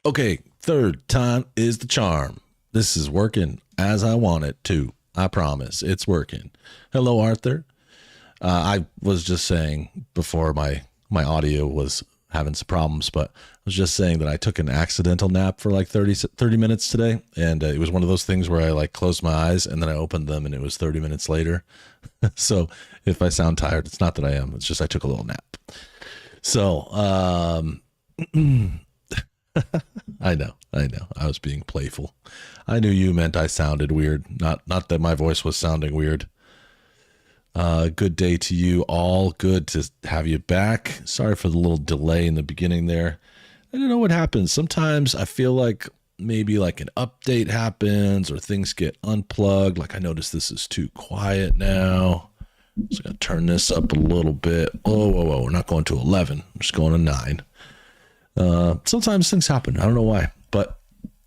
Okay, third time is the charm. This is working as I want it to. I promise it's working. Hello, Arthur. I was just saying before my audio was having some problems, but I was just saying that I took an accidental nap for like 30 minutes today. And it was one of those things where I like closed my eyes and then I opened them and it was 30 minutes later. So if I sound tired, it's not that I am. It's just I took a little nap. So, I know. I was being playful. I knew you meant I sounded weird. Not that my voice was sounding weird. Good day to you all. Good to have you back. Sorry for the little delay in the beginning there. I don't know what happens. Sometimes I feel like maybe like an update happens or things get unplugged. Like I noticed this is too quiet now. So I'm going to turn this up a little bit. Whoa. We're not going to 11. I'm just going to 9. Sometimes things happen. I don't know why, but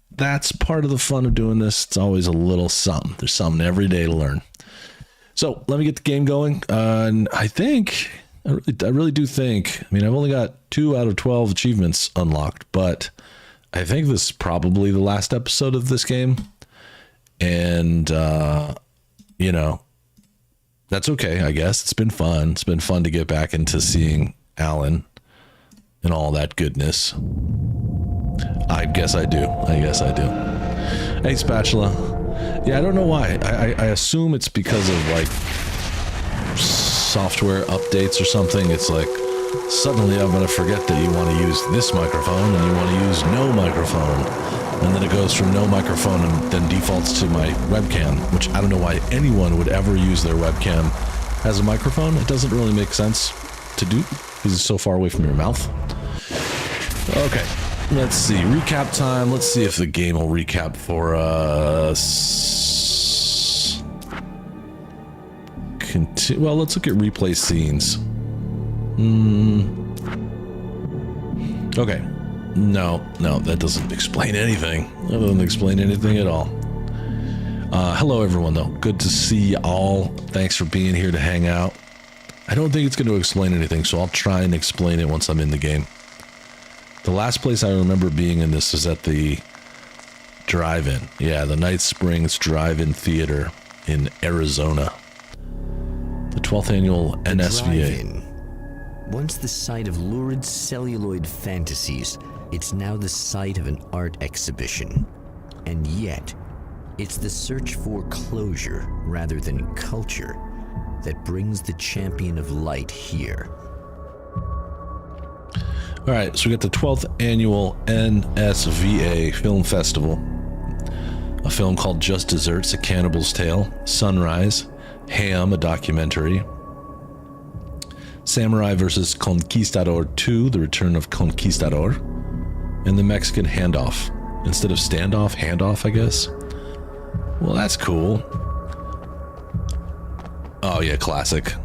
that's part of the fun of doing this. It's always a little something. There's something every day to learn. So let me get the game going. And I really do think, I mean, I've only got 2 out of 12 achievements unlocked, but I think this is probably the last episode of this game. And, that's okay, I guess. It's been fun. It's been fun to get back into seeing Alan and all that goodness. I guess I do. Hey, Spatula. Yeah, I don't know why. I assume it's because of like software updates or something. It's like suddenly I'm going to forget that you want to use this microphone and you want to use no microphone. And then it goes from no microphone and then defaults to my webcam, which I don't know why anyone would ever use their webcam as a microphone. It doesn't really make sense to do because it's so far away from your mouth. Okay, let's see. Recap time. Let's see if the game will recap for us. Well, let's look at replay scenes. Okay. No, that doesn't explain anything. That doesn't explain anything at all. Hello, everyone, though. Good to see you all. Thanks for being here to hang out. I don't think it's going to explain anything, so I'll try and explain it once I'm in the game. The last place I remember being in this is at the drive-in. Yeah, the Night Springs Drive-In Theater in Arizona. The 12th annual NSVA. Once the site of lurid celluloid fantasies, it's now the site of an art exhibition. And yet, it's the search for closure rather than culture that brings the champion of light here. All right, so we got the 12th annual NSVA Film Festival. A film called Just Desserts, A Cannibal's Tale. Sunrise. Ham, a documentary. Samurai vs. Conquistador 2, The Return of Conquistador. And the Mexican Handoff. Instead of standoff, handoff, I guess. Well, that's cool. Oh yeah, classic.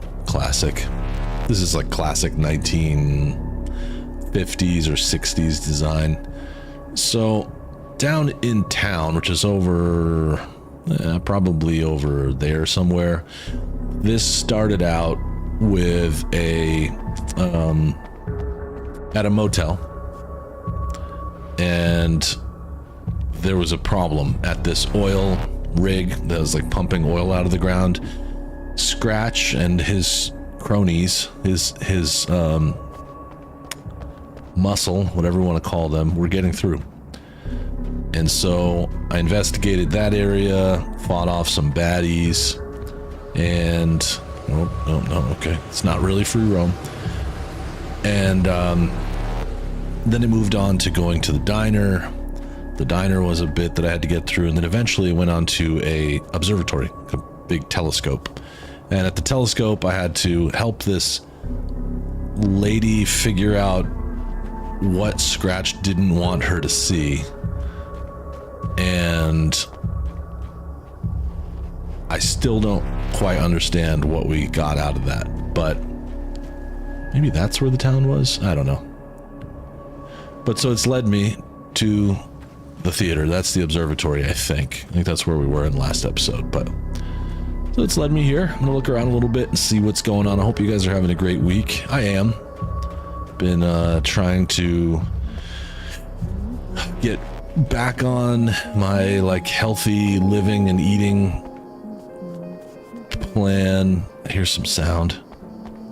This is like classic 1950s or 60s design. So down in town, which is over, probably over there somewhere, this started out with at a motel, and there was a problem at this oil rig that was like pumping oil out of the ground. Scratch and his cronies, his muscle, whatever you want to call them, were getting through. And so I investigated that area, fought off some baddies, and no, okay, it's not really free roam. And then it moved on to going to the diner. The diner was a bit that I had to get through, and then eventually it went on to a observatory, a big telescope. And at the telescope, I had to help this lady figure out what Scratch didn't want her to see. And I still don't quite understand what we got out of that, but maybe that's where the town was? I don't know. But so it's led me to the theater. That's the observatory, I think. I think that's where we were in the last episode, but so it's led me here. I'm gonna look around a little bit and see what's going on. I hope you guys are having a great week. I am. Been trying to get back on my like healthy living and eating plan. Here's some sound.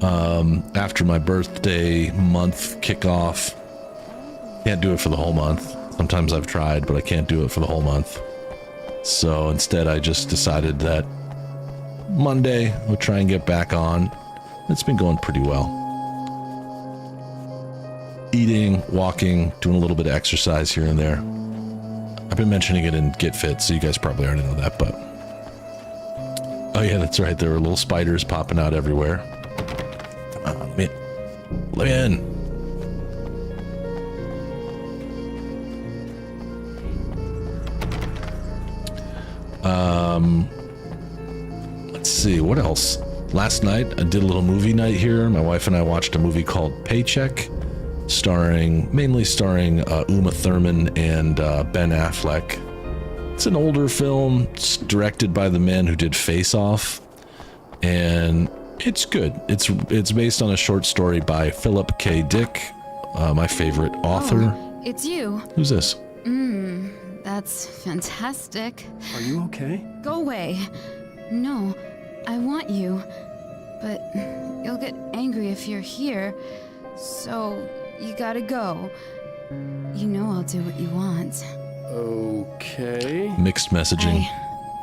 After my birthday month kickoff. Can't do it for the whole month. Sometimes I've tried, but I can't do it for the whole month. So instead I just decided that Monday we'll try and get back on. It's been going pretty well. Eating, walking, doing a little bit of exercise here and there. I've been mentioning it in Get Fit, so you guys probably already know that, but... Oh yeah, that's right, there were little spiders popping out everywhere. Let me in. Let's see, what else? Last night, I did a little movie night here. My wife and I watched a movie called Paycheck, mainly starring Uma Thurman and Ben Affleck. It's an older film. It's directed by the man who did Face Off, and it's good. It's based on a short story by Philip K. Dick, my favorite author. Oh, it's you. Who's this? That's fantastic. Are you okay? Go away. No, I want you. But you'll get angry if you're here. So, you gotta go. You know I'll do what you want. Okay. Mixed messaging.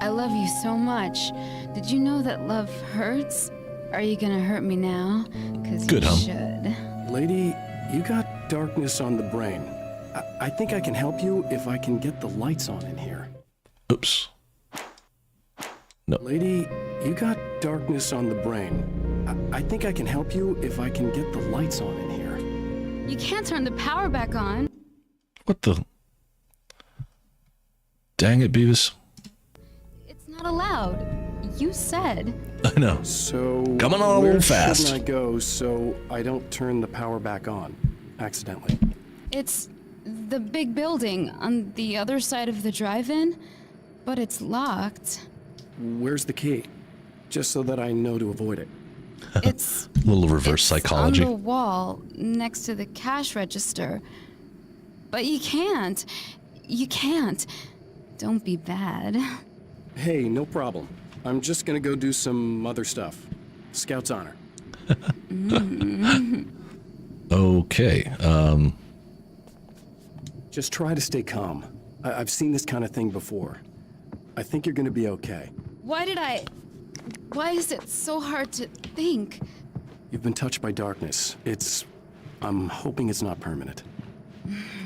I love you so much. Did you know that love hurts? Are you gonna hurt me now? 'Cause Good, you hum. should. Lady, you got darkness on the brain. I think I can help you if I can get the lights on in here. Oops. Lady, you got darkness on the brain. I think I can help you if I can get the lights on in here. You can't turn the power back on. What the? Dang it, Beavis. It's not allowed. You said. I know. So, Coming on a where little fast. shouldn't I go so I don't turn the power back on accidentally? It's the big building on the other side of the drive-in, but it's locked. Where's the key? Just so that I know to avoid it. It's A little reverse psychology. on the wall next to the cash register. But you can't. You can't. Don't be bad. Hey, no problem. I'm just gonna go do some other stuff. Scout's honor. Okay. Just try to stay calm. I've seen this kind of thing before. I think you're gonna be okay. Why is it so hard to think? You've been touched by darkness. I'm hoping it's not permanent.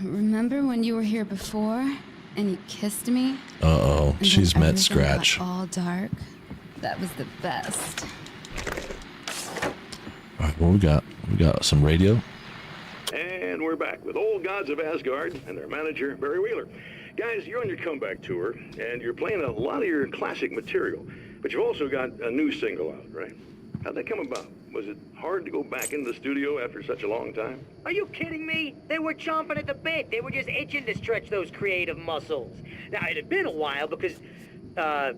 Remember when you were here before and you kissed me? Uh-oh. And She's then met everything got Scratch. all dark. That was the best. All right, what we got? We got some radio. And we're back with Old Gods of Asgard and their manager, Barry Wheeler. Guys, you're on your comeback tour, and you're playing a lot of your classic material, but you've also got a new single out, right? How'd that come about? Was it hard to go back into the studio after such a long time? Are you kidding me? They were chomping at the bit. They were just itching to stretch those creative muscles. Now, it had been a while because, they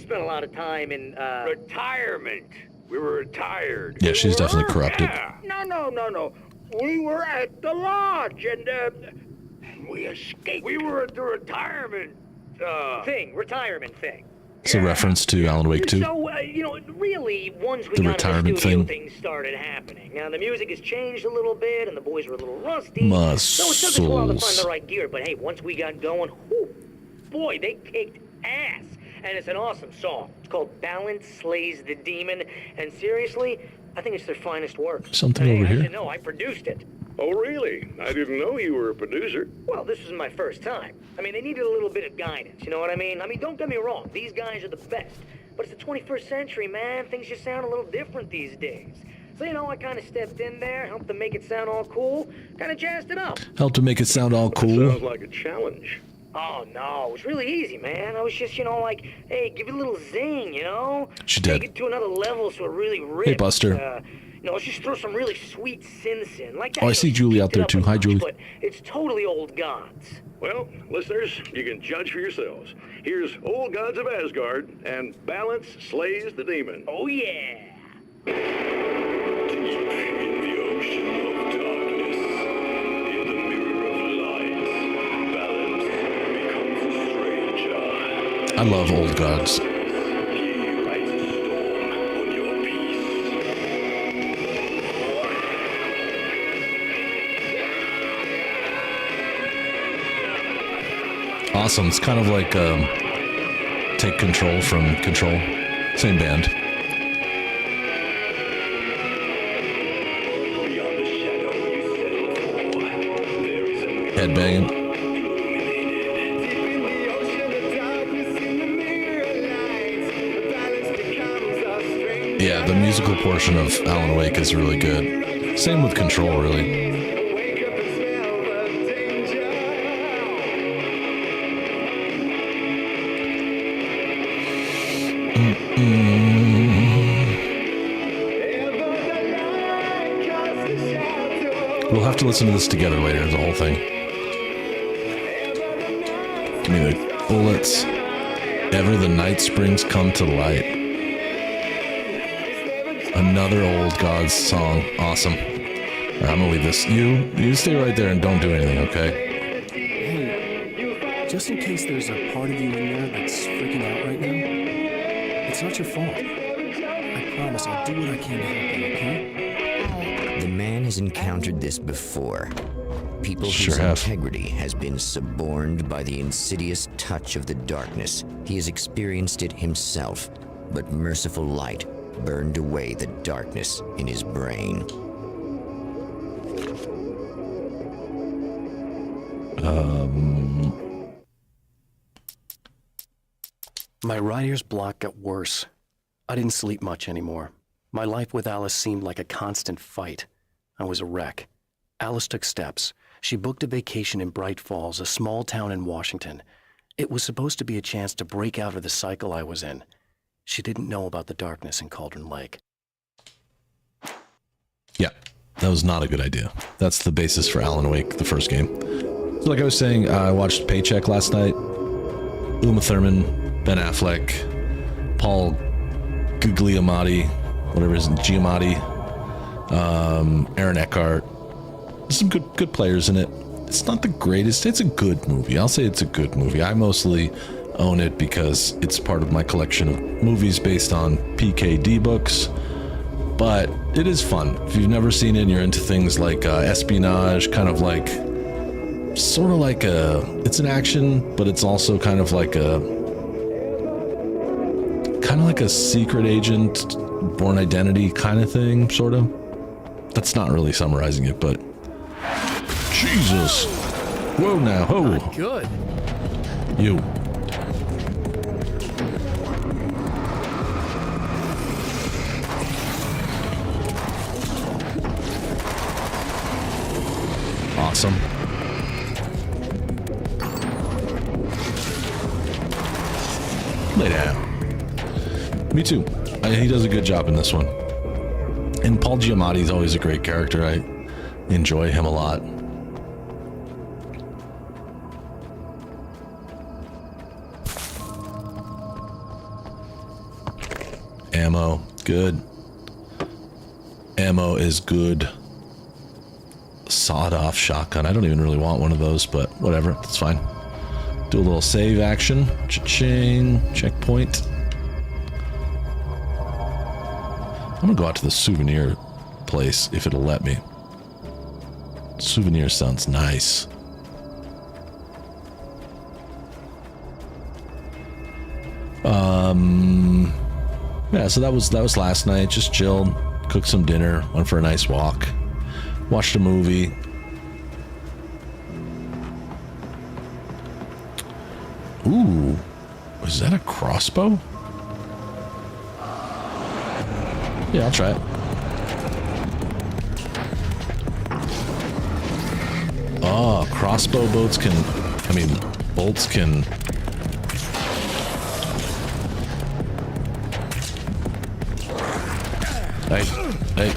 spent a lot of time in, Retirement. We were retired. Yeah, she's definitely corrupted. Yeah. No. We were at the lodge and, We escaped. We were at the retirement, retirement thing. It's a reference to Alan Wake 2. So, really, once we The got retirement the studio, thing. things started happening. Now, the music has changed a little bit, and the boys were a little rusty. So it took us a while to find Muscles. the right gear, but hey, once we got going, whew, boy, they kicked ass. And it's an awesome song. It's called Balance Slays the Demon, and seriously, I think it's their finest work. Something Hey, over I here. should know, I produced it. Oh, really? I didn't know you were a producer. Well, this was my first time. I mean, they needed a little bit of guidance, you know what I mean? Don't get me wrong, these guys are the best. But it's the 21st century, man. Things just sound a little different these days. So, I kind of stepped in there, helped them make it sound all cool, kind of jazzed it up. Help to make it sound all That cool. sounds like a challenge. Oh, no, it was really easy, man. I was just, hey, give it a little zing, She Take did. it to another level so it really rips. Hey, Buster. Let's just throw some really sweet synths in. Like that, Oh, I see Julie out there, too. Hi, Julie. But it's totally Old Gods. Well, listeners, you can judge for yourselves. Here's Old Gods of Asgard and Balance Slays the Demon. Oh, yeah. In the ocean of darkness, in the mirror of I love Old Gods. Awesome. It's kind of like Take Control from Control. Same band. Headbanging. Yeah, the musical portion of Alan Wake is really good. Same with Control, really. We'll have to listen to this together later, the whole thing. Give me the bullets. Ever the night springs come to light. Another Old Gods song. Awesome. All right, I'm gonna leave this. You stay right there and don't do anything, okay? Hey, just in case there's a part of you in there that's freaking out right now, it's not your fault. I promise I'll do what I can to help you, okay? The man has encountered this before. People Sure whose have. integrity has been suborned by the insidious touch of the darkness. He has experienced it himself, but merciful light burned away the darkness in his brain. My writer's block got worse. I didn't sleep much anymore. My life with Alice seemed like a constant fight. I was a wreck. Alice took steps. She booked a vacation in Bright Falls, a small town in Washington. It was supposed to be a chance to break out of the cycle I was in. She didn't know about the darkness in Cauldron Lake. Yeah, that was not a good idea. That's the basis for Alan Wake, the first game. So like I was saying, I watched Paycheck last night. Uma Thurman, Ben Affleck, Paul Giamatti, whatever it is, Giamatti, Aaron Eckhart. Some good players in it. It's not the greatest. It's a good movie. I'll say it's a good movie. I mostly own it because it's part of my collection of movies based on PKD books. But it is fun. If you've never seen it and you're into things like espionage, kind of like, sort of like it's an action, but it's also kind of like a secret agent, Born Identity kind of thing, sort of. That's not really summarizing it, but Jesus. Whoa now, ho. Good. You. Awesome. Lay down. Me too. He does a good job in this one. And Paul Giamatti is always a great character. I enjoy him a lot. Ammo, good. Ammo is good. Sawed-off shotgun. I don't even really want one of those, but whatever. That's fine. Do a little save action. Cha-ching. Checkpoint. I'm gonna go out to the souvenir place if it'll let me. Souvenir sounds nice. Yeah, so that was last night. Just chilled, cooked some dinner, went for a nice walk, watched a movie. Ooh, is that a crossbow? Yeah, I'll try it. Oh, crossbow bolts can Hey.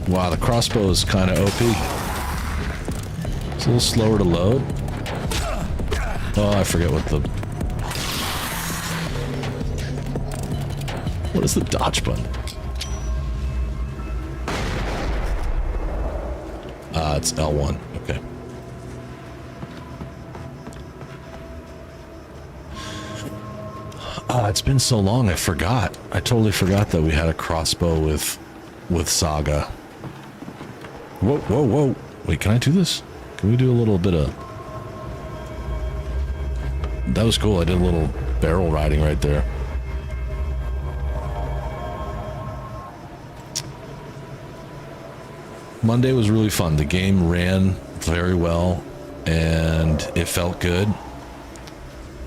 Wow, the crossbow is kind of OP. It's a little slower to load. Oh, I forget what the... What is the dodge button? It's L1. Okay. It's been so long, I forgot. I totally forgot that we had a crossbow with Saga. Whoa, whoa, whoa. Wait, can I do this? Can we do a little bit of... That was cool. I did a little barrel riding right there. Monday was really fun. The game ran very well, and it felt good.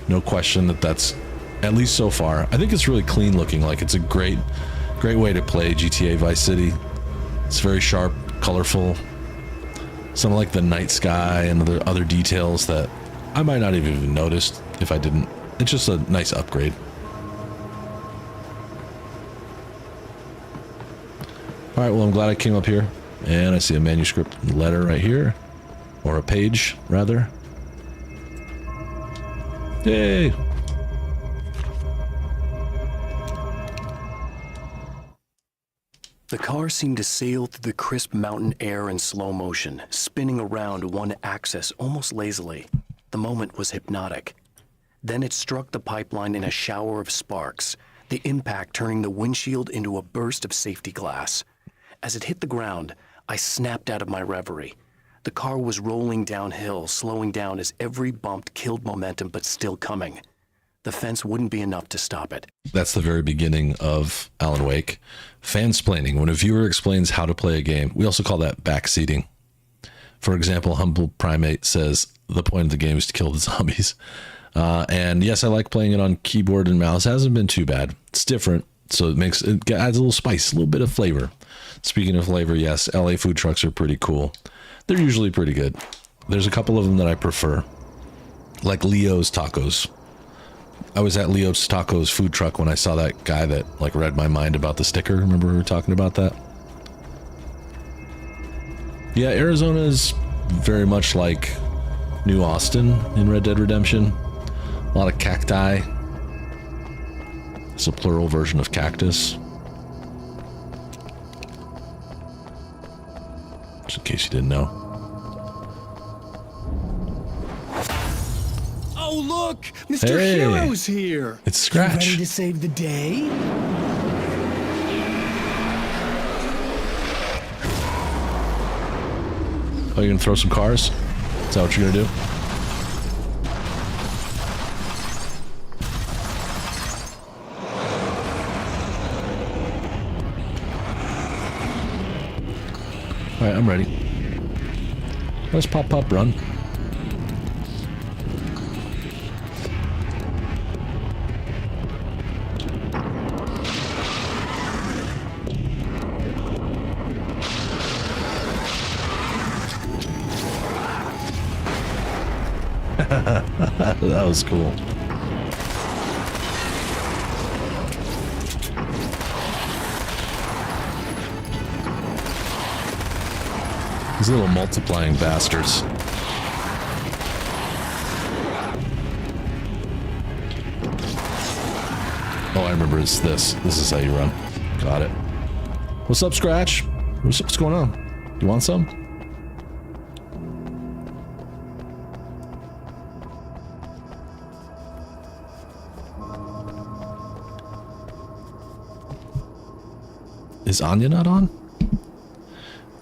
No question that that's, at least so far. I think it's really clean looking. Like, it's a great way to play GTA Vice City. It's very sharp, colorful. Some like the night sky and the other details that I might not have even noticed if I didn't. It's just a nice upgrade. All right, well, I'm glad I came up here. And I see a manuscript letter right here. Or a page, rather. Yay! The car seemed to sail through the crisp mountain air in slow motion, spinning around one axis almost lazily. The moment was hypnotic. Then it struck the pipeline in a shower of sparks, the impact turning the windshield into a burst of safety glass. As it hit the ground, I snapped out of my reverie. The car was rolling downhill, slowing down as every bump killed momentum, but still coming. The fence wouldn't be enough to stop it. That's the very beginning of Alan Wake. Fansplaining, when a viewer explains how to play a game. We also call that backseating. For example, Humble Primate says the point of the game is to kill the zombies. And yes, I like playing it on keyboard and mouse. It hasn't been too bad. It's different, so it adds a little spice, a little bit of flavor. Speaking of flavor, yes, LA food trucks are pretty cool. They're usually pretty good. There's a couple of them that I prefer, like Leo's Tacos. I was at Leo's Tacos food truck when I saw that guy that like read my mind about the sticker. Remember we were talking about that? Yeah, Arizona is very much like New Austin in Red Dead Redemption. A lot of cacti. It's a plural version of cactus. Just in case you didn't know. Oh, look! Mr. Hey, Hero's here! it's Scratch. You ready to save the day? Oh, you're gonna throw some cars? Is that what you're gonna do? Alright, I'm ready. Let's pop, run. That was cool. These little multiplying bastards. Oh, I remember it's this. This is how you run. Got it. What's up, Scratch? What's going on? You want some? Is Anya not on?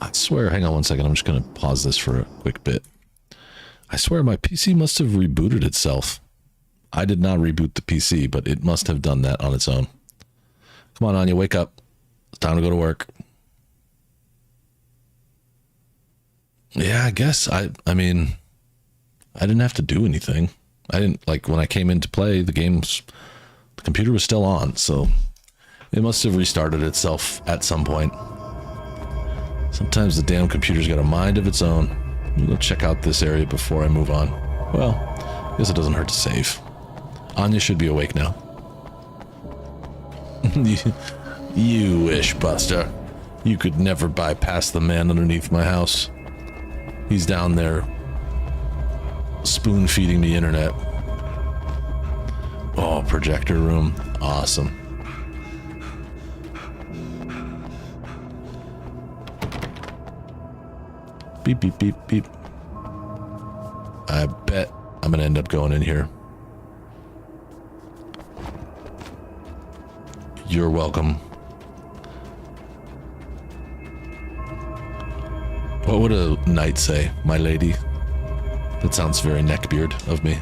I swear, hang on one second, I'm just going to pause this for a quick bit. I swear my PC must have rebooted itself. I did not reboot the PC, but it must have done that on its own. Come on, Anya, wake up. It's time to go to work. Yeah, I guess. I mean, I didn't have to do anything. I didn't, like, when I came in to play, the computer was still on, so it must have restarted itself at some point. Sometimes the damn computer's got a mind of its own. Let me go check out this area before I move on. Well, I guess it doesn't hurt to save. Anya should be awake now. You wish, Buster. You could never bypass the man underneath my house. He's down there spoon-feeding the internet. Oh, projector room. Awesome. Beep, beep, beep, beep. I bet I'm gonna end up going in here. You're welcome. What would a knight say, my lady? That sounds very neckbeard of me.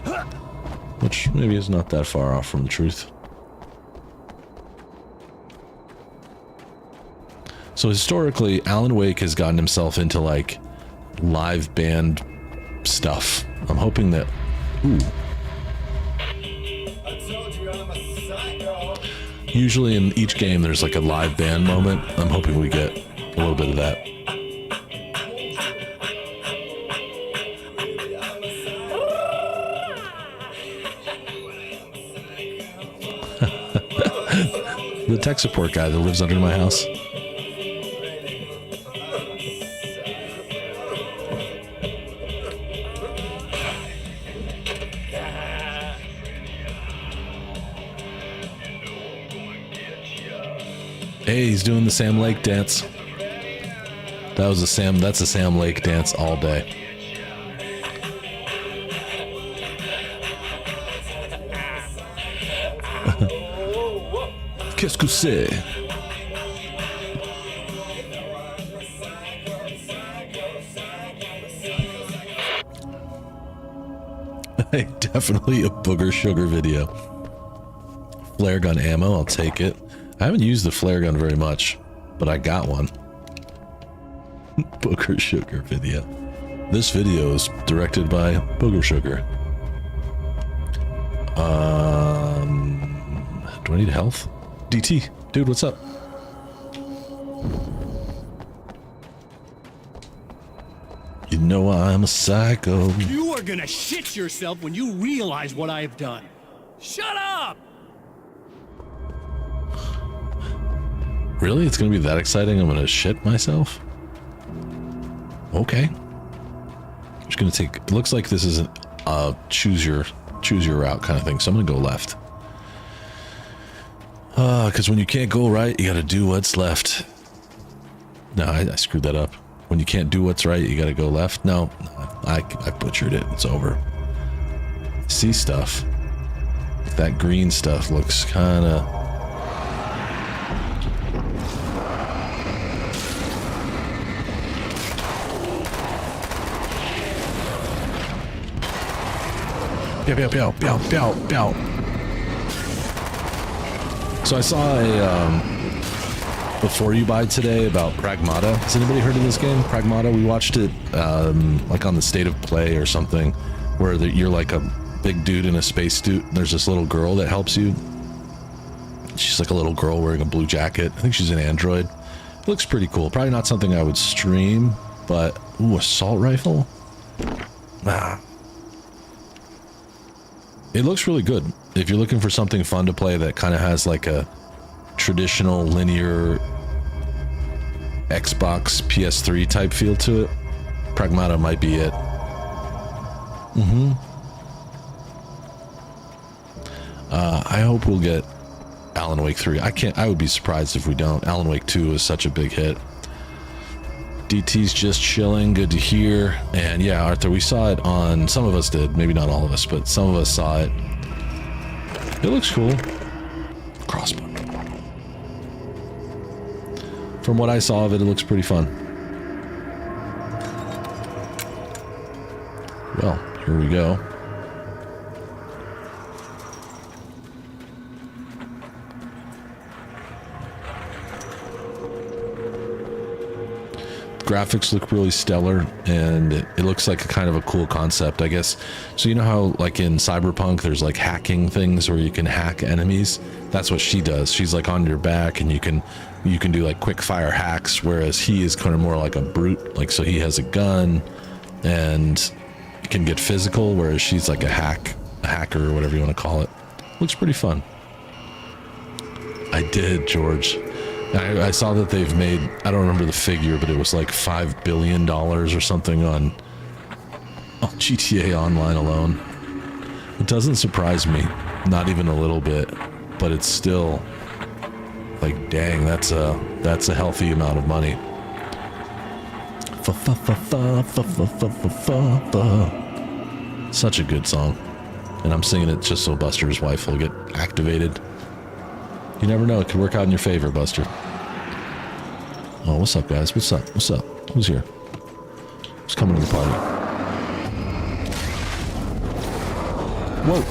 Which maybe is not that far off from the truth. So historically, Alan Wake has gotten himself into like live band stuff. I'm hoping that... Ooh. Usually in each game there's like a live band moment. I'm hoping we get a little bit of that. The tech support guy that lives under my house. Hey, he's doing the Sam Lake dance. That's a Sam Lake dance all day. Qu'est-ce que c'est? Definitely a Booger Sugar video. Flare gun ammo, I'll take it. I haven't used the flare gun very much, but I got one. Booger Sugar video. This video is directed by Booger Sugar. Do I need health? DT, dude, what's up? You know I'm a psycho. You are gonna shit yourself when you realize what I have done. Shut up! Really? It's gonna be that exciting? I'm gonna shit myself? Okay. I'm just gonna take... It looks like this is a choose your route kind of thing, so I'm gonna go left. Because when you can't go right, you gotta do what's left. No, I screwed that up. When you can't do what's right, you gotta go left. No, I butchered it. It's over. See stuff. That green stuff looks kinda... Pew, pew, pew, pew, pew, pew. So I saw a Before You Buy today about Pragmata. Has anybody heard of this game, Pragmata? We watched it like on the State of Play or something, where you're like a big dude in a spacesuit. There's this little girl that helps you. She's like a little girl wearing a blue jacket. I think she's an android. It looks pretty cool. Probably not something I would stream, but ooh, assault rifle. Ah. It looks really good. If you're looking for something fun to play that kind of has like a traditional linear Xbox PS3 type feel to it, Pragmata might be it. I hope we'll get Alan Wake 3. I would be surprised if we don't. Alan Wake 2 is such a big hit. DT's just chilling, good to hear. And yeah, Arthur, we saw it on, some of us did, maybe not all of us, but some of us saw it. It looks cool. Crossbow. From what I saw of it, it looks pretty fun. Well, here we go. Graphics look really stellar, and it looks like a kind of a cool concept, I guess. So you know how like in Cyberpunk there's like hacking things where you can hack enemies? That's what she does. She's like on your back, and you can do like quick fire hacks, whereas he is kind of more like a brute. Like, so he has a gun and can get physical, whereas she's like a hacker or whatever you want to call it. Looks pretty fun. I did, George. I saw that they've made, I don't remember the figure, but it was like $5 billion or something on GTA Online alone. It doesn't surprise me, not even a little bit, but it's still like, dang, that's a healthy amount of money. Such a good song. And I'm singing it just so Buster's wife will get activated. You never know. It could work out in your favor, Buster. Oh, what's up, guys? What's up? What's up? Who's here? Who's coming to the party? Whoa.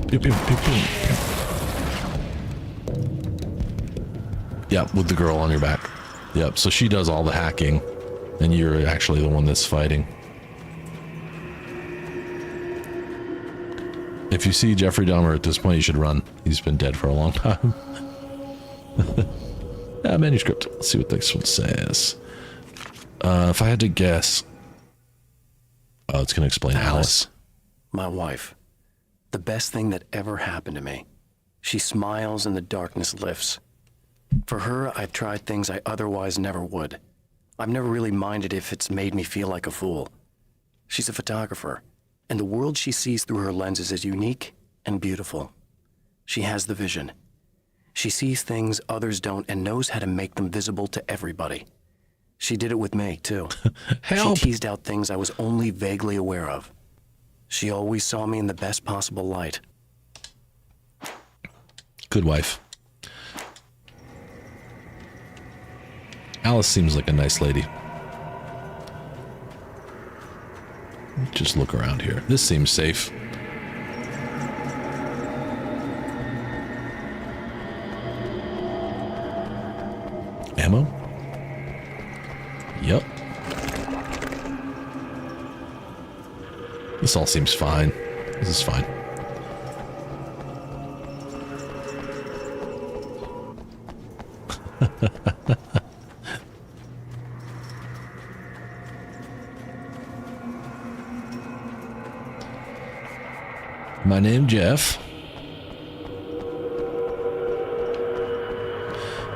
Pew, pew, pew, pew. Yep, with the girl on your back. Yep, so she does all the hacking, and you're actually the one that's fighting. If you see Jeffrey Dahmer at this point, you should run. He's been dead for a long time. Manuscript. Let's see what this one says. If I had to guess... Oh, it's going to explain Alice. My wife. The best thing that ever happened to me. She smiles and the darkness lifts. For her, I've tried things I otherwise never would. I've never really minded if it's made me feel like a fool. She's a photographer, and the world she sees through her lenses is unique and beautiful. She has the vision. She sees things others don't and knows how to make them visible to everybody. She did it with me, too. Help! She teased out things I was only vaguely aware of. She always saw me in the best possible light. Good wife. Alice seems like a nice lady. Just look around here. This seems safe. Ammo? Yep. This all seems fine. This is fine. My name Jeff.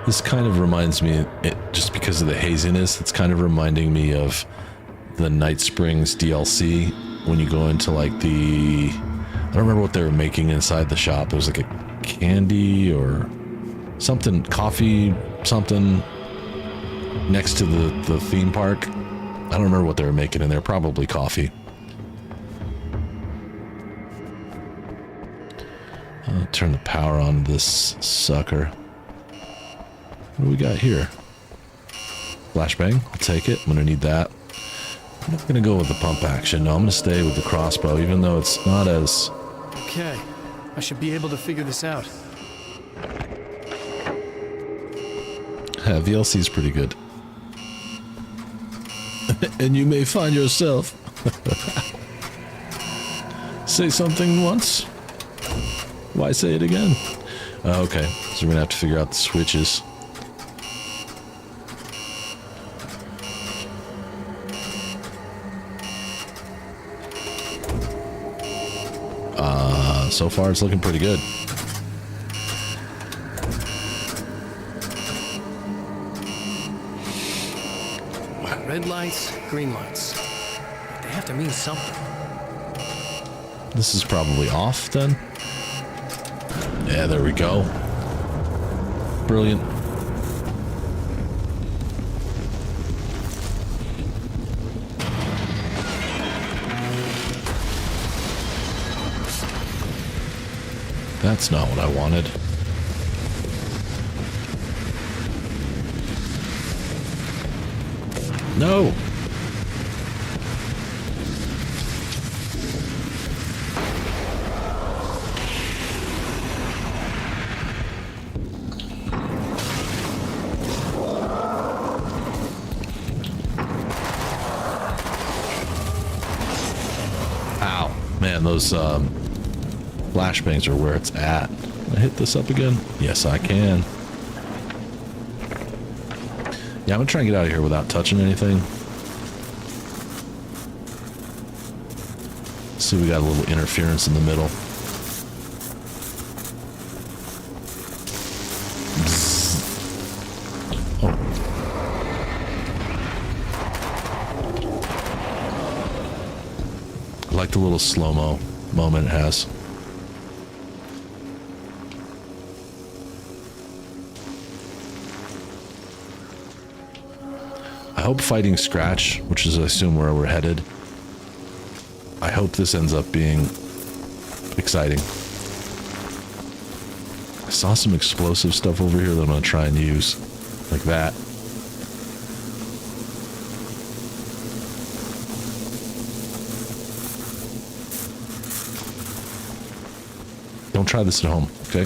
This kind of reminds me, just because of the haziness, it's kind of reminding me of the Night Springs DLC when you go into like the... I don't remember what they were making inside the shop. It was like a candy or something, coffee, something next to the theme park. I don't remember what they were making in there. Probably coffee. I'll turn the power on this sucker. What do we got here? Flashbang. I'll take it. I'm gonna need that. I'm not gonna go with the pump action. No, I'm gonna stay with the crossbow, even though it's not as... Okay, I should be able to figure this out. VLC's pretty good. And you may find yourself... Say something once. Why say it again? Okay, so we're gonna have to figure out the switches. So far it's looking pretty good. Red lights, green lights. They have to mean something. This is probably off then. Yeah, there we go. Brilliant. That's not what I wanted. No! Ow. Man, those, flashbangs are where it's at. Can I hit this up again? Yes, I can. Yeah, I'm gonna try and get out of here without touching anything. See, we got a little interference in the middle. Bzzz. Oh. I like the little slow-mo moment it has. I hope fighting Scratch, which is I assume where we're headed. I hope this ends up being exciting. I saw some explosive stuff over here that I'm going to try and use. Like that. Don't try this at home, okay?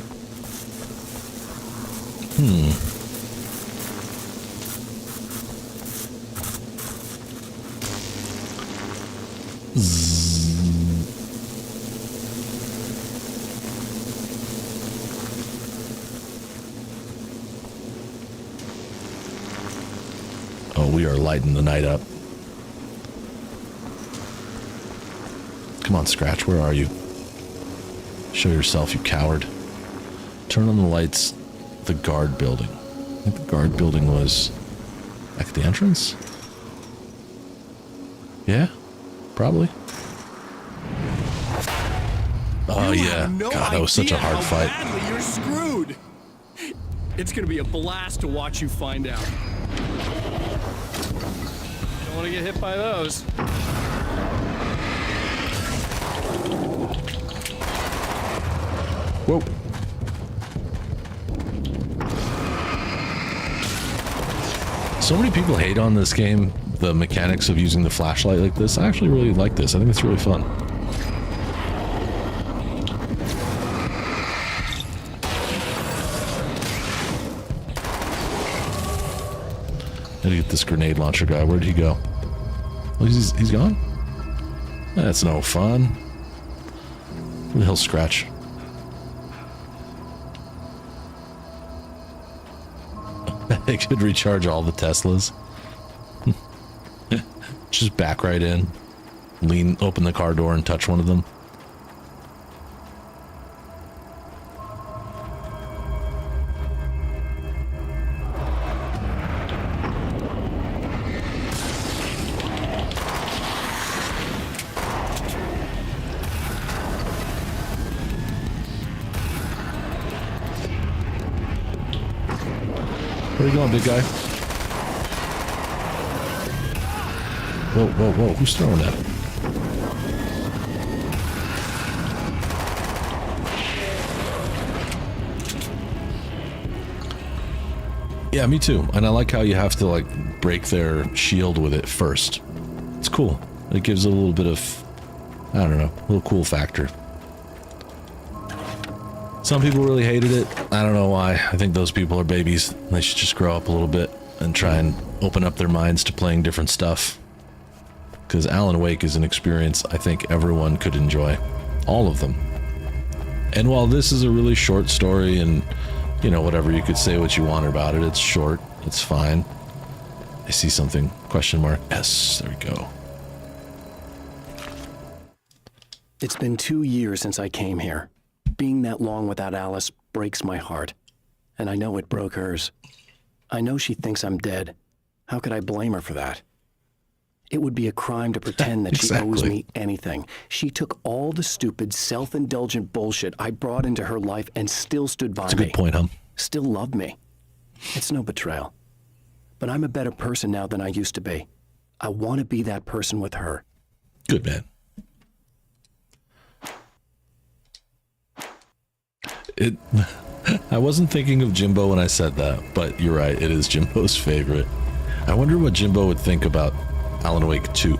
Oh, we are lighting the night up. Come on, Scratch, where are you? Show yourself, you coward. Turn on the lights. The guard building. I think the guard building was back at the entrance? Yeah, probably. Oh yeah, God, that was such a hard fight. Badly you're screwed. It's gonna be a blast to watch you find out. Don't want to get hit by those. Whoa. So many people hate on this game, the mechanics of using the flashlight like this. I actually really like this. I think it's really fun. Gotta get this grenade launcher guy. Where'd he go? Oh, he's gone? That's no fun. Where the hell's Scratch? They could recharge all the Teslas. Just back right in. Open the car door and touch one of them. Where are you going, big guy? Whoa, whoa, whoa. Who's throwing that? Yeah, me too. And I like how you have to, like, break their shield with it first. It's cool. It gives it a little bit of, I don't know, a little cool factor. Some people really hated it. I don't know why. I think those people are babies. They should just grow up a little bit and try and open up their minds to playing different stuff. Because Alan Wake is an experience I think everyone could enjoy. All of them. And while this is a really short story and, you know, whatever, you could say what you want about it. It's short. It's fine. I see something. Question mark. Yes, there we go. It's been 2 years since I came here. Being that long without Alice breaks my heart. And I know it broke hers. I know she thinks I'm dead. How could I blame her for that? It would be a crime to pretend that Exactly. she owes me anything. She took all the stupid, self-indulgent bullshit I brought into her life and still stood by me. That's a good point, huh? Still loved me. It's no betrayal. But I'm a better person now than I used to be. I want to be that person with her. Good man. I wasn't thinking of Jimbo when I said that, but you're right, it is Jimbo's favorite. I wonder what Jimbo would think about Alan Wake 2.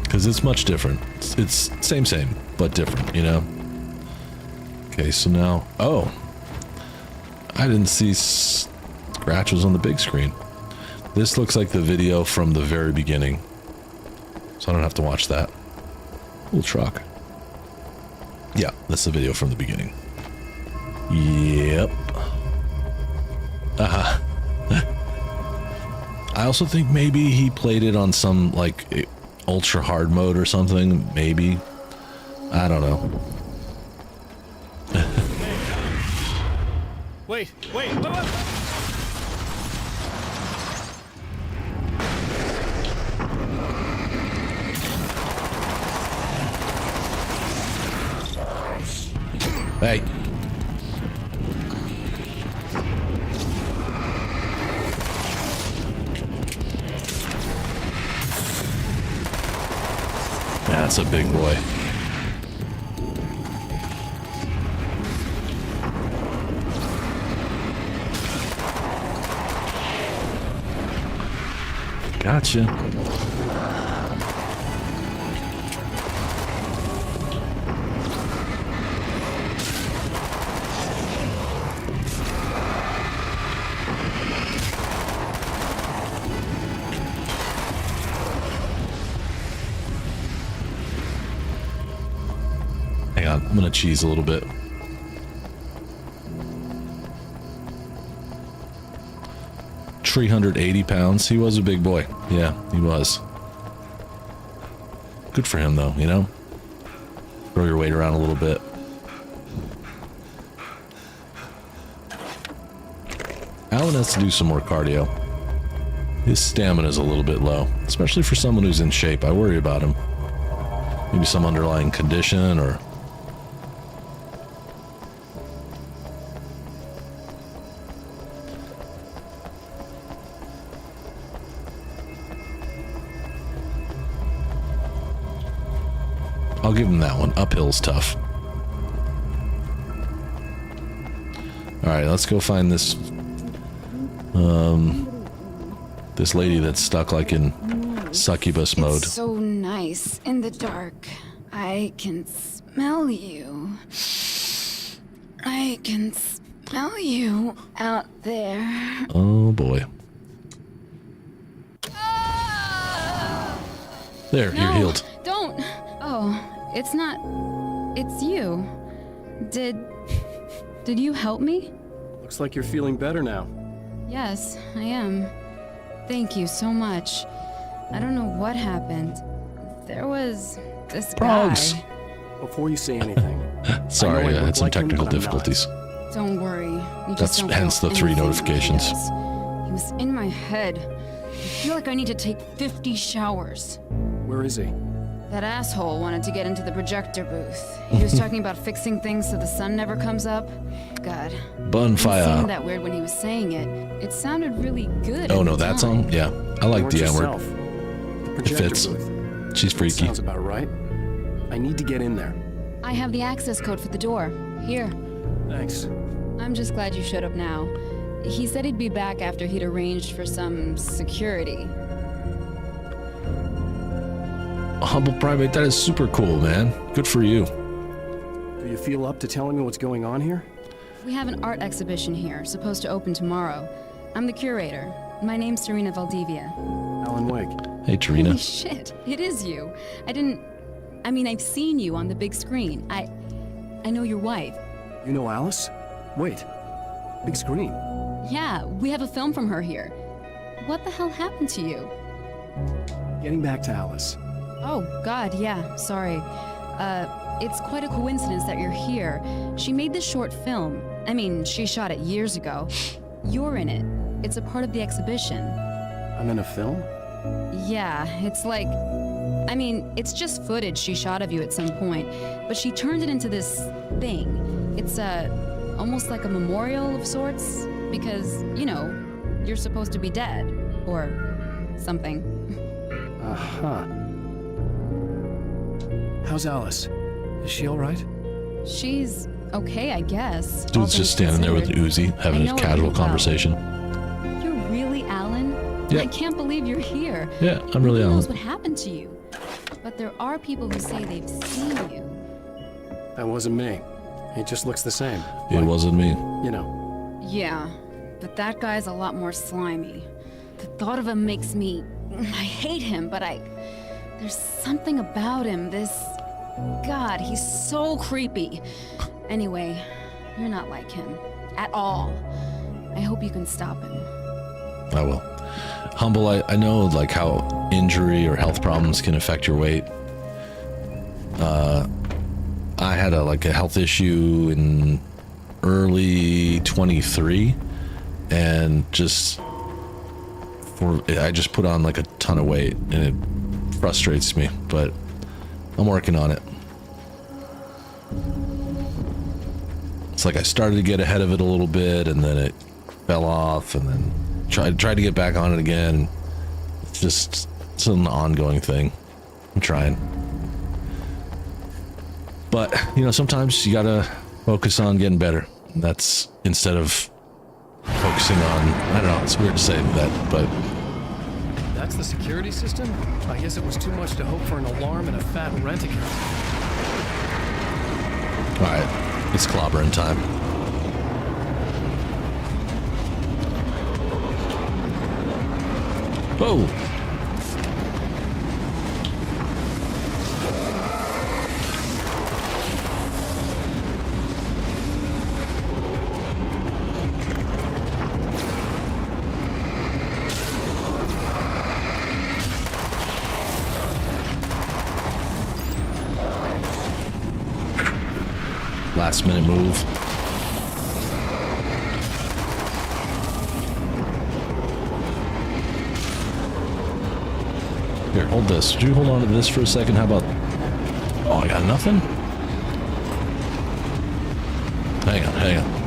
Because it's much different. It's same, but different, you know? Okay, so now... Oh! I didn't see Scratch was on the big screen. This looks like the video from the very beginning. So I don't have to watch that. Cool truck. Yeah, that's the video from the beginning. Yep. I also think maybe he played it on some, like, ultra hard mode or something. Maybe. I don't know. Wait. Hey. That's a big boy. Gotcha. Hang on, I'm gonna cheese a little bit. £380. He was a big boy. Yeah, he was. Good for him, though, you know? Throw your weight around a little bit. Alan has to do some more cardio. His stamina's a little bit low, especially for someone who's in shape. I worry about him. Maybe some underlying condition or... I'll give him that one. Uphill's tough. Alright, let's go find this... this lady that's stuck like in succubus mode. It's so nice in the dark. I can smell you. I can smell you out there. Oh boy. There, you're healed. Don't. Oh, it's not. It's you. Did you help me? Looks like you're feeling better now. Yes, I am. Thank you so much. I don't know what happened. There was this Frogs. guy. Before you say anything, Sorry, I know I I had some look like him, technical but I'm not. difficulties. Don't worry. You That's just don't hence feel the 3 anything notifications. Like he was in my head. I feel like I need to take 50 showers. Where is he? That asshole wanted to get into the projector booth. He was talking about fixing things so the sun never comes up. God. It Bonfire. seemed that weird when he was saying it. It sounded really good. Oh at no, the that time. song? Yeah. I like Weren't the yourself. N-word. The projector fits. booth. She's freaky. Sounds about right. I need to get in there. I have the access code for the door. Here. Thanks. I'm just glad you showed up now. He said he'd be back after he'd arranged for some security. Humble Primate, that is super cool, man. Good for you. Do you feel up to telling me what's going on here? We have an art exhibition here, supposed to open tomorrow. I'm the curator. My name's Serena Valdivia. Alan Wake. Hey, Tarina. Holy shit, it is you. I've seen you on the big screen. I know your wife. You know Alice? Wait. Big screen. Yeah, we have a film from her here. What the hell happened to you? Getting back to Alice. Oh, God, yeah, sorry. It's quite a coincidence that you're here. She made this short film. I mean, she shot it years ago. You're in it. It's a part of the exhibition. I'm in a film? Yeah, it's like... it's just footage she shot of you at some point, but she turned it into this thing. It's almost like a memorial of sorts, because, you're supposed to be dead, or something. Uh-huh. How's Alice? Is she all right? She's okay, I guess. all Dude's just things standing there with considered. Uzi, having I a know her casual pretty well. conversation. You're really Alan? Yeah. I can't believe you're here. Yeah, I'm really Who knows Alan. what happened to you? But there are people who say they've seen you. That wasn't me. He just looks the same. It wasn't me. You know. Yeah, but that guy's a lot more slimy. The thought of him makes me... I hate him, but there's something about him, God, he's so creepy. Anyway, you're not like him. At all. I hope you can stop him. I will. Humble, I know like how injury or health problems can affect your weight. I had a health issue in early 23 and I just put on like a ton of weight and it frustrates me, but I'm working on it. It's like I started to get ahead of it a little bit and then it fell off and then tried to get back on it again. It's an ongoing thing. I'm trying. But, you know, sometimes you gotta focus on getting better. That's instead of focusing on, I don't know, it's weird to say that, but... That's the security system? I guess it was too much to hope for an alarm and a fat rent account. Alright, it's clobbering time. Whoa! Last minute move. Here, hold this. Would you hold on to this for a second? How about... Oh, I got nothing? Hang on, hang on.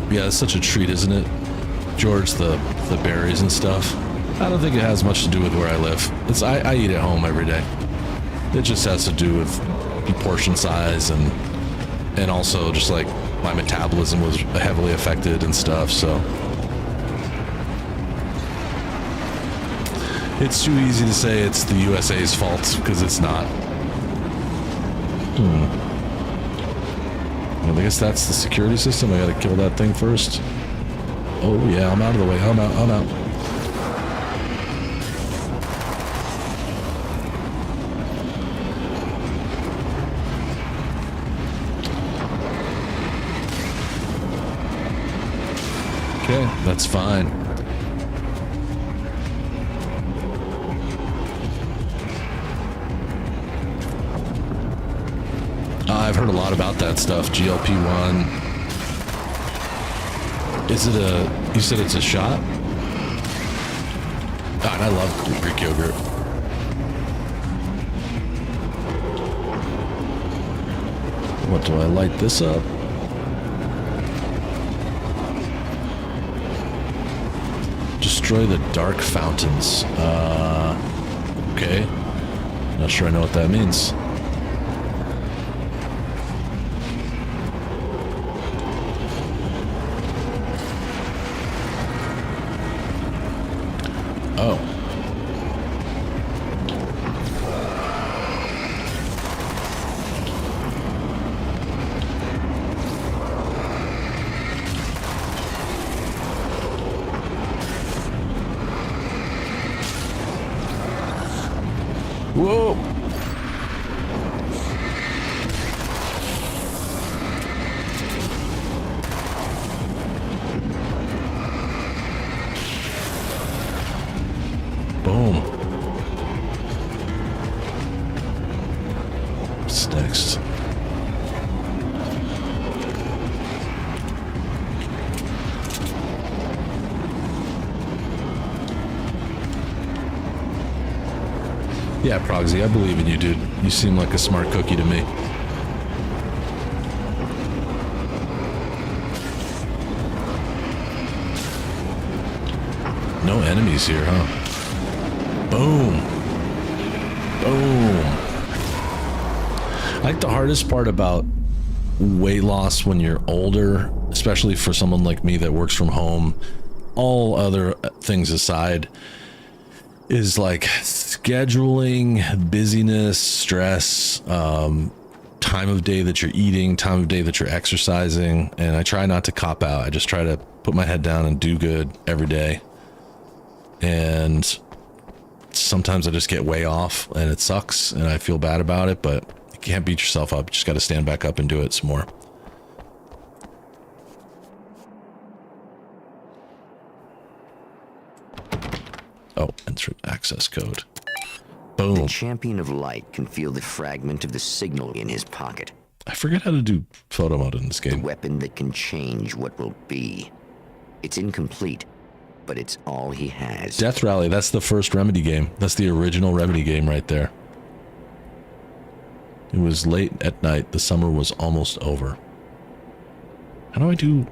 Yeah, it's such a treat, isn't it? George, the berries and stuff. I don't think it has much to do with where I live. I eat at home every day. It just has to do with portion size and also just like my metabolism was heavily affected and stuff, so. It's too easy to say it's the USA's fault, because it's not. Well, I guess that's the security system. I gotta kill that thing first. Oh yeah, I'm out of the way. I'm out. Okay, that's fine. I've heard a lot about that stuff. GLP-1. Is it you said it's a shot? God, I love Greek yogurt. What, do I light this up? Destroy the dark fountains. Okay. Not sure I know what that means. Oh. Whoa. Boom. What's next? Yeah, Proxy, I believe in you, dude. You seem like a smart cookie to me. No enemies here, huh? Boom. Boom. I think the hardest part about weight loss when you're older, especially for someone like me that works from home, all other things aside, is like scheduling, busyness, stress, time of day that you're eating, time of day that you're exercising, and I try not to cop out. I just try to put my head down and do good every day. And sometimes I just get way off and it sucks and I feel bad about it, but you can't beat yourself up. You just got to stand back up and do it some more. Oh, enter access code. Boom. The champion of light can feel the fragment of the signal in his pocket. I forget how to do photo mode in this The game. weapon that can change what will be. It's incomplete, but it's all he has. Death Rally, that's the first Remedy game. That's the original Remedy game right there. It was late at night. The summer was almost over. How do I do...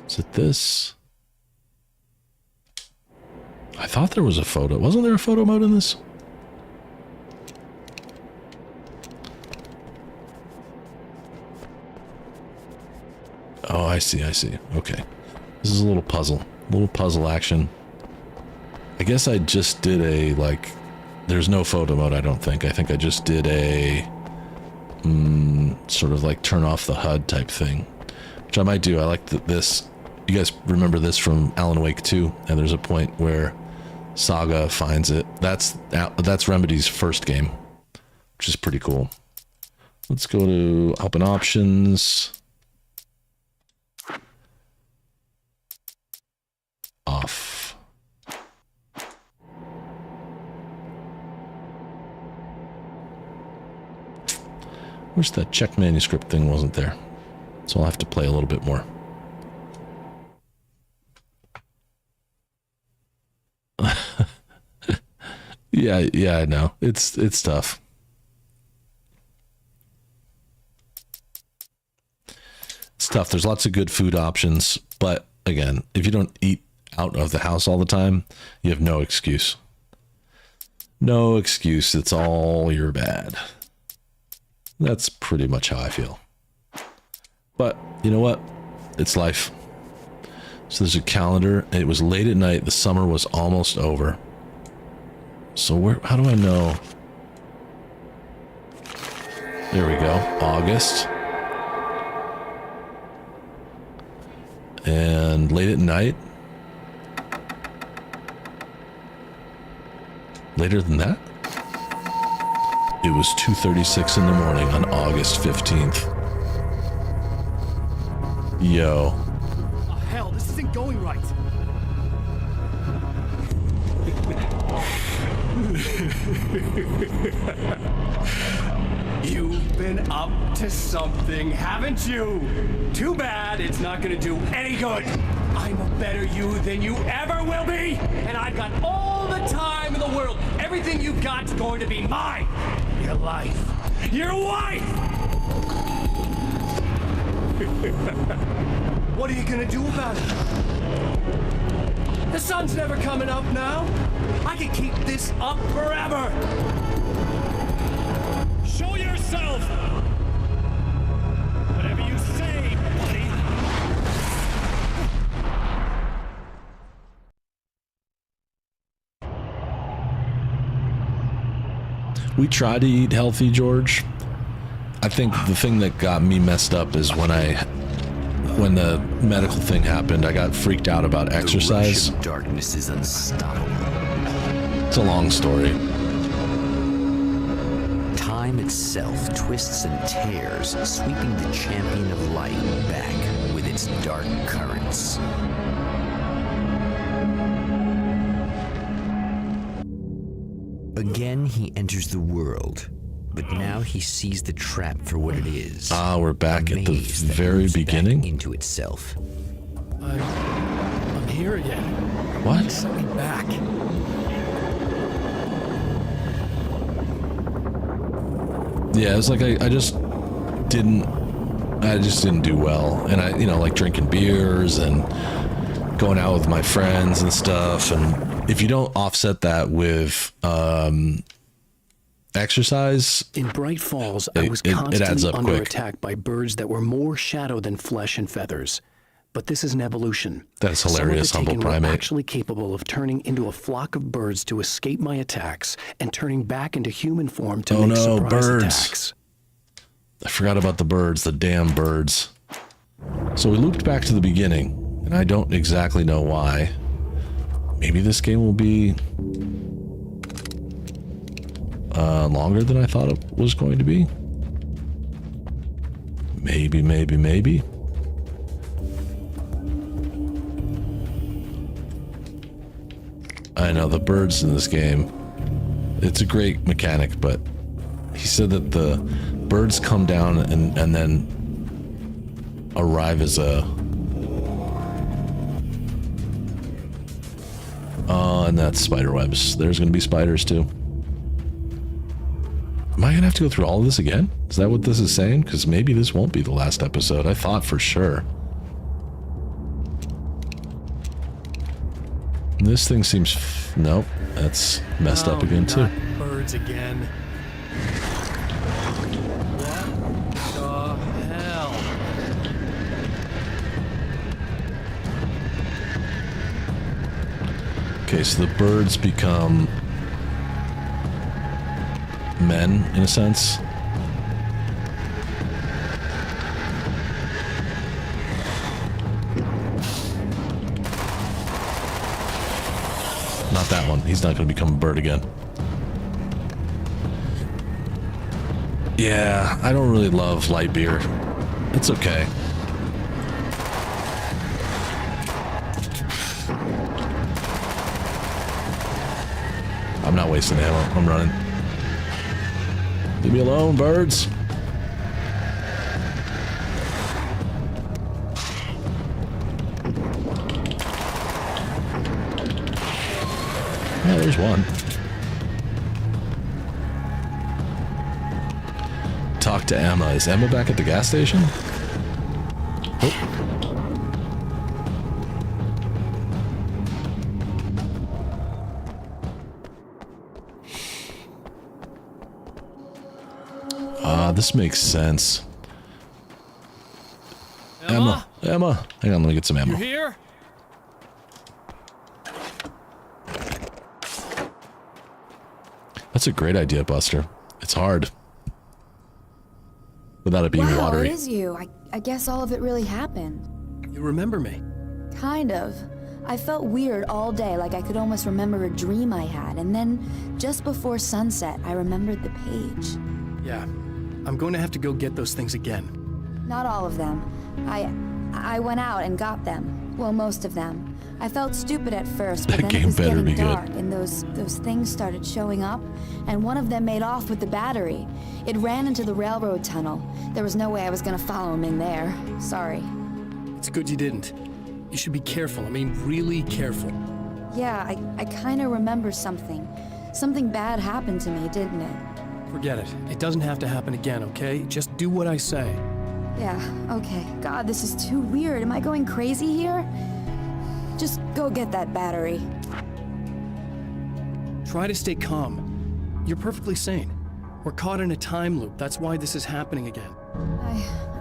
Is it this? I thought there was a photo. Wasn't there a photo mode in this? Oh, I see, I see. Okay. This is a little puzzle. Little puzzle action. I guess I just did a, like... There's no photo mode, I don't think. I think I just did a... sort of like turn off the HUD type thing. Which I might do. I like this... You guys remember this from Alan Wake 2? And there's a point where Saga finds it. That's Remedy's first game. Which is pretty cool. Let's go to open options... Off. Wish that check manuscript thing wasn't there. So I'll have to play a little bit more. Yeah, I know. It's tough. It's tough. There's lots of good food options, but again, if you don't eat out of the house all the time, you have no excuse. No excuse. It's all your bad. That's pretty much how I feel. But you know what? It's life. So there's a calendar. It was late at night. The summer was almost over. So how do I know? There we go. August. And late at night. Later than that? It was 2:36 in the morning on August 15th. Yo. Oh, hell, this isn't going right. You've been up to something, haven't you? Too bad it's not gonna do any good. I'm a better you than you ever will be, and I've got all the time in the world. Everything you've got's going to be mine. Your life. Your wife! What are you gonna do about it? The sun's never coming up now. I can keep this up forever. Show yourself! Whatever you say, buddy. We try to eat healthy, George. I think the thing that got me messed up is when the medical thing happened, I got freaked out about exercise. The rush of darkness is unstoppable. It's a long story. Time itself twists and tears, sweeping the champion of light back with its dark currents. Again, he enters the world, but now he sees the trap for what it is. Ah, we're back at the Maze that very moves back beginning. into itself. I'm here again. What? Send me back. Yeah, it's like I just didn't do well, and I like drinking beers and going out with my friends and stuff, and if you don't offset that with exercise, In Bright Falls, I It- was it adds constantly up under quick. attack by birds that were more shadow than flesh and feathers. But this is an evolution. That's Some of the hilarious, humble Taken were primate. actually capable of turning into a flock of birds to escape my attacks and turning back into human form to Oh make no, surprise birds. attacks. I forgot about the birds, the damn birds. So we looped back to the beginning, and I don't exactly know why. Maybe this game will be longer than I thought it was going to be. Maybe. I know, the birds in this game, it's a great mechanic, but he said that the birds come down and then arrive as a... Oh, and that's spider webs. There's going to be spiders too. Am I going to have to go through all of this again? Is that what this is saying? Because maybe this won't be the last episode. I thought for sure. This thing seems... Nope. That's messed up again, too. Not birds again. What the hell? Okay, so the birds become... men, in a sense. Not that one. He's not going to become a bird again. Yeah, I don't really love light beer. It's okay. I'm not wasting ammo. I'm running. Leave me alone, birds. Yeah, there's one. Talk to Emma. Is Emma back at the gas station? Oh. This makes sense. Emma. Emma. Hang on, let me get some ammo. You here? That's a great idea, Buster. It's hard. Without it being wow, watery. It is you. I guess all of it really happened. You remember me? Kind of. I felt weird all day, like I could almost remember a dream I had, and then, just before sunset, I remembered the page. Yeah. I'm going to have to go get those things again. Not all of them. I went out and got them. Well, most of them. I felt stupid at first, but That then it game was better getting be good. dark, and those things started showing up, and one of them made off with the battery. It ran into the railroad tunnel. There was no way I was gonna follow him in there. Sorry. It's good you didn't. You should be careful. I mean, really careful. Yeah, I kinda remember something. Something bad happened to me, didn't it? Forget it. It doesn't have to happen again, okay? Just do what I say. Yeah, okay. God, this is too weird. Am I going crazy here? Just go get that battery. Try to stay calm. You're perfectly sane. We're caught in a time loop. That's why this is happening again.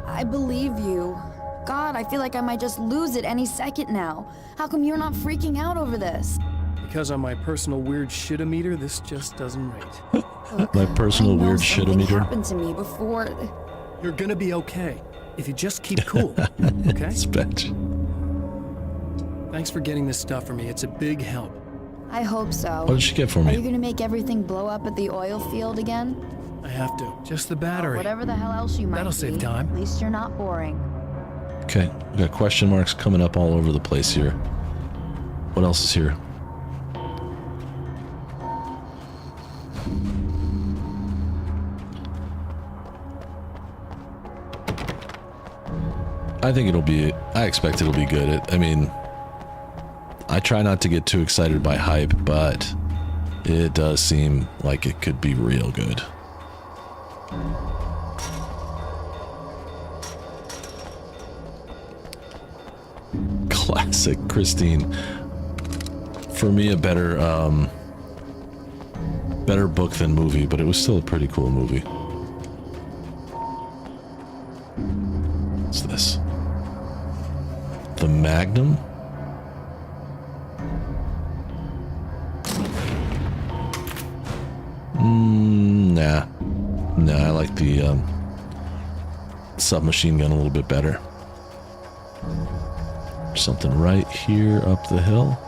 I believe you. God, I feel like I might just lose it any second now. How come you're not freaking out over this? Because on my personal weird shit-o-meter, this just doesn't rate. Look, My personal I know weird something shit-o-meter. happened to me before. You're gonna be okay. If you just keep cool, okay? This bitch. Thanks for getting this stuff for me. It's a big help. I hope so. What did she get for Are you me? gonna make everything blow up at the oil field again? I have to. Just the battery. Whatever the hell else you might That'll save be. time. At least you're not boring. Okay, we got question marks coming up all over the place here. What else is here? I think it'll be, I expect it'll be good. I mean, I try not to get too excited by hype, but it does seem like it could be real good. Classic Christine. For me, a better book than movie, but it was still a pretty cool movie. What's this? The Magnum? Nah. Nah, I like the submachine gun a little bit better. Something right here up the hill.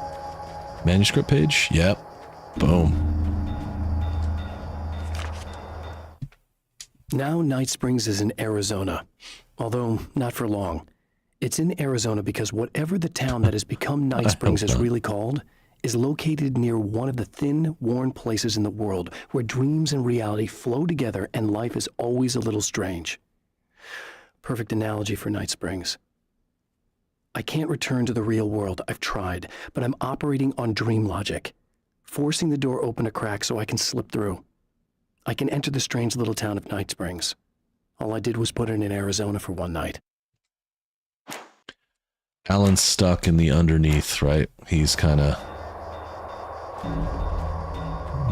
Manuscript page? Yep. Boom. Now Night Springs is in Arizona, although not for long. It's in Arizona because whatever the town that has become Night Springs is really called is located near one of the thin, worn places in the world where dreams and reality flow together and life is always a little strange. Perfect analogy for Night Springs. I can't return to the real world. I've tried, but I'm operating on dream logic, forcing the door open a crack so I can slip through. I can enter the strange little town of Night Springs. All I did was put in Arizona for one night. Alan's stuck in the underneath, right? He's kind of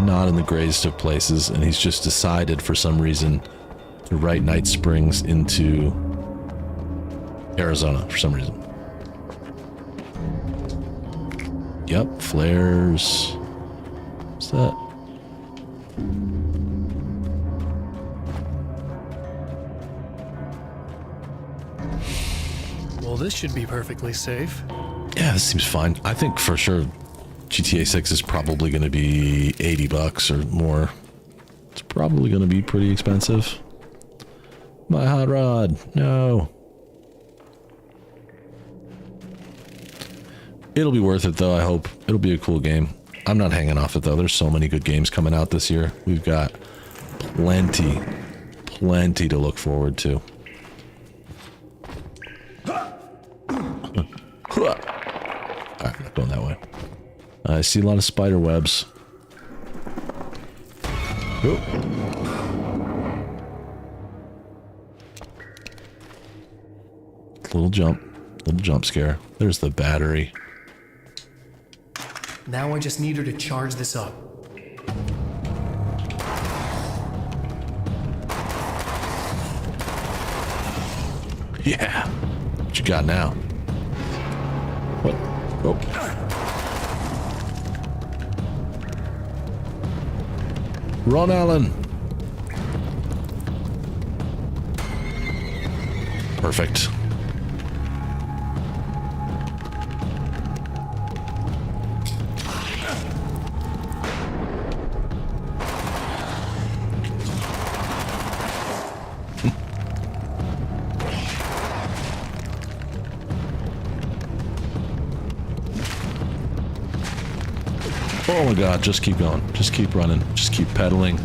not in the greatest of places, and he's just decided for some reason to write Night Springs into Arizona for some reason. Yep, flares. What's that? Well, this should be perfectly safe. Yeah, this seems fine. I think for sure GTA 6 is probably going to be $80 or more. It's probably going to be pretty expensive. My hot rod. No. It'll be worth it though, I hope. It'll be a cool game. I'm not hanging off it though. There's so many good games coming out this year. We've got plenty to look forward to. Alright, not going that way. I see a lot of spider webs. Oop. Little jump scare. There's the battery. Now I just need her to charge this up. Yeah. What you got now? What? Oh. Run, Alan. Perfect. Oh my god, just keep going. Just keep running. Just keep pedaling.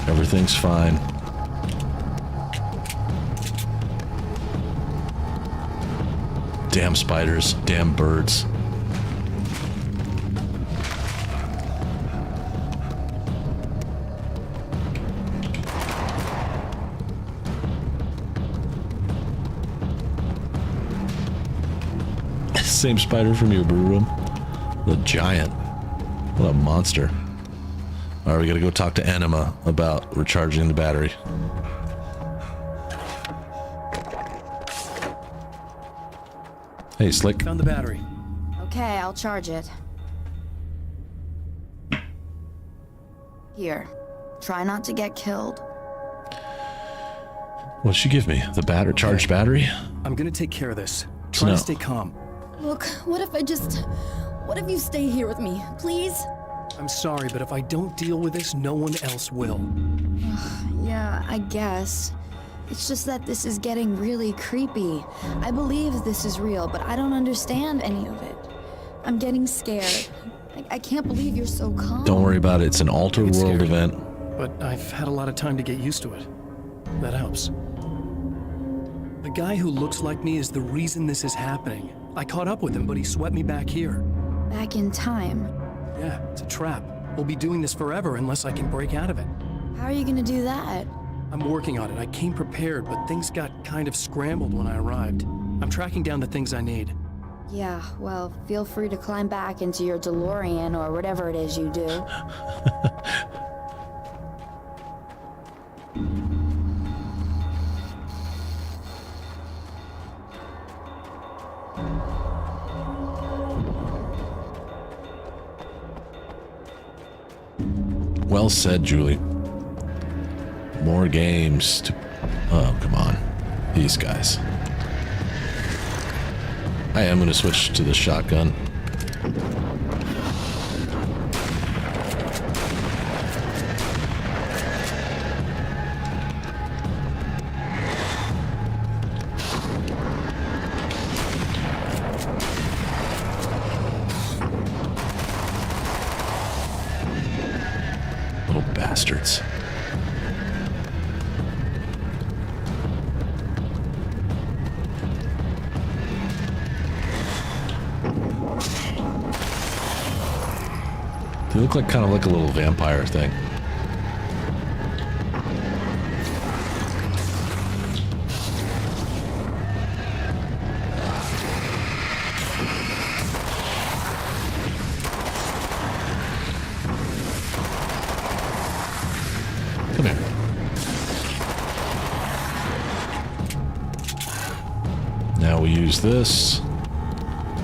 Everything's fine. Damn spiders. Damn birds. Same spider from your brew room. The giant. What a monster. Alright, we gotta go talk to Anima about recharging the battery. Hey, Slick. Found the battery. Okay, I'll charge it. Here. Try not to get killed. What'd she give me? The charged battery? I'm gonna take care of this. Try No. to stay calm. Look, what if you stay here with me, please? I'm sorry, but if I don't deal with this, no one else will. Yeah, I guess. It's just that this is getting really creepy. I believe this is real, but I don't understand any of it. I'm getting scared. I can't believe you're so calm. Don't worry about it. It's an altered It's world scary. event. But I've had a lot of time to get used to it. That helps. The guy who looks like me is the reason this is happening. I caught up with him, but he swept me back here. Back in time. Yeah, it's a trap. We'll be doing this forever unless I can break out of it. How are you gonna do that? I'm working on it. I came prepared, but things got kind of scrambled when I arrived. I'm tracking down the things I need. Yeah, well, feel free to climb back into your DeLorean or whatever it is you do. Well said, Julie. More games to... Oh, come on. These guys. I am going to switch to the shotgun. Little bastards. They look like kind of like a little vampire thing. use this.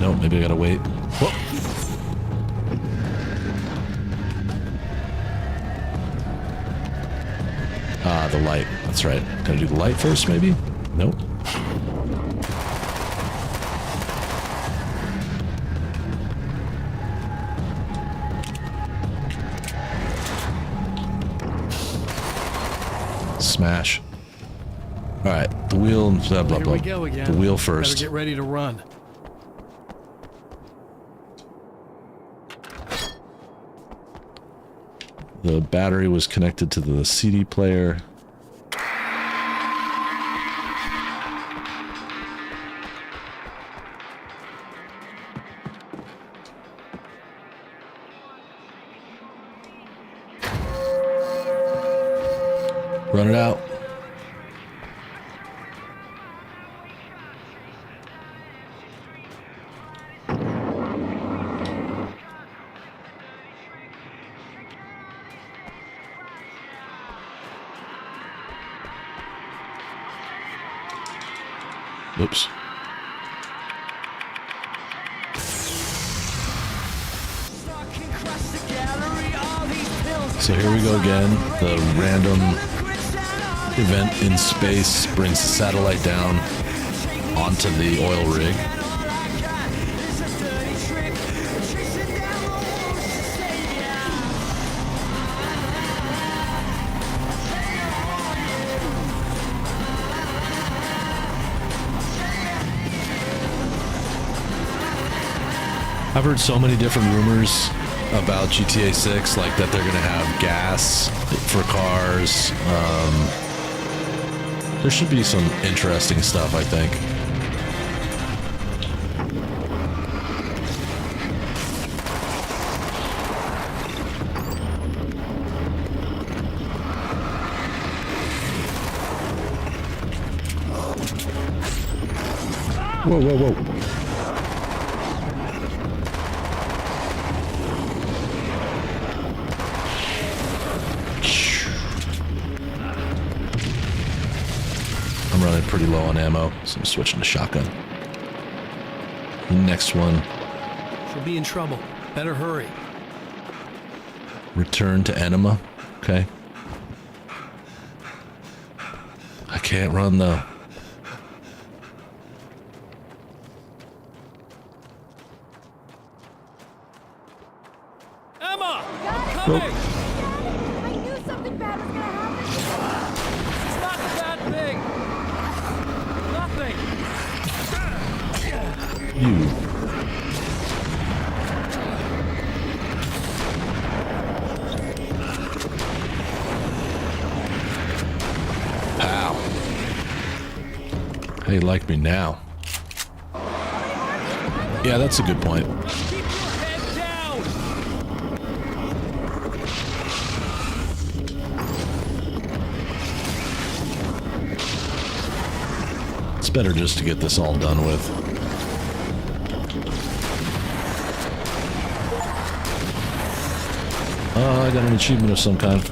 No, maybe I gotta wait. Whoa. Ah, the light. That's right. Gotta do the light first, maybe? Nope. Smash. Alright, the wheel, blah, blah, Here blah. we go again. The wheel Better first. get ready to run. The battery was connected to the CD player. Run it out. Oops. So here we go again. The random event in space brings the satellite down onto the oil rig. I've heard so many different rumors about GTA 6, like that they're going to have gas for cars. There should be some interesting stuff, I think. Whoa, whoa, whoa. I'm running pretty low on ammo, so I'm switching to shotgun. The next one. She'll be in trouble. Better hurry. Return to Enema. Okay. I can't run though. Emma! I'm coming! Nope. I knew something bad was gonna happen. It's not a bad thing! Nothing! You. Pow. How you like me now? Yeah, that's a good point. Keep your head down! It's better just to get this all done with. I got an achievement of some kind.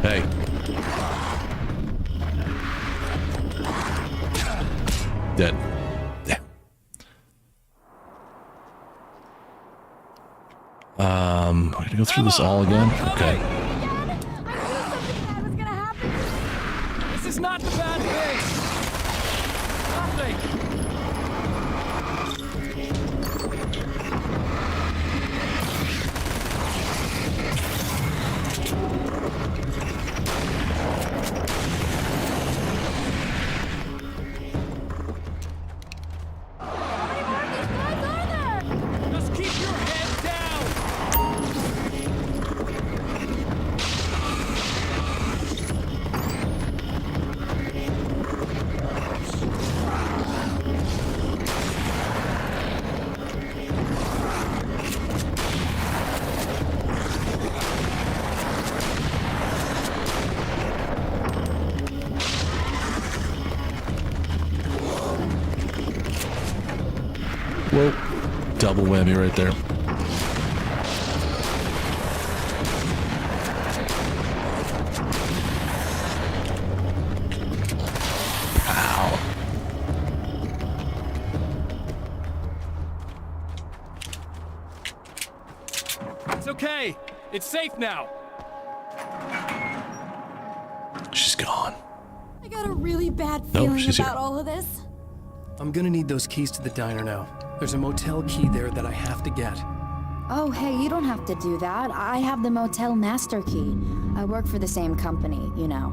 Hey. Dead. Yeah. I'm gonna go through this all again. Okay. This is not the bad thing! Nothing! Just keep your head down! Whoa. Double whammy right there. Ow. It's okay. It's safe now. She's gone. I got a really bad Nope, feeling she's about here. all of this. I'm gonna need those keys to the diner now. There's a motel key there that I have to get. Oh, hey, you don't have to do that. I have the motel master key. I work for the same company, you know.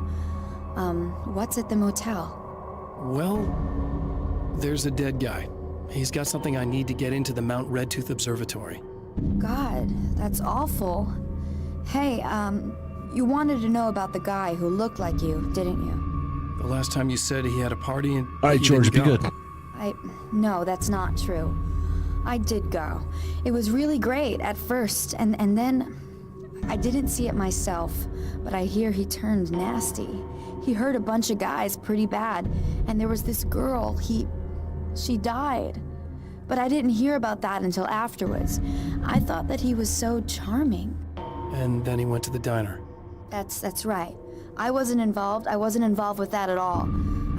What's at the motel? Well, there's a dead guy. He's got something I need to get into the Mount Redtooth Observatory. God, that's awful. Hey, you wanted to know about the guy who looked like you, didn't you? The last time you said he had a party and All right, he George, be didn't go. good. No, that's not true. I did go. It was really great at first, and then I didn't see it myself, but I hear he turned nasty. He hurt a bunch of guys pretty bad, and there was this girl, she died. But I didn't hear about that until afterwards. I thought that he was so charming. And then he went to the diner. That's right. I wasn't involved. I wasn't involved with that at all.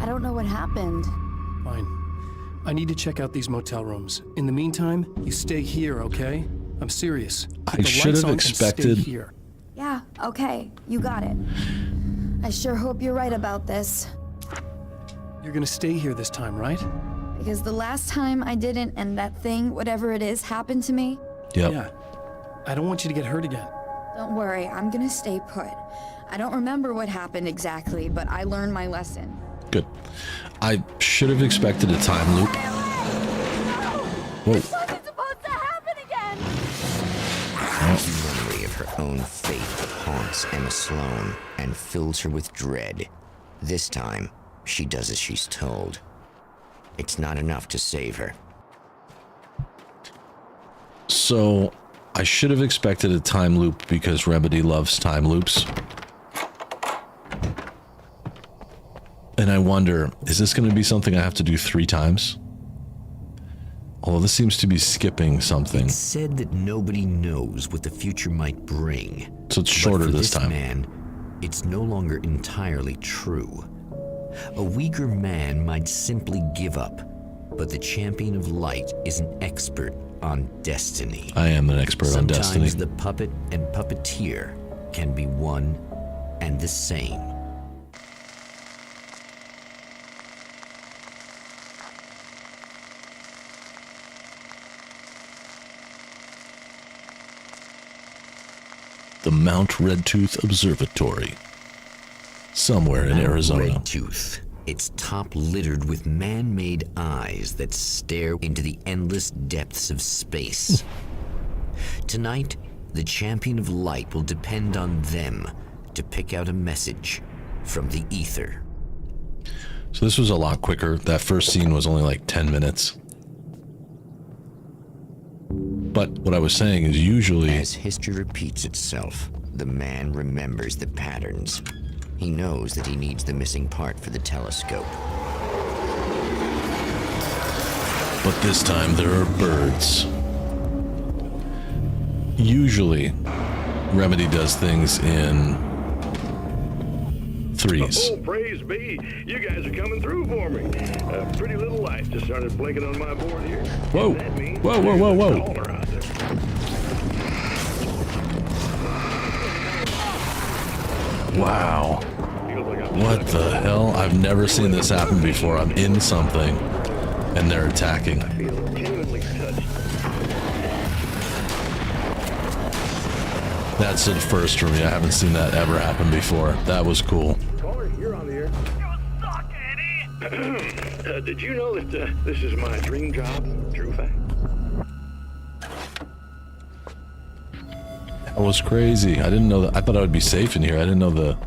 I don't know what happened. Fine. I need to check out these motel rooms. In the meantime, you stay here, okay? I'm serious. Keep I the should lights have on and stay expected- here. Yeah, okay. You got it. I sure hope you're right about this. You're gonna stay here this time, right? Because the last time I didn't, and that thing, whatever it is, happened to me. Yep. Yeah. I don't want you to get hurt again. Don't worry, I'm gonna stay put. I don't remember what happened exactly, but I learned my lesson. Good. I should have expected a time loop. Whoa. This wasn't supposed to happen again! The memory of her own fate haunts Emma Sloan and fills her with dread. This time, she does as she's told. It's not enough to save her. So, I should have expected a time loop because Remedy loves time loops. And I wonder, is this going to be something I have to do 3 times? Although this seems to be skipping something. It's said that nobody knows what the future might bring. So it's But shorter for this time. Man, it's no longer entirely true. A weaker man might simply give up, but the champion of light is an expert on destiny. I am an expert on destiny. Sometimes the puppet and puppeteer can be one and the same. The Mount Redtooth Observatory. Somewhere in Arizona. Redtooth. Its top littered with man-made eyes that stare into the endless depths of space. Tonight, the champion of light will depend on them to pick out a message from the ether. So this was a lot quicker. That first scene was only like 10 minutes. But what I was saying is usually... As history repeats itself, the man remembers the patterns. He knows that he needs the missing part for the telescope. But this time there are birds. Usually, Remedy does things in 3s. Oh, praise be. You guys are coming through for me. A pretty little light just started blinking on my board here. Whoa. That means Whoa, whoa, whoa, whoa. there's a caller out there. Wow. Feels like I'm What the hell? I've never seen this happen before. I'm in something, and they're attacking. feel genuinely touched. That's a first for me. I haven't seen that ever happen before. That was cool. Caller, you're on the air. You suck, Eddie! Did you know that this is my dream job? True fact. That was crazy. I didn't know that. I thought I would be safe in here. I didn't know the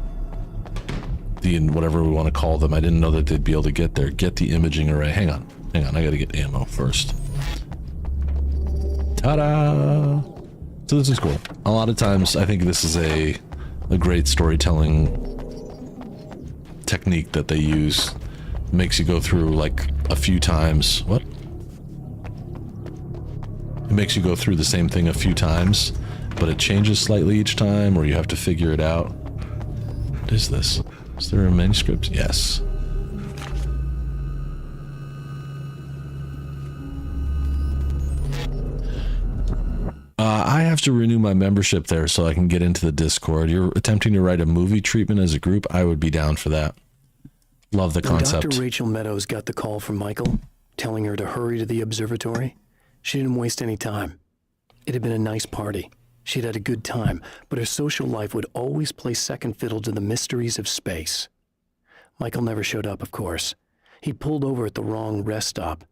whatever we want to call them. I didn't know that they'd be able to get there. Get the imaging array. Hang on. I gotta get ammo first. Ta-da! So this is cool. A lot of times I think this is a great storytelling technique that they use. Makes you go through like a few times. What? It makes you go through the same thing a few times, but it changes slightly each time, or you have to figure it out. What is this? Is there a manuscript? Yes. I have to renew my membership there so I can get into the Discord. You're attempting to write a movie treatment as a group. I would be down for that. Love the concept. When Dr. Rachel Meadows got the call from Michael, telling her to hurry to the observatory, she didn't waste any time. It had been a nice party. She'd had a good time, but her social life would always play second fiddle to the mysteries of space. Michael never showed up, of course. He pulled over at the wrong rest stop.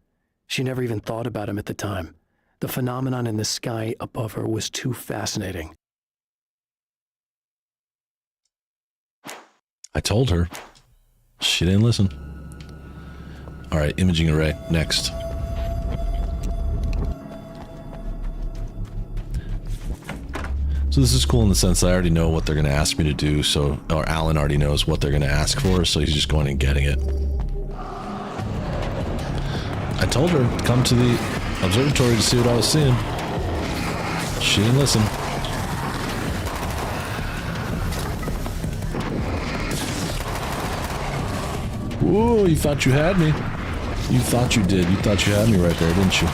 She never even thought about him at the time. The phenomenon in the sky above her was too fascinating. I told her. She didn't listen. All right, imaging array, next. So this is cool in the sense that I already know what they're going to ask me to do, so, or Alan already knows what they're going to ask for, so he's just going and getting it. I told her, come to the observatory to see what I was seeing. She didn't listen. Whoa, you thought you had me. You thought you did. You thought you had me right there, didn't you?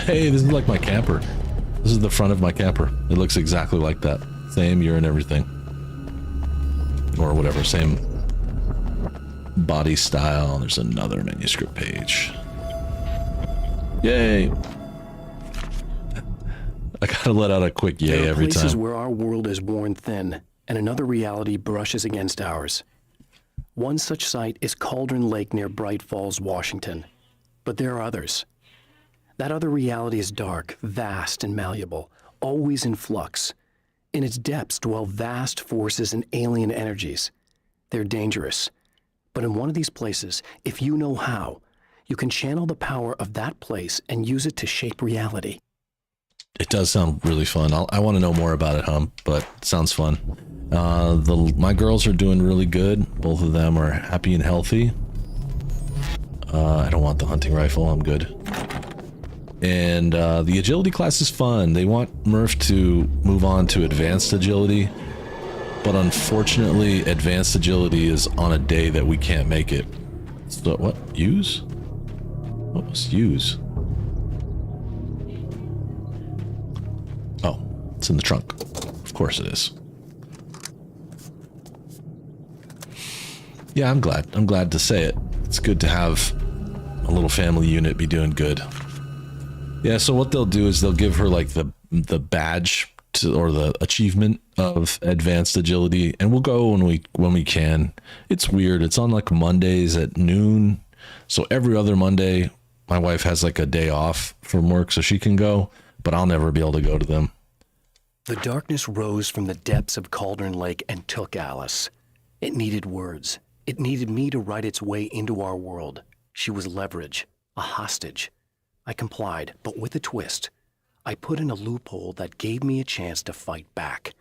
Hey, this is like my camper. This is the front of my camper. It looks exactly like that. Same year and everything. Or whatever, same body style. There's another manuscript page. Yay! I gotta let out a quick yay every time. There are places where our world is worn thin, and another reality brushes against ours. One such site is Cauldron Lake near Bright Falls, Washington. But there are others. That other reality is dark, vast, and malleable, always in flux. In its depths dwell vast forces and alien energies. They're dangerous. But in one of these places, if you know how, you can channel the power of that place and use it to shape reality. It does sound really fun. I want to know more about it, but it sounds fun. My girls are doing really good. Both of them are happy and healthy. I don't want the hunting rifle. I'm good. And the agility class is fun. They want Murph to move on to advanced agility, but unfortunately, advanced agility is on a day that we can't make it. So what? Use? What was use? Oh, it's in the trunk. Of course it is. Yeah, I'm glad. I'm glad to say it. It's good to have a little family unit be doing good. Yeah, so what they'll do is they'll give her like the badge or the achievement of advanced agility, and we'll go when we can. It's weird. It's on like Mondays at noon. So every other Monday, my wife has like a day off from work so she can go, but I'll never be able to go to them. The darkness rose from the depths of Cauldron Lake and took Alice. It needed words. It needed me to write its way into our world. She was leverage, a hostage. I complied, but with a twist. I put in a loophole that gave me a chance to fight back.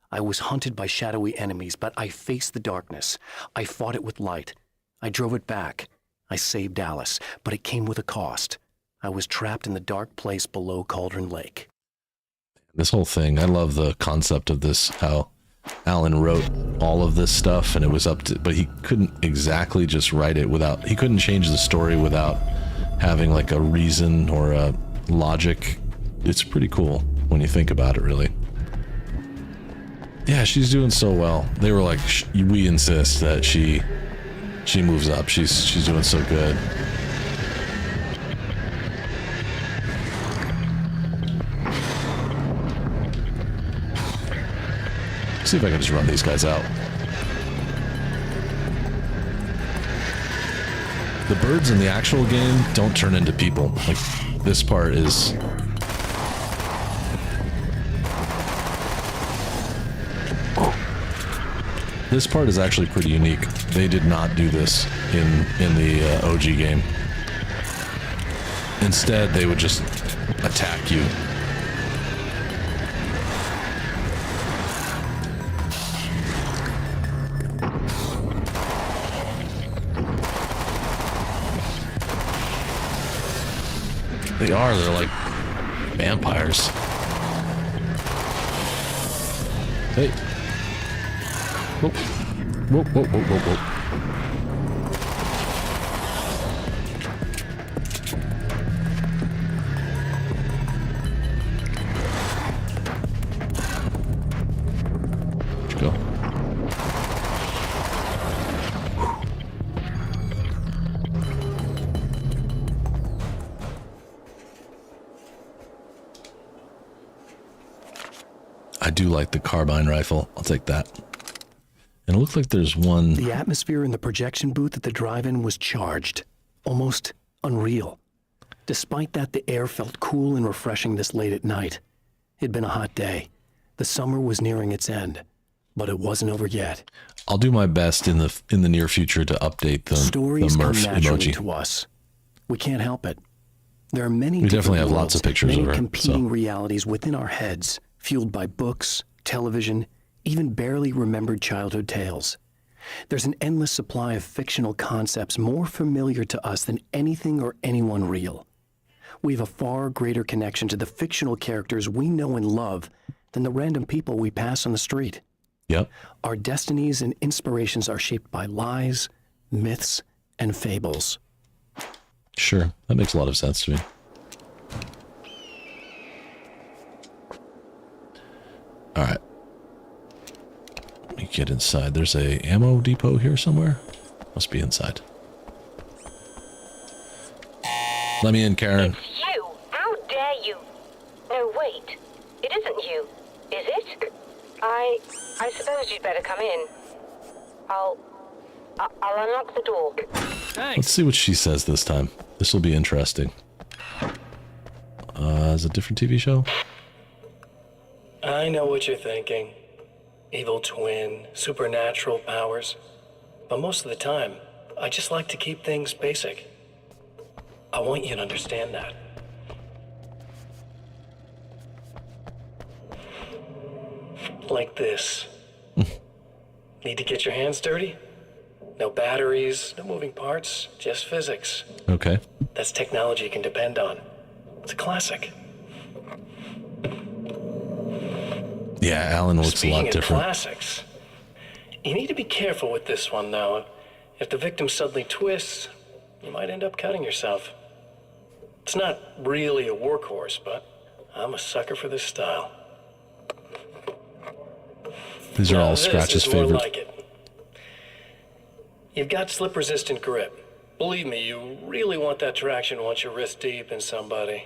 I was hunted by shadowy enemies, but I faced the darkness. I fought it with light. I drove it back. I saved Alice, but it came with a cost. I was trapped in the dark place below Cauldron Lake. This whole thing, I love the concept of this, how Alan wrote all of this stuff and it was up to, but he couldn't exactly just write it without, he couldn't change the story without having like a reason or a logic. It's pretty cool when you think about it, really. Yeah, she's doing so well. They were like, we insist that she moves up. She's doing so good. See if I can just run these guys out. The birds in the actual game don't turn into people. Like, this part is... This part is actually pretty unique. They did not do this in the OG game. Instead, they would just attack you. They are, they're like vampires. Hey. Whoa. Whoa, whoa, whoa, whoa, whoa. I do like the carbine rifle. I'll take that. And it looks like there's one. The atmosphere in the projection booth at the drive-in was charged, almost unreal. Despite that, the air felt cool and refreshing this late at night. It'd been a hot day. The summer was nearing its end, but it wasn't over yet. I'll do my best in the near future to update the Stories come Murph naturally emoji. to us. We can't help it. There are many We different definitely have worlds, lots of pictures many of her, competing so. realities within our heads, fueled by books, television, even barely remembered childhood tales. There's an endless supply of fictional concepts more familiar to us than anything or anyone real. We have a far greater connection to the fictional characters we know and love than the random people we pass on the street. Yep. Our destinies and inspirations are shaped by lies, myths, and fables. Sure. That makes a lot of sense to me. All right. Let me get inside. There's a ammo depot here somewhere. Must be inside. Let me in, Karen. It's you! How dare you! No, wait. It isn't you, is it? I suppose you'd better come in. I'll unlock the door. Thanks. Let's see what she says this time. This will be interesting. Is it a different TV show? I know what you're thinking. Evil twin, supernatural powers. But most of the time, I just like to keep things basic. I want you to understand that. Like this. Need to get your hands dirty? No batteries, no moving parts, just physics. Okay. That's technology you can depend on. It's a classic. Yeah, Alan looks a lot Speaking of different. classics, you need to be careful with this one, though. If the victim suddenly twists, you might end up cutting yourself. It's not really a workhorse, but I'm a sucker for this style. These are Now, all this Scratch's is more favorites. like it. You've got slip-resistant grip. Believe me, you really want that traction once you're wrist deep in somebody.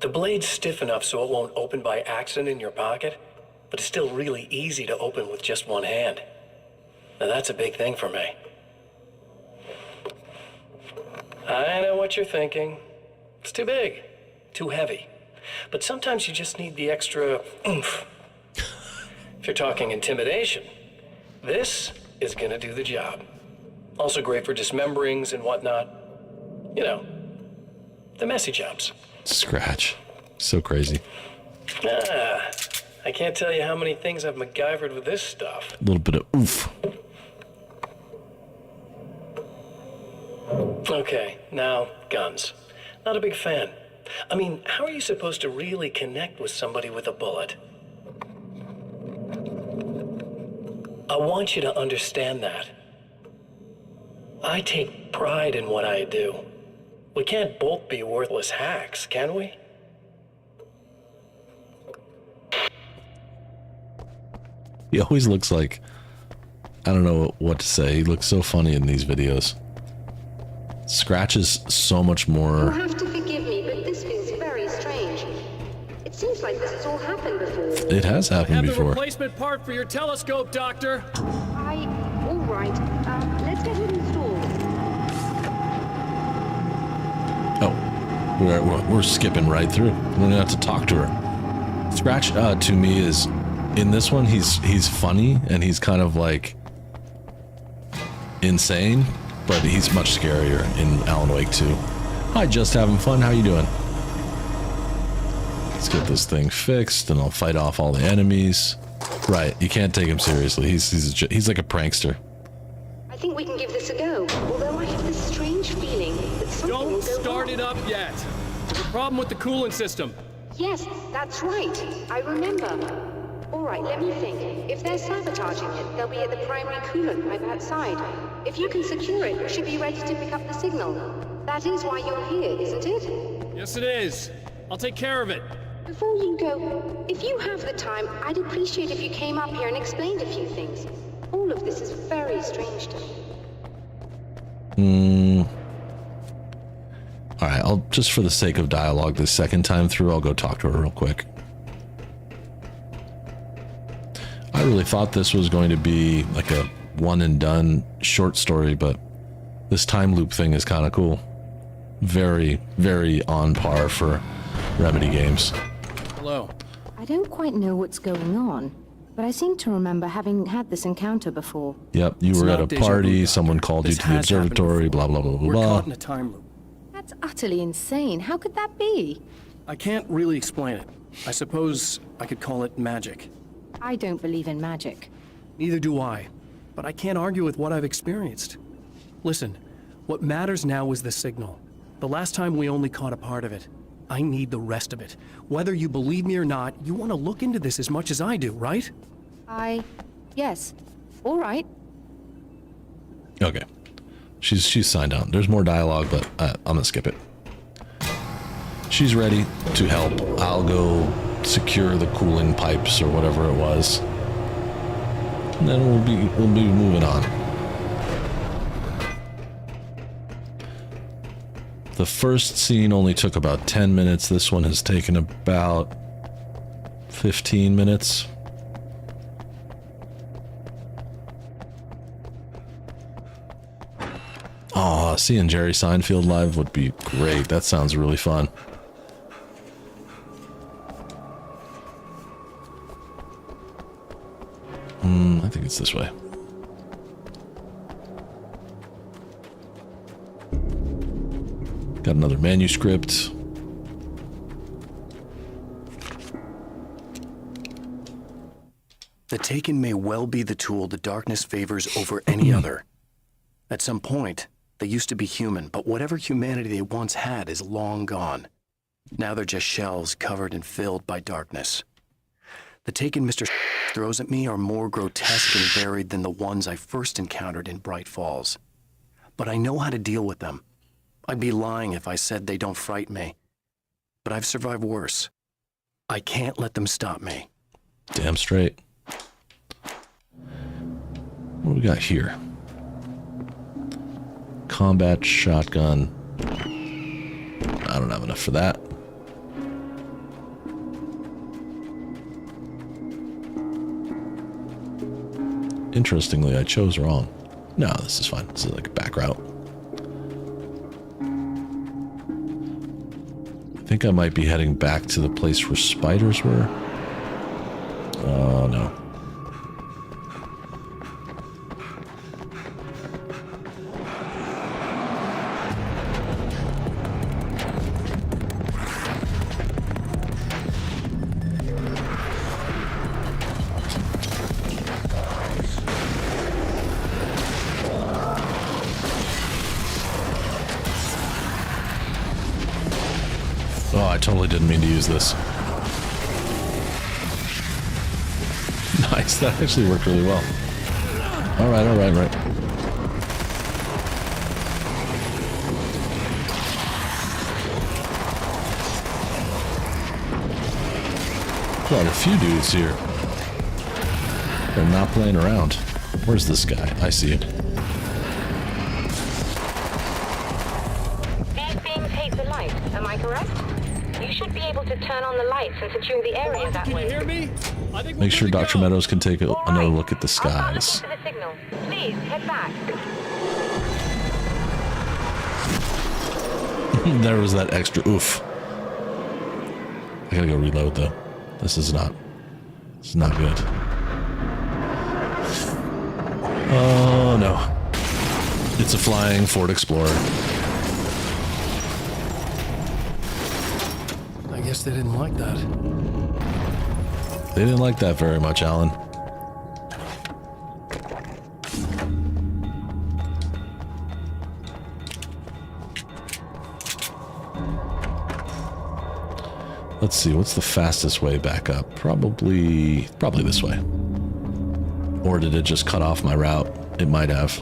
The blade's stiff enough so it won't open by accident in your pocket, but it's still really easy to open with just one hand. Now that's a big thing for me. I know what you're thinking. It's too big, too heavy. But sometimes you just need the extra oomph. If you're talking intimidation, this is gonna do the job. Also great for dismemberings and whatnot. You know, the messy jobs. Scratch. So crazy. I can't tell you how many things I've MacGyvered with this stuff. A little bit of oof. Okay, now, guns. Not a big fan. I mean, how are you supposed to really connect with somebody with a bullet? I want you to understand that. I take pride in what I do. We can't both be worthless hacks, can we? He always looks like, I don't know what to say. He looks so funny in these videos. Scratch is so much You'll more. have to forgive me, but this feels very strange. It seems like this has all happened before. It has happened Have the before. replacement part for your telescope, Doctor. All right. Let's get it installed. Oh, we're skipping right through. We're gonna have to talk to her. Scratch, to me, is in this one. He's funny and he's kind of like insane, but he's much scarier in Alan Wake 2. Hi, just having fun. How you doing? Let's get this thing fixed, and I'll fight off all the enemies. Right, you can't take him seriously. He's like a prankster. I think we can give this a go. Although I have this strange feeling that something will Don't go start wrong. it up yet. There's a problem with the coolant system. Yes, that's right. I remember. All right, let me think. If they're sabotaging it, they'll be at the primary coolant pipe outside. If you can secure it, you should be ready to pick up the signal. That is why you're here, isn't it? Yes, it is. I'll take care of it. Before you go, if you have the time, I'd appreciate if you came up here and explained a few things. All of this is very strange to me. All right, I'll just for the sake of dialogue, the second time through, I'll go talk to her real quick. I really thought this was going to be like a one and done short story, but this time loop thing is kind of cool. Very, very on par for Remedy games. Hello. I don't quite know what's going on, but I seem to remember having had this encounter before. Yep, you were at a party, someone called you to the observatory, blah, blah, blah, blah, We're blah. caught in a time loop. That's utterly insane. How could that be? I can't really explain it. I suppose I could call it magic. I don't believe in magic. Neither do I, but I can't argue with what I've experienced. Listen, what matters now is the signal. The last time we only caught a part of it. I need the rest of it. Whether you believe me or not, you want to look into this as much as I do, right? Yes. All right. Okay. She's signed on. There's more dialogue, but I'm gonna skip it. She's ready to help. I'll go secure the cooling pipes or whatever it was. And then we'll be moving on. The first scene only took about 10 minutes. This one has taken about 15 minutes. Aw, seeing Jerry Seinfeld live would be great. That sounds really fun. I think it's this way. Got another manuscript. The Taken may well be the tool the darkness favors over any other. At some point, they used to be human, but whatever humanity they once had is long gone. Now they're just shells covered and filled by darkness. The Taken Mr. throws at me are more grotesque and varied than the ones I first encountered in Bright Falls. But I know how to deal with them. I'd be lying if I said they don't frighten me. But I've survived worse. I can't let them stop me. Damn straight. What do we got here? Combat shotgun. I don't have enough for that. Interestingly, I chose wrong. No, this is fine. This is like a back route. I think I might be heading back to the place where spiders were. Oh, no. Oh, I totally didn't mean to use this. Nice, that actually worked really well. Alright. Quite a few dudes here. They're not playing around. Where's this guy? I see it. These beams hate the light, am I correct? You should be able to turn on the lights and secure the area that way. Can you hear me? I think we're Make sure good to Dr. go. Meadows can take another look at the I'll not skies. listen to the signal. Please, head back. There was that extra oof. I gotta go reload though. This is not good. Oh no. It's a flying Ford Explorer. I guess they didn't like that. They didn't like that very much, Alan. Let's see, what's the fastest way back up? Probably this way. Or did it just cut off my route? It might have.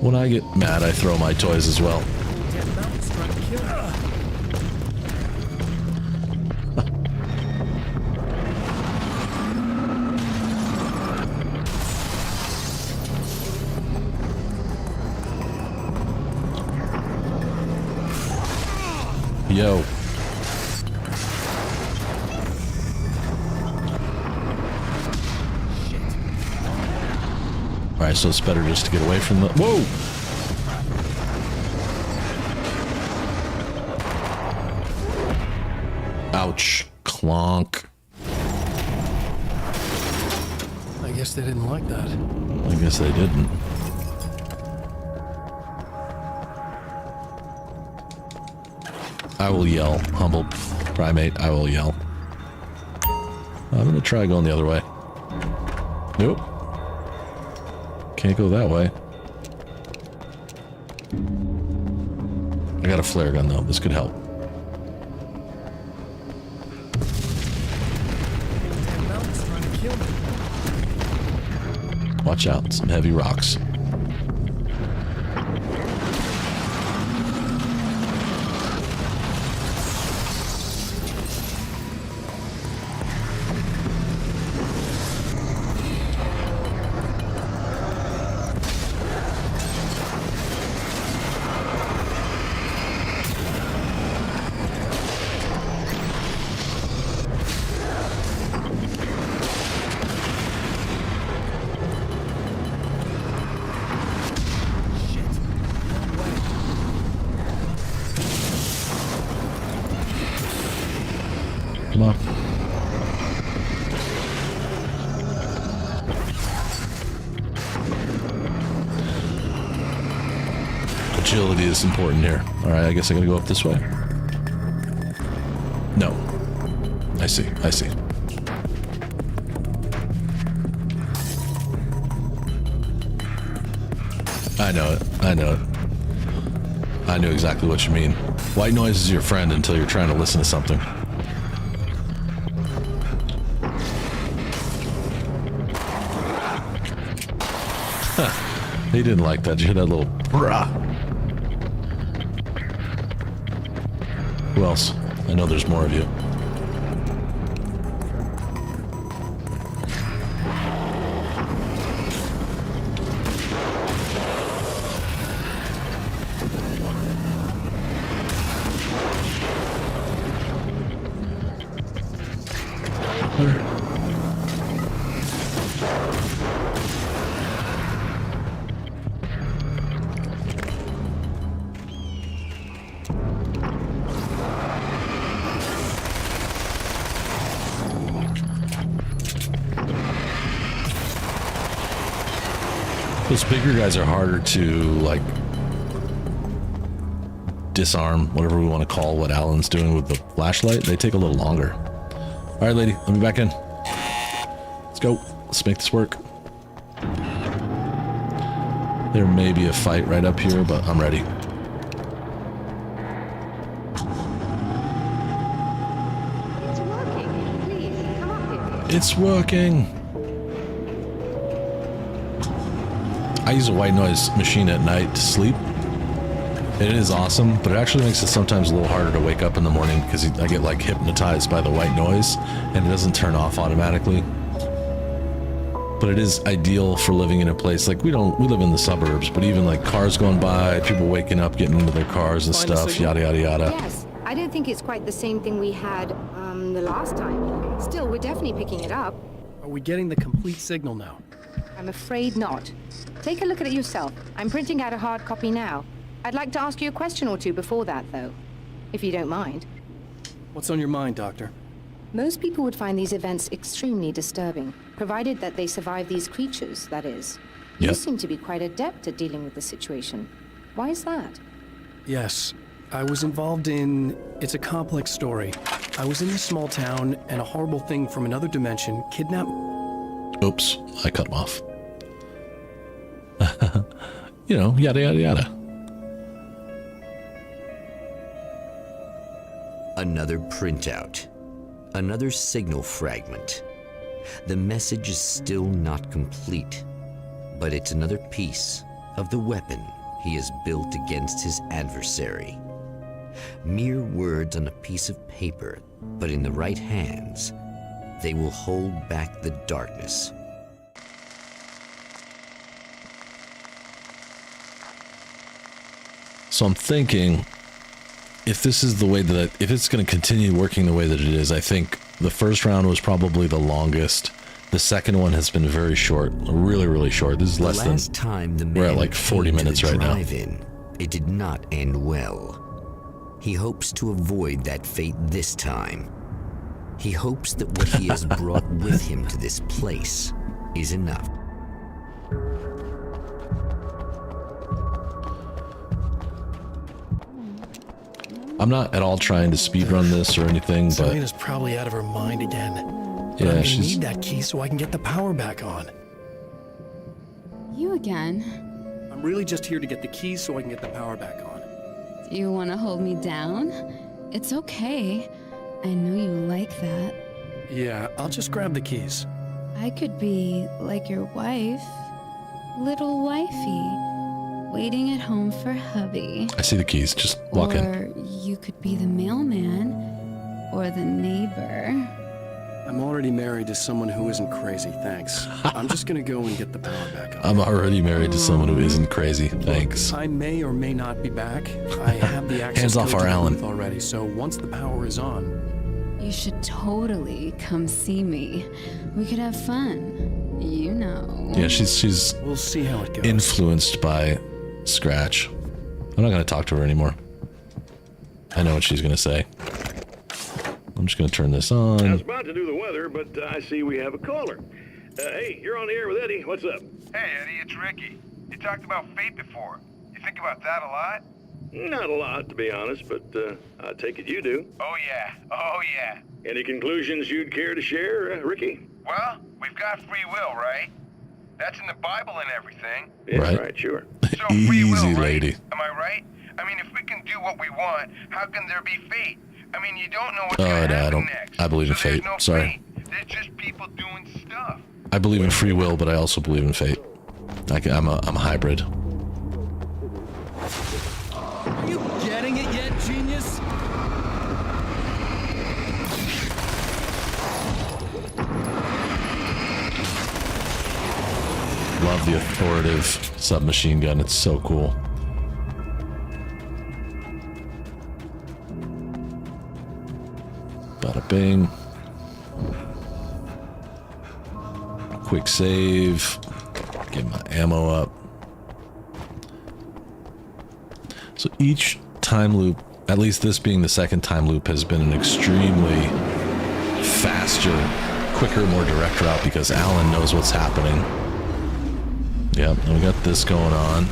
When I get mad, I throw my toys as well. so it's better just to get away from the... Whoa! Ouch. Clonk. I guess they didn't like that. I guess they didn't. I will yell. Humble primate, I will yell. I'm gonna try going the other way. Nope. Can't go that way. I got a flare gun though. This could help. Watch out. Some heavy rocks. Come on. Agility is important here. Alright, I guess I gotta go up this way. No. I see, I see. I know it, I know it. I knew exactly what you mean. White noise is your friend until you're trying to listen to something. He didn't like that. You hear that little brah. Who else? I know there's more of you. Those bigger guys are harder to, like, disarm, whatever we want to call what Alan's doing with the flashlight. They take a little longer. All right, lady, let me back in. Let's go. Let's make this work. There may be a fight right up here, but I'm ready. It's working. Please, come up here. It's working. I use a white noise machine at night to sleep. It is awesome, but it actually makes it sometimes a little harder to wake up in the morning because I get like hypnotized by the white noise and it doesn't turn off automatically. But it is ideal for living in a place like we live in the suburbs, but even like cars going by, people waking up, getting into their cars and stuff, yada yada yada. Yes, I don't think it's quite the same thing we had the last time. Still, we're definitely picking it up. Are we getting the complete signal now? I'm afraid not. Take a look at it yourself. I'm printing out a hard copy now. I'd like to ask you a question or two before that, though, if you don't mind. What's on your mind, Doctor? Most people would find these events extremely disturbing, provided that they survive these creatures, that is. You Yep. seem to be quite adept at dealing with the situation. Why is that? Yes, I was involved in... It's a complex story. I was in this small town, and a horrible thing from another dimension kidnapped... Oops, I cut him off. You know, yada yada yada. Another printout. Another signal fragment. The message is still not complete, but it's another piece of the weapon he has built against his adversary. Mere words on a piece of paper, but in the right hands, they will hold back the darkness. So I'm thinking, if this is the way that if it's going to continue working the way that it is, I think the first round was probably the longest, The second one has been very short, really, really short. This is less The last time the man we're at like 40 came to minutes the right now. drive-in, it did not end well. He hopes to avoid that fate this time. He hopes that what he has brought with him to this place is enough. I'm not at all trying to speedrun this or anything, but Serena's probably out of her mind again. But yeah, I'm gonna she's need that key so I can get the power back on. You again. I'm really just here to get the keys so I can get the power back on. Do you want to hold me down? It's okay. I know you like that. Yeah, I'll just grab the keys. I could be like your wife, little wifey, waiting at home for hubby. I see the keys. Just walk in. Or you could be the mailman, or the neighbor. I'm already married to someone who isn't crazy, thanks. I'm just gonna go and get the power back on. I'm already married to someone who isn't crazy. Thanks. I may or may not be back. I have the access Hands off code our to the Alan. booth already, so once the power is on, You should totally come see me. We could have fun. You know. Yeah, she's we'll see how it goes. influenced by Scratch. I'm not gonna talk to her anymore. I know what she's gonna say. I'm just gonna turn this I was on. about to do the weather, but I see we have a caller. Hey, you're on the air with Eddie. What's up? Hey, Eddie, it's Ricky. You talked about fate before. You think about that a lot? Not a lot, to be honest, but I take it you do. Oh, yeah. Oh, yeah. Any conclusions you'd care to share, Ricky? Well, we've got free will, right? That's in the Bible and everything. Yeah, Right. sure. So free will, Easy, right? lady. Am I right? I mean, if we can do what we want, how can there be fate? I mean, you don't know what's Oh, going to no, I happen don't- next. I believe in So there's fate. no Sorry. fate. There's just people doing stuff. I believe in free will, but I also believe in fate. I'm a hybrid. Are you getting it yet, genius? Love the authoritative submachine gun. It's so cool. Bada bing. Quick save. Get my ammo up. So each time loop, at least this being the second time loop, has been an extremely faster, quicker, more direct route because Alan knows what's happening. Yep, and we got this going on.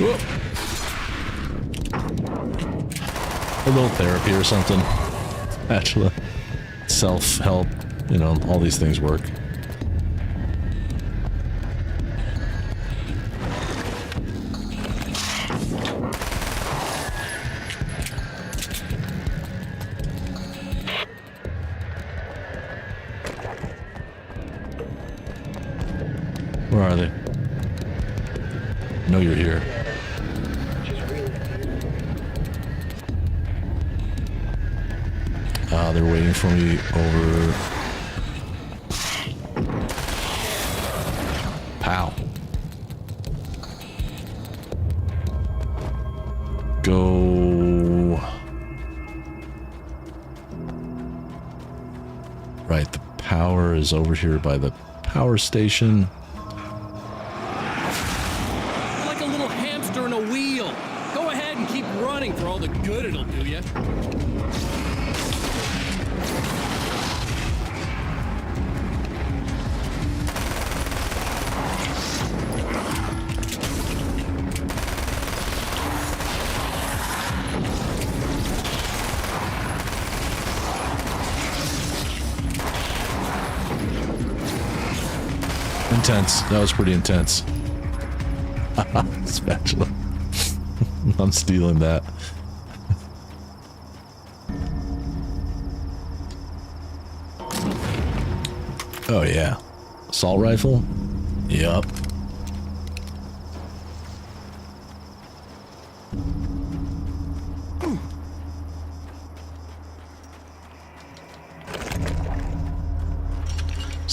Whoop. A little therapy or something. Actually, self-help, you know, all these things work. Where are they? No, you're here. They're waiting for me over. Pow. Go. Right, the power is over here by the power station. You're like a little hamster in a wheel. Go ahead and keep running for all the good it'll do you. Intense. That was pretty intense. Spatula. I'm stealing that. Oh yeah. Assault rifle? Yup.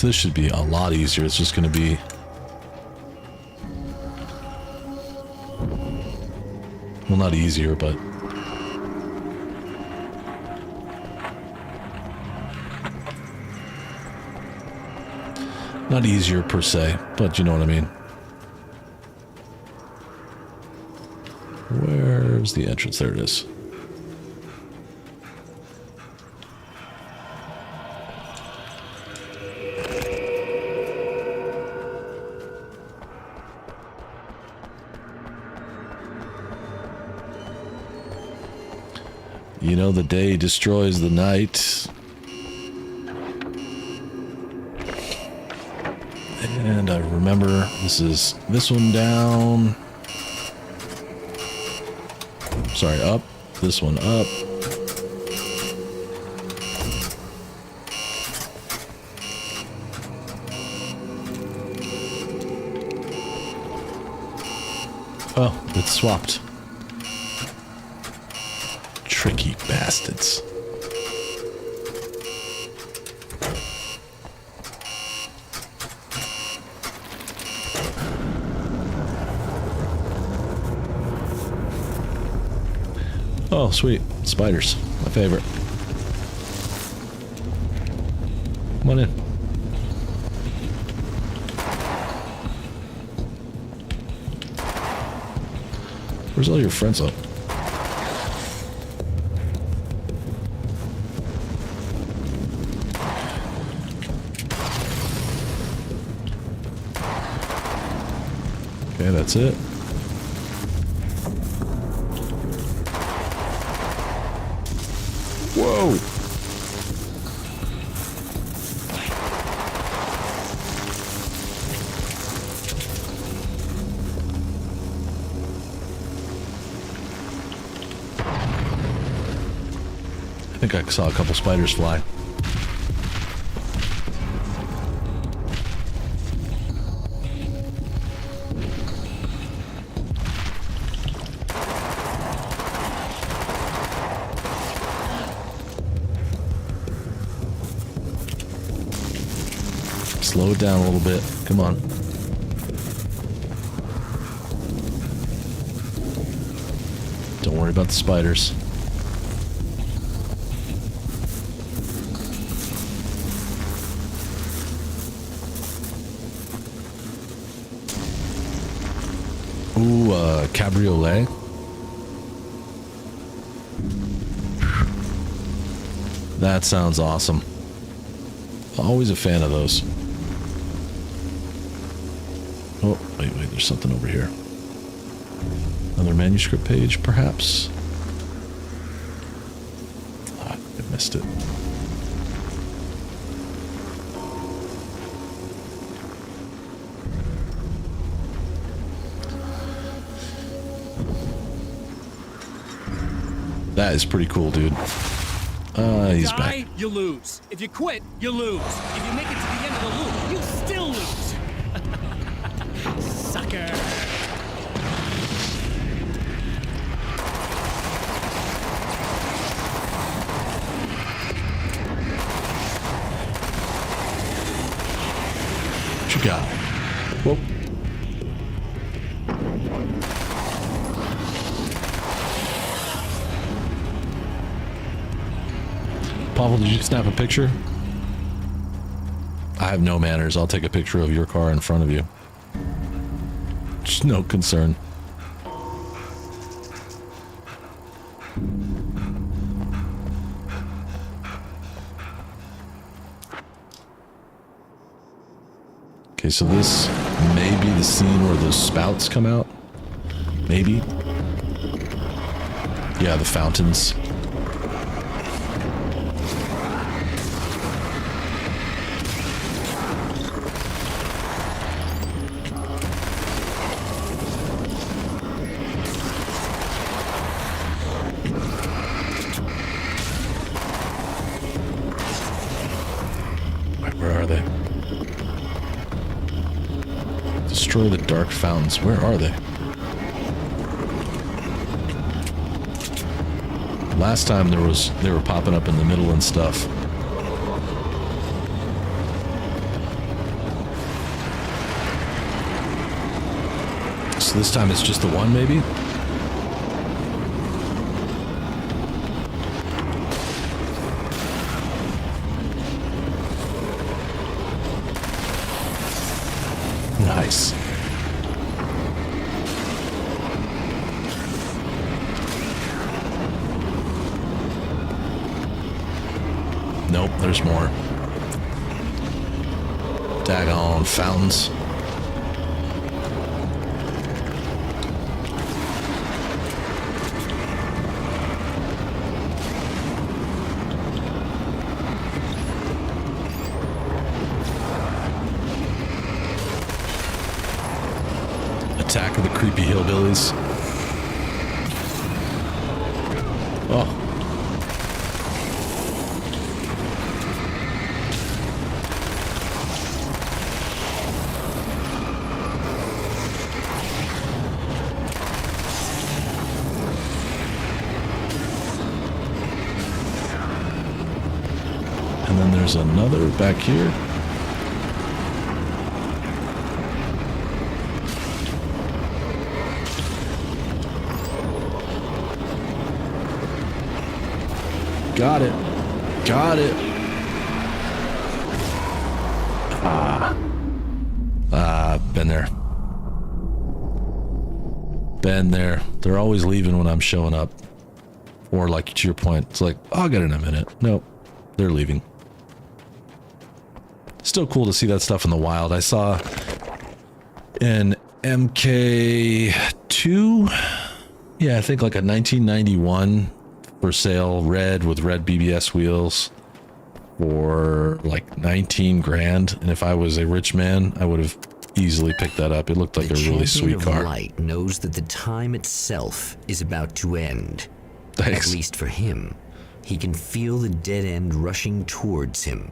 So this should be a lot easier. It's just going to be... well, not easier, but... not easier per se, but you know what I mean. Where's the entrance? There it is. You know, the day destroys the night. And I remember this is this one down. Sorry, up. This one up. Oh, it's swapped. Tricky bastards. Oh, sweet. Spiders. My favorite. Come on in. Where's all your friends at? Okay, that's it. Whoa! I think I saw a couple spiders fly. Slow it down a little bit. Come on. Don't worry about the spiders. Ooh, cabriolet. That sounds awesome. Always a fan of those. Oh, wait, there's something over here. Another manuscript page, perhaps? Ah, I missed it. That is pretty cool, dude. He's back. You lose. If you quit, you lose. If you make it to the end of the loop, you still lose. Sucker. What you got? Whoa. Pavel, did you snap a picture? I have no manners. I'll take a picture of your car in front of you. Just no concern. Okay, so this may be the scene where those spouts come out. Maybe. Yeah, the fountains. Where are they? Destroy the dark fountains. Where are they? Last time they were popping up in the middle and stuff. So this time it's just the one, maybe? Nice. Nope, there's more. Daggone fountains. Attack of the creepy hillbillies. Oh. And then there's another back here. Got it. Got it. Been there. Been there. They're always leaving when I'm showing up. Or like to your point, it's like, oh, I'll get it in a minute. Nope. They're leaving. Still cool to see that stuff in the wild. I saw an MK2. Yeah, I think like a 1991 for sale, red with red BBS wheels for like 19 grand. And if I was a rich man, I would have easily picked that up. It looked like a really sweet car. The Light knows that the time itself is about to end. Thanks. At least for him. He can feel the dead end rushing towards him.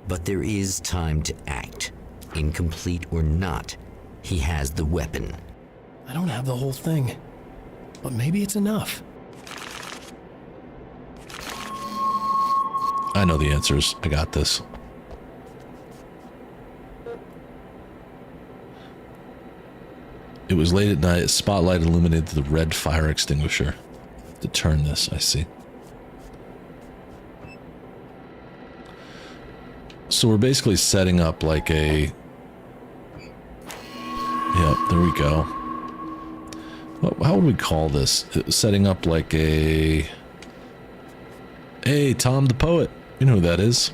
But there is time to act. Incomplete or not, he has the weapon. I don't have the whole thing, but maybe it's enough. I know the answers. I got this. It was late at night. A spotlight illuminated the red fire extinguisher. To turn this, I see. So we're basically setting up like a... Yep, there we go. How would we call this? Setting up like a... Hey, Tom the Poet. You know who that is.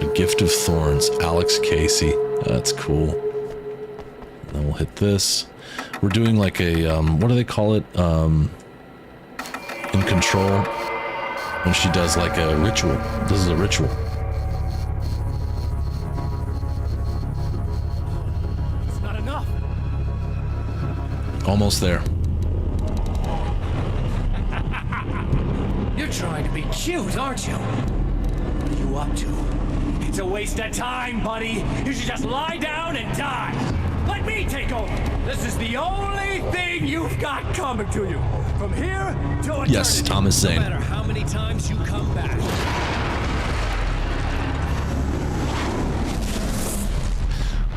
A Gift of Thorns. Alex Casey. That's cool. And then we'll hit this. We're doing like a, what do they call it? In Control. When she does like a ritual. This is a ritual. It's not enough. Almost there. You're trying to be cute, aren't you? What are you up to? It's a waste of time, buddy. You should just lie down and die. Let me take over. This is the only thing you've got coming to you. From here to eternity. Yes, Thomas Zane. No matter how many times you come back.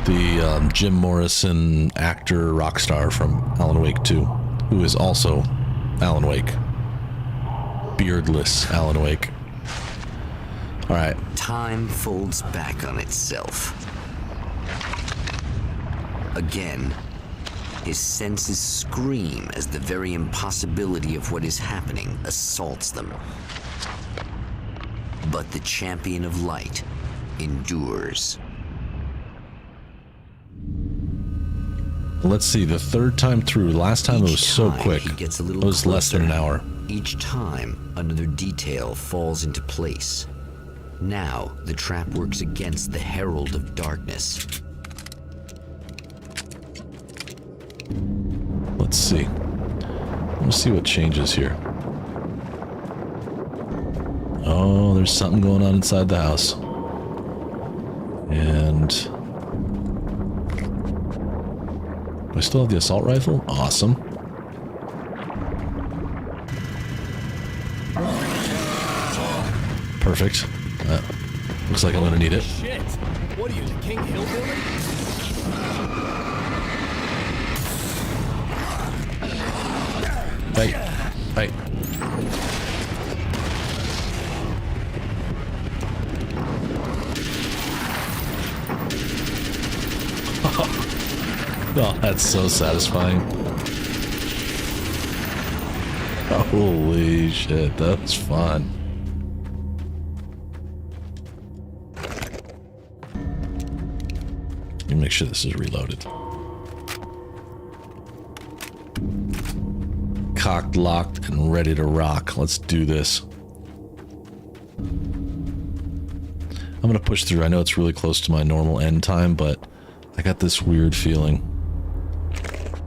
The Jim Morrison actor, rock star from Alan Wake 2, who is also Alan Wake. Beardless Alan Wake. All right. Time folds back on itself. Again, his senses scream as the very impossibility of what is happening assaults them. But the champion of light endures. Let's see, the third time through. Last time it was so Each time quick. he gets a It little was less than an closer. hour. Each time, another detail falls into place. Now, the trap works against the Herald of Darkness. Let's see. Let's see what changes here. Oh, there's something going on inside the house. And... do I still have the assault rifle? Awesome. Perfect. Looks like I'm gonna need it. Shit. What are you, the King Hillbilly? Hey, hey. Oh, that's so satisfying. Holy shit, that was fun. Let me make sure this is reloaded. Cocked, locked, and ready to rock. Let's do this. I'm gonna push through. I know it's really close to my normal end time, but I got this weird feeling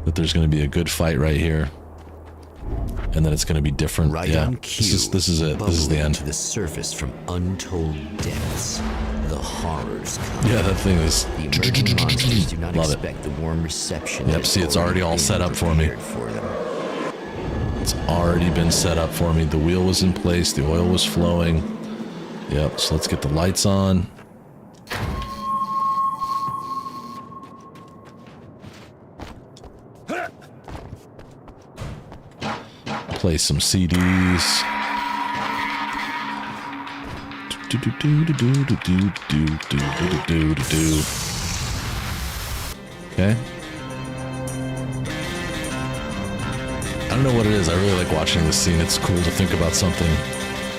that there's gonna be a good fight right here, and then it's gonna be different. Right yeah, on cue, this is it. This is the end. To the surface from untold depths, the horrors come. Yeah, that thing is. The emerging monsters do not Love expect the warm reception. Yep. that See, it's already all been set up for me. prepared for them. It's already been set up for me. The wheel was in place. The oil was flowing. Yep. So let's get the lights on. Play some CDs. Okay. I don't know what it is. I really like watching this scene. It's cool to think about something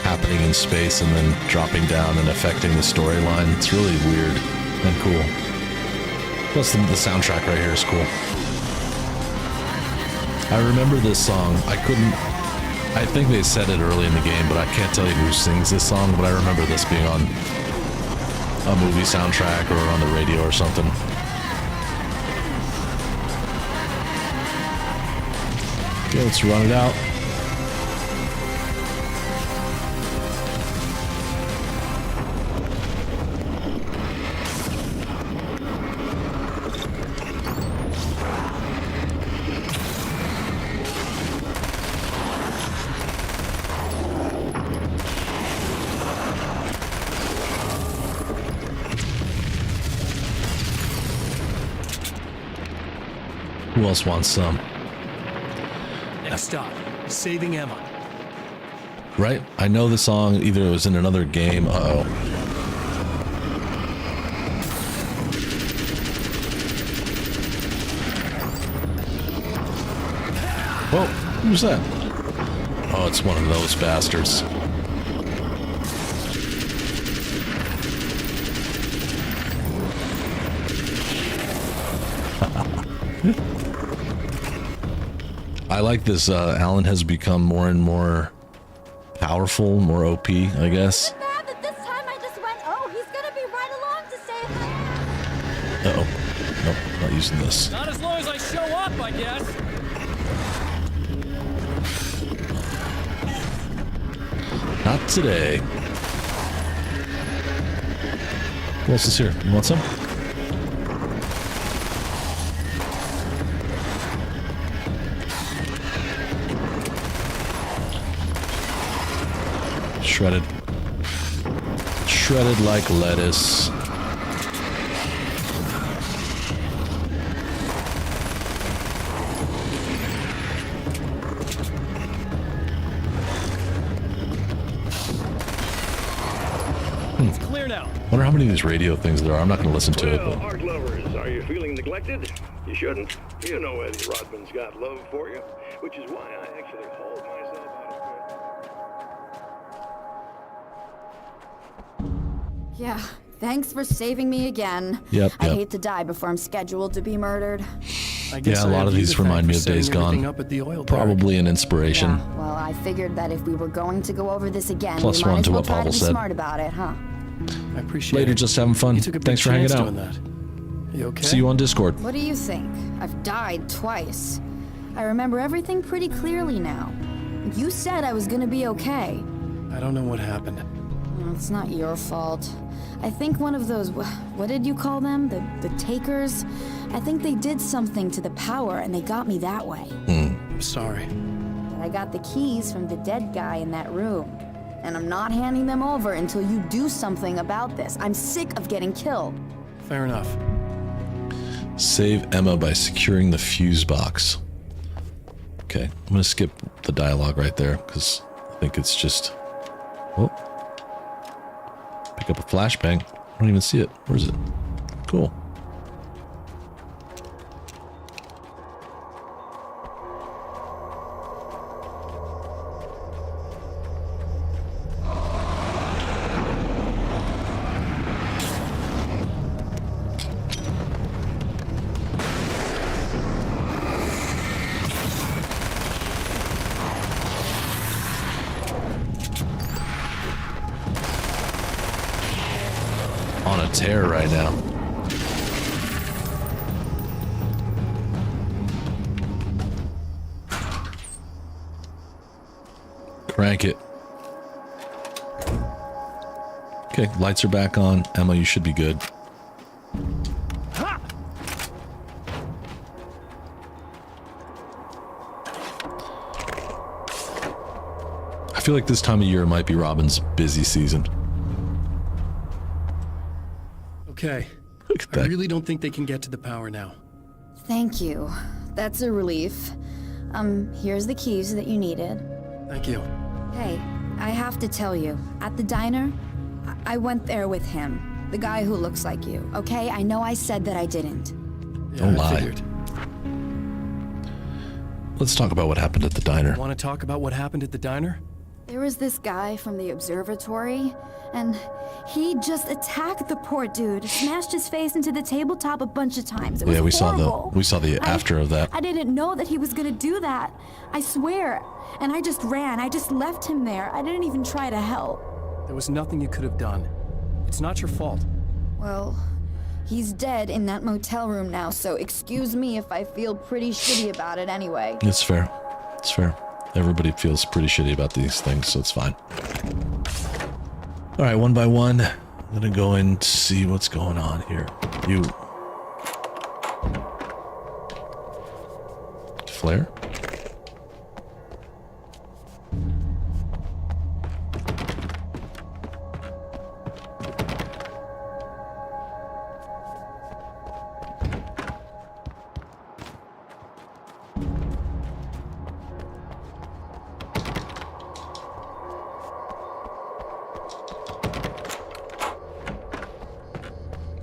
happening in space and then dropping down and affecting the storyline. It's really weird and cool. Plus the soundtrack right here is cool. I remember this song. I think they said it early in the game, but I can't tell you who sings this song, but I remember this being on a movie soundtrack or on the radio or something. Okay, let's run it out. Who else wants some? Next stop, saving Emma. Right? I know the song. Either it was in another game. Uh-oh. Whoa, who's that? Oh, it's one of those bastards. I like this. Alan has become more and more powerful, more OP, I guess. This time I just went, oh, he's gonna be right along to save my Uh-oh. Nope, not using this. Not as long as I show up, I guess. Not today. Who else is here? You want some? Shredded. Shredded like lettuce. It's clear now. Wonder how many of these radio things there are. I'm not going to listen to it. Well, But art lovers, are you feeling neglected? You shouldn't. You know Eddie Rodman's got love for you, which is why I actually hauled myself out of bed. Yeah, thanks for saving me again. Yep, I yep. hate to die before I'm scheduled to be murdered. I guess yeah, a I lot have of you these to thank remind me for of Days setting everything Gone. up at the oil derrick. Probably an inspiration. Yeah, well, I figured that if we were going to go over this again, Plus we might one as to well what try Pavel to be said. smart about it, huh? I appreciate Later, it. just having fun. You took a big Thanks for hanging chance out. doing that. You okay? See you on Discord. What do you think? I've died twice. I remember everything pretty clearly now. You said I was gonna be okay. I don't know what happened. It's not your fault. I think one of those, what did you call them? The takers? I think they did something to the power and they got me that way. I'm sorry. But I got the keys from the dead guy in that room. And I'm not handing them over until you do something about this. I'm sick of getting killed. Fair enough. Save Emma by securing the fuse box. Okay, I'm gonna skip the dialogue right there because I think it's just. Oh, pick up a flashbang. I don't even see it. Where is it? Cool. On a tear right now. Crank it. Okay, lights are back on. Emma, you should be good. I feel like this time of year might be Robin's busy season. Okay. Look at that. I really don't think they can get to the power now. Thank you. That's a relief. Here's the keys that you needed. Thank you. Hey, I have to tell you, at the diner, I went there with him. The guy who looks like you, okay? I know I said that I didn't. Yeah, Don't I lie. figured. Let's talk about what happened at the diner. Want to talk about what happened at the diner? There was this guy from the observatory, and he just attacked the poor dude, smashed his face into the tabletop a bunch of times. It was Yeah, we horrible. saw the after of that. I didn't know that he was gonna do that. I swear. And I just ran. I just left him there. I didn't even try to help. There was nothing you could have done. It's not your fault. Well, he's dead in that motel room now, so excuse me if I feel pretty shitty about it anyway. It's fair. It's fair. Everybody feels pretty shitty about these things, so it's fine. All right, one by one, I'm gonna go and see what's going on here. You. Flare?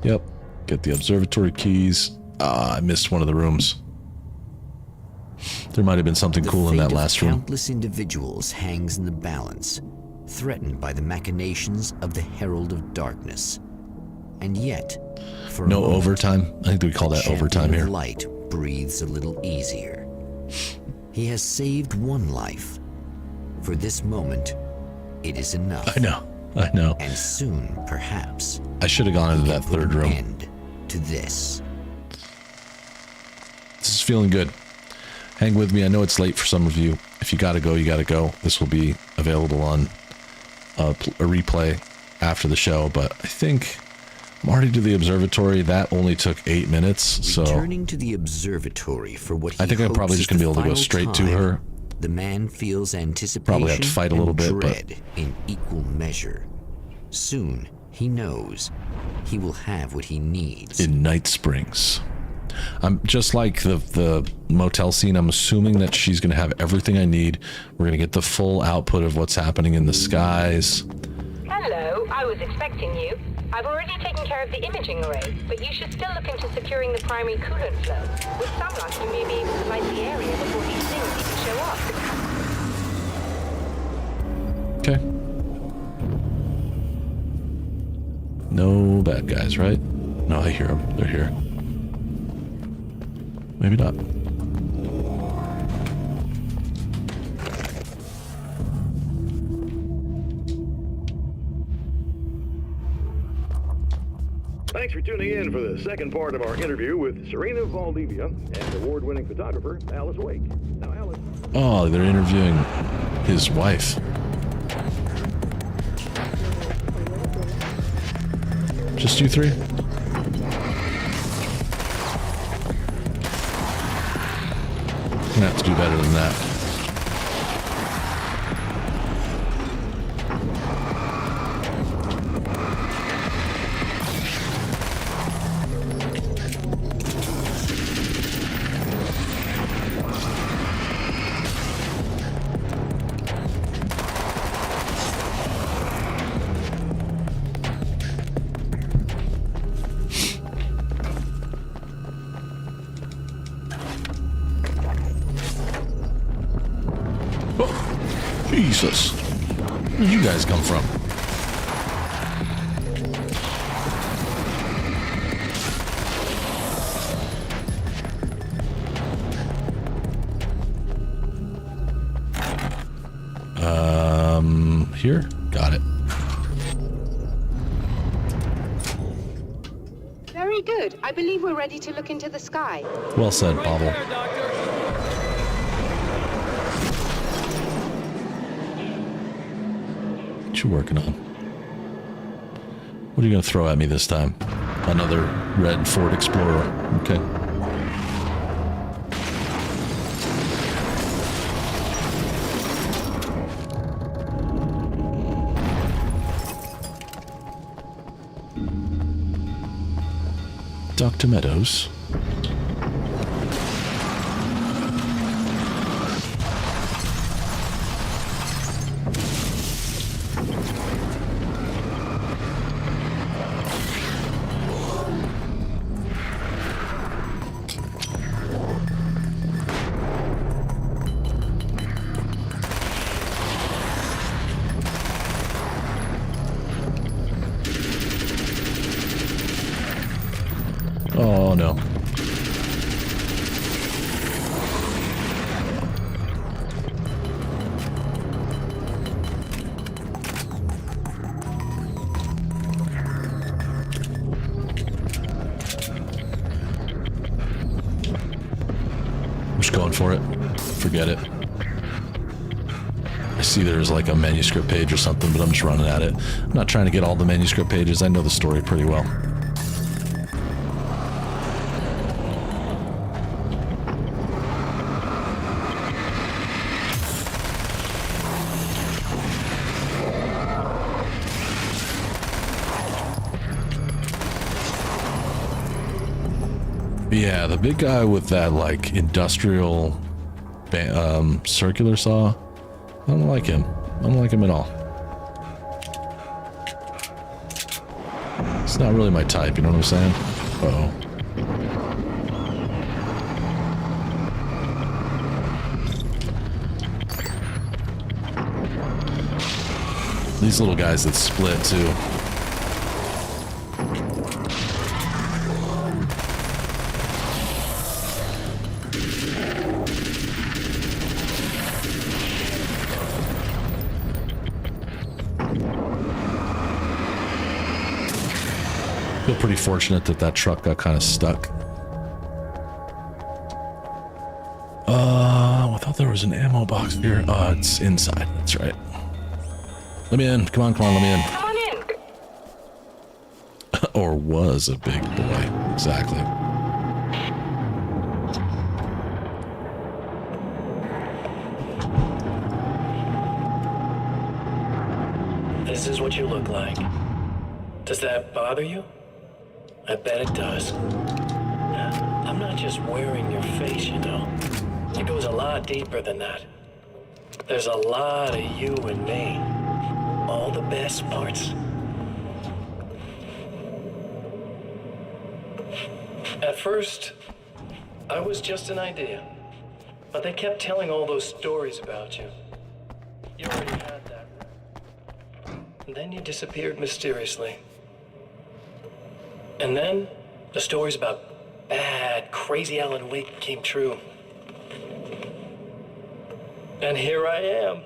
Yep. Get the observatory keys. Ah, I missed one of the rooms. There might have been something cool in that last room. Countless individuals hangs in the balance, threatened by the machinations of the Herald of Darkness. And yet, for No a moment, overtime. I think we call that Champion overtime of here. Light breathes a little easier. He has saved one life. For this moment, it is enough. I know. I know. And soon, perhaps, I should have gone into that put third an room. end to this. This is feeling good. Hang with me. I know it's late for some of you. If you gotta go, you gotta go. This will be available on a replay after the show, but I think I'm already to the observatory. That only took 8 minutes, so Returning to the observatory for what he I think I'm hopes probably is just gonna be the able to go final straight to time, her. The man feels anticipation Probably have to fight a little and bit, but- dread in equal measure. Soon, he knows he will have what he needs. in Night Springs. I'm just like the motel scene. I'm assuming that she's going to have everything I need. We're going to get the full output of what's happening in the skies. Hello, I was expecting you. I've already taken care of the imaging array, but you should still look into securing the primary coolant flow. With some luck, you may be able to light the area before these things even show up. Okay. No bad guys, right? No, I hear them. They're here. Maybe not. Thanks for tuning in for the second part of our interview with Serena Valdivia and award-winning photographer Alice Wake. Now, Alice. Oh, they're interviewing his wife. Just you three? I'm gonna have to do better than that. Jesus. Where did you guys come from? Here? Got it. Very good. I believe we're ready to look into the sky. Well said, Pavel. What you working on? What are you going to throw at me this time? Another red Ford Explorer. Okay. Dr. Meadows. Oh no. I'm just going for it. Forget it. I see there's like a manuscript page or something, but I'm just running at it. I'm not trying to get all the manuscript pages. I know the story pretty well. Yeah, the big guy with that, like, industrial circular saw. I don't like him. I don't like him at all. It's not really my type, you know what I'm saying? Uh-oh. These little guys that split, too. Feel pretty fortunate that that truck got kind of stuck. I thought there was an ammo box here. It's inside. That's right. Let me in. Come on, let me in. Come on in. Or was a big boy. Exactly. This is what you look like. Does that bother you? I bet it does. I'm not just wearing your face, you know. It goes a lot deeper than that. There's a lot of you and me. All the best parts. At first, I was just an idea. But they kept telling all those stories about you. You already had that. And then you disappeared mysteriously. And then, the stories about bad, crazy Alan Wake came true. And here I am.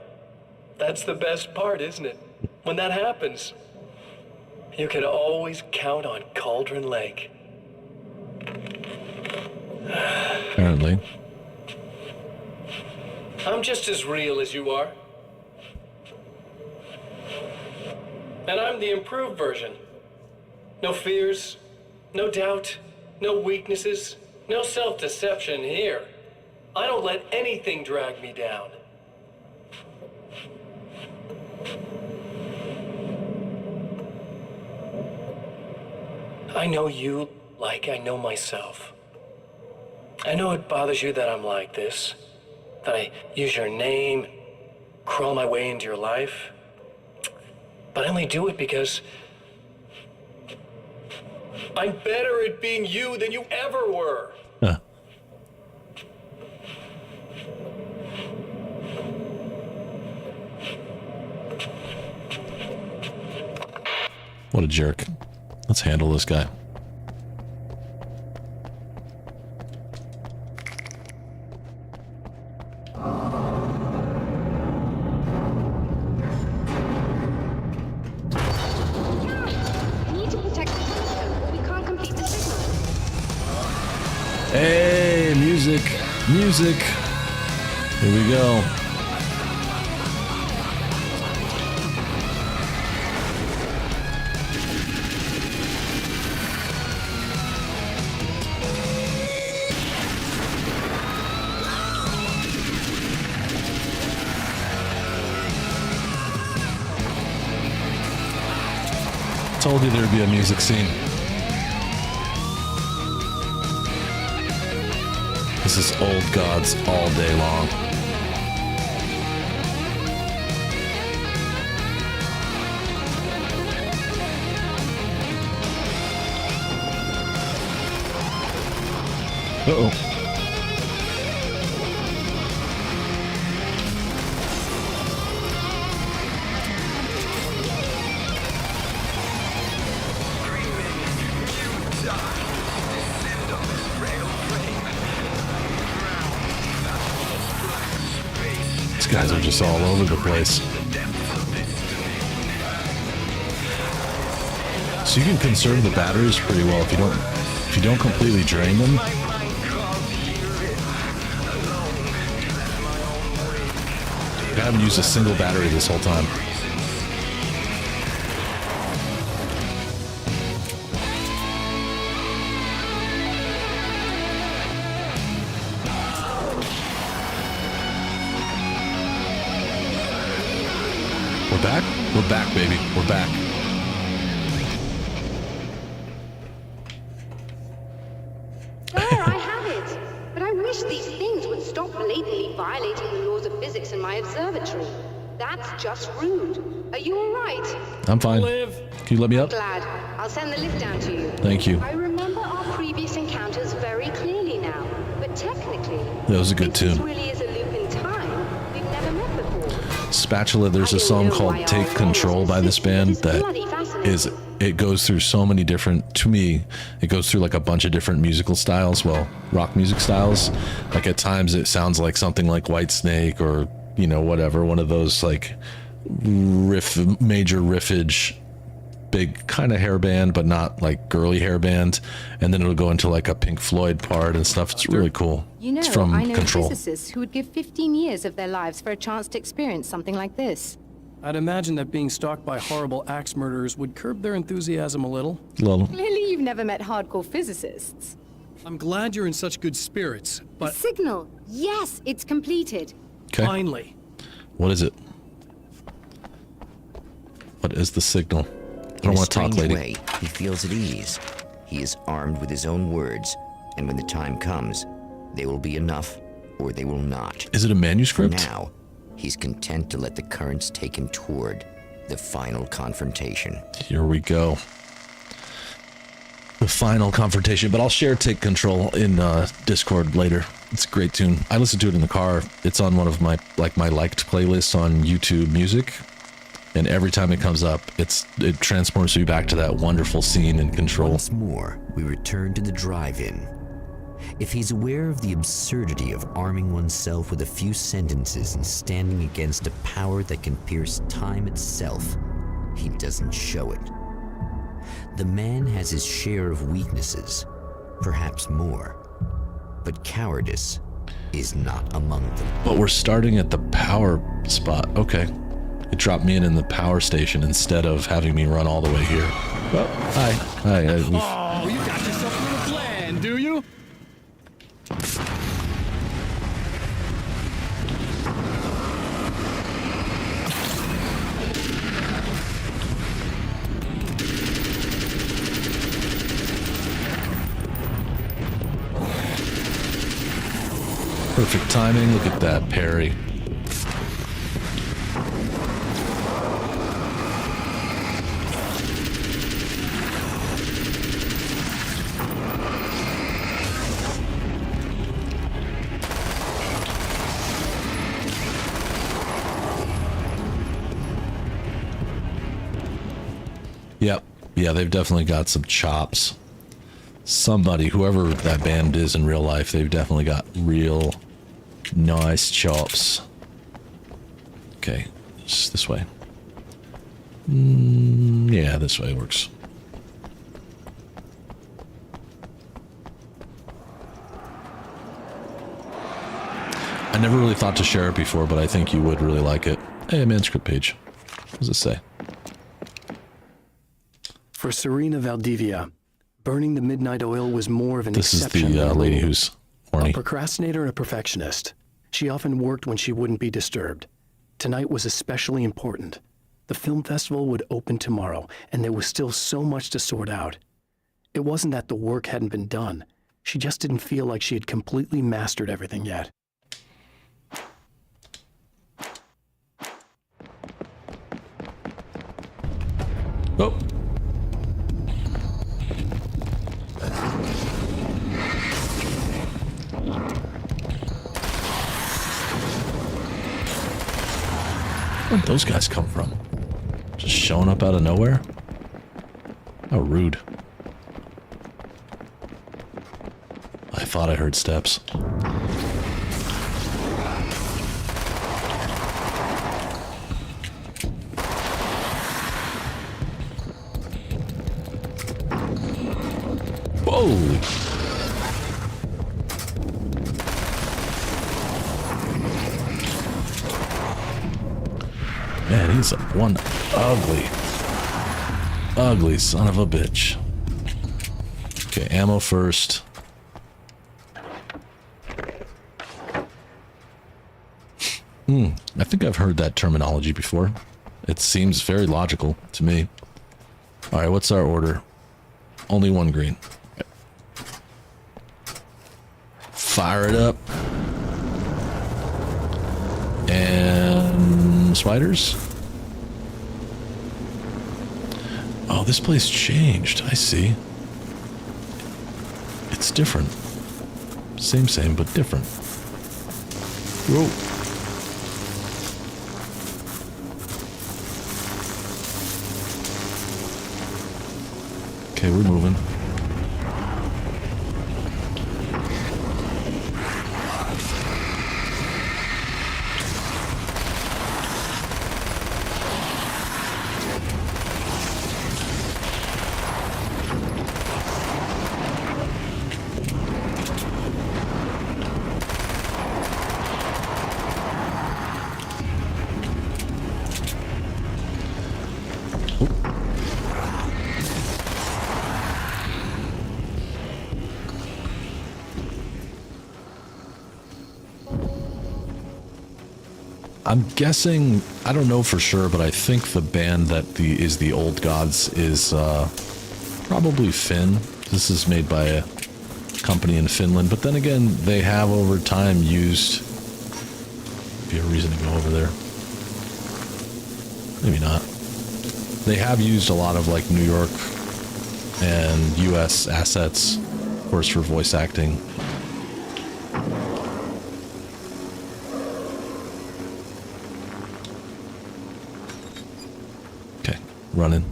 That's the best part, isn't it? When that happens, you can always count on Cauldron Lake. Apparently. I'm just as real as you are. And I'm the improved version. No fears, no doubt, no weaknesses, no self-deception here. I don't let anything drag me down. I know you like I know myself. I know it bothers you that I'm like this, that I use your name, crawl my way into your life. But I only do it because I'm better at being you than you ever were. Huh. What a jerk. Let's handle this guy. We need to protect the telescope, or we can't complete the signal. Hey, music. Music. Here we go. Told you there'd be a music scene. This is Old Gods all day long. Uh-oh. These guys are just all over the place. So you can conserve the batteries pretty well if you don't completely drain them. I haven't used a single battery this whole time. We're back? We're back, baby. We're back. There, I have it. But I wish these things would stop blatantly violating the laws of physics in my observatory. That's just rude. Are you all right? I'm fine. Liv. Can you let me up? Glad. I'll send the lift down to you. Thank you. I remember our previous encounters very clearly now, but technically, That was a good this tune. really is a loop in time. We've never met before. Spatula, there's a song called Take Control by this band that is, it goes through so many different, to me, it goes through like a bunch of different musical styles, well, rock music styles. Like at times it sounds like something like Whitesnake or, you know, whatever, one of those like major riffage, big kind of hair band, but not like girly hair band. And then it'll go into like a Pink Floyd part and stuff. It's really cool. You know, It's from I know Control. physicists who would give 15 years of their lives for a chance to experience something like this. I'd imagine that being stalked by horrible axe murderers would curb their enthusiasm a little. Little. Clearly you've never met hardcore physicists. I'm glad you're in such good spirits, but Signal! Yes, it's completed. Okay. finally. What is it? What is the signal? I don't want to talk, lady. Way, he feels at ease. He is armed with his own words, and when the time comes, they will be enough, or they will not. Is it a manuscript? For now, he's content to let the currents take him toward the final confrontation. Here we go. The final confrontation, but I'll share Take Control in Discord later. It's a great tune. I listen to it in the car. It's on one of my liked playlists on YouTube Music. And every time it comes up, it transports me back to that wonderful scene in Control. Once more, we return to the drive-in. If he's aware of the absurdity of arming oneself with a few sentences and standing against a power that can pierce time itself, he doesn't show it. The man has his share of weaknesses, perhaps more, but cowardice is not among them. But we're starting at the power spot. Okay. It dropped me in the power station instead of having me run all the way here. Well, hi. Hi. Oh, you got yourself a little plan, do you? Perfect timing. Look at that parry. Yep. Yeah, they've definitely got some chops. Somebody, whoever that band is in real life, they've definitely got real nice chops. Okay, just this way. Yeah, this way works. I never really thought to share it before, but I think you would really like it. Hey, manuscript page. What does it say? For Serena Valdivia, burning the midnight oil was more of an exception. This is the lady who's horny. A procrastinator and a perfectionist. She often worked when she wouldn't be disturbed. Tonight was especially important. The film festival would open tomorrow, and there was still so much to sort out. It wasn't that the work hadn't been done. She just didn't feel like she had completely mastered everything yet. Oh. Where'd those guys come from? Just showing up out of nowhere? How rude. I thought I heard steps. Whoa! Man, he's one ugly son of a bitch. Okay, ammo first. I think I've heard that terminology before. It seems very logical to me. Alright, what's our order? Only one green. Fire it up. And spiders. Oh, this place changed. I see. It's different. Same, but different. Whoa. Okay, we're moving. I'm guessing, I don't know for sure, but I think the band that is the Old Gods is probably Finn. This is made by a company in Finland, but then again, they have over time used... Be a reason to go over there. Maybe not. They have used a lot of like New York and US assets, of course, for voice acting. Running.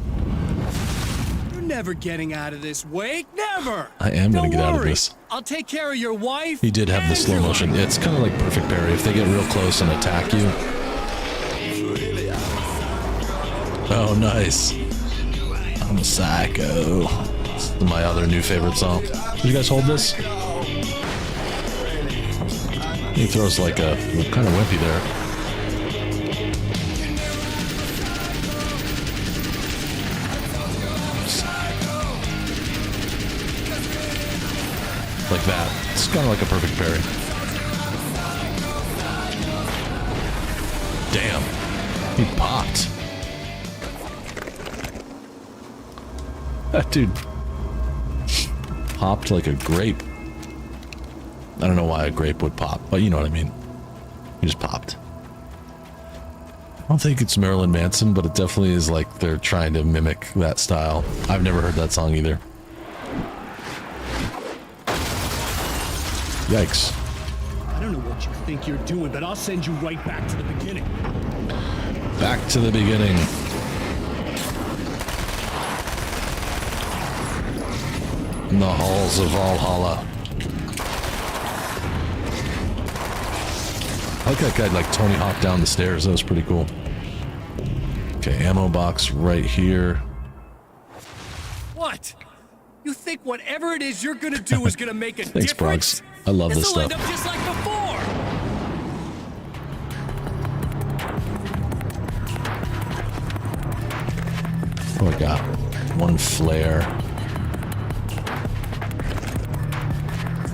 You're never getting out of this, Wake. Never. I am going to get out of this. I'll take care of your wife. He did have the slow motion. It's kind of like perfect parry. If they get real close and attack you. Oh, nice. I'm a psycho. This is my other new favorite song. Did you guys hold this? He throws like a kind of wimpy there. Like that. It's kind of like a perfect parry. Damn. He popped. That dude popped like a grape. I don't know why a grape would pop, but you know what I mean. He just popped. I don't think it's Marilyn Manson, but it definitely is like they're trying to mimic that style. I've never heard that song either. Yikes. I don't know what you think you're doing, but I'll send you right back to the beginning. Back to the beginning. in the halls of Valhalla. I like that guy like Tony Hawk down the stairs. That was pretty cool. Okay, ammo box right here. What? You think whatever it is you're gonna do is gonna make a Thanks, difference? Bronx. I love this This'll stuff. end up just like before. Oh, I got one flare.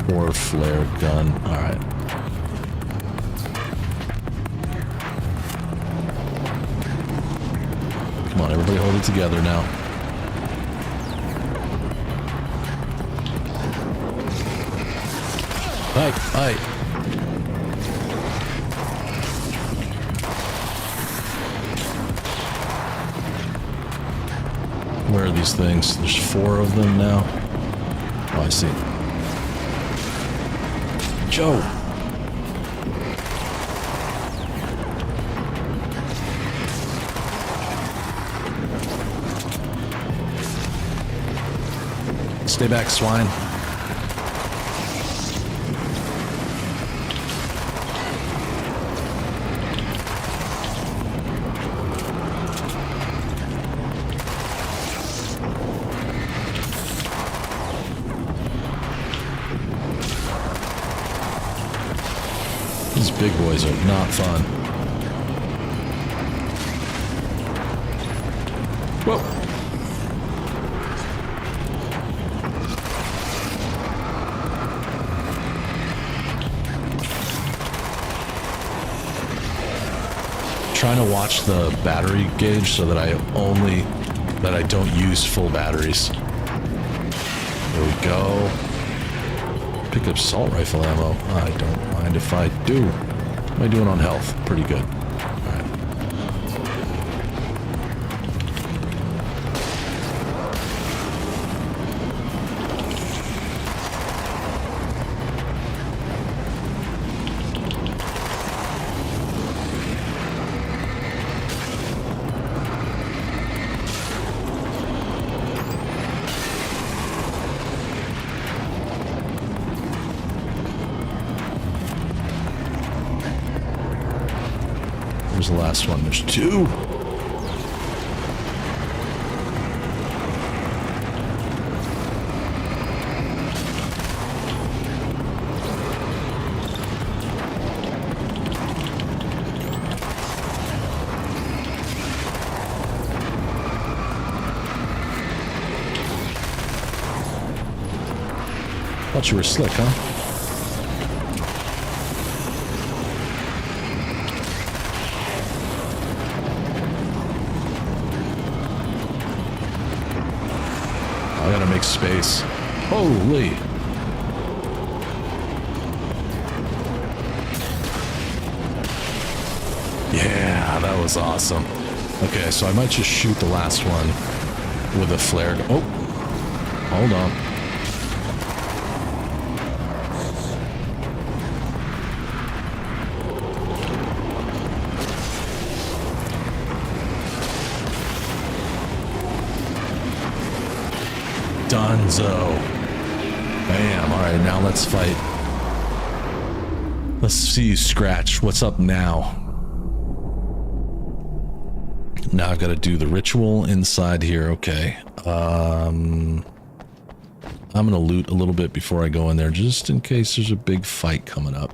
4 flare gun. Alright. Come on, everybody hold it together now. Hey. Where are these things? There's 4 of them now. Oh, I see. Joe! Stay back, swine. These big boys are not fun. Whoa! Trying to watch the battery gauge so that I don't use full batteries. There we go. Pick up assault rifle ammo. I don't mind if I do. What am I doing on health? Pretty good. Alright. Where's the last one? There's 2. Thought you were slick, huh? I gotta make space. Holy! Yeah, that was awesome. Okay, so I might just shoot the last one with a flare. Oh! Hold on. Dunzo. Bam. Alright, now let's fight. Let's see you scratch. What's up now? Now I've got to do the ritual inside here. Okay. I'm going to loot a little bit before I go in there, just in case there's a big fight coming up.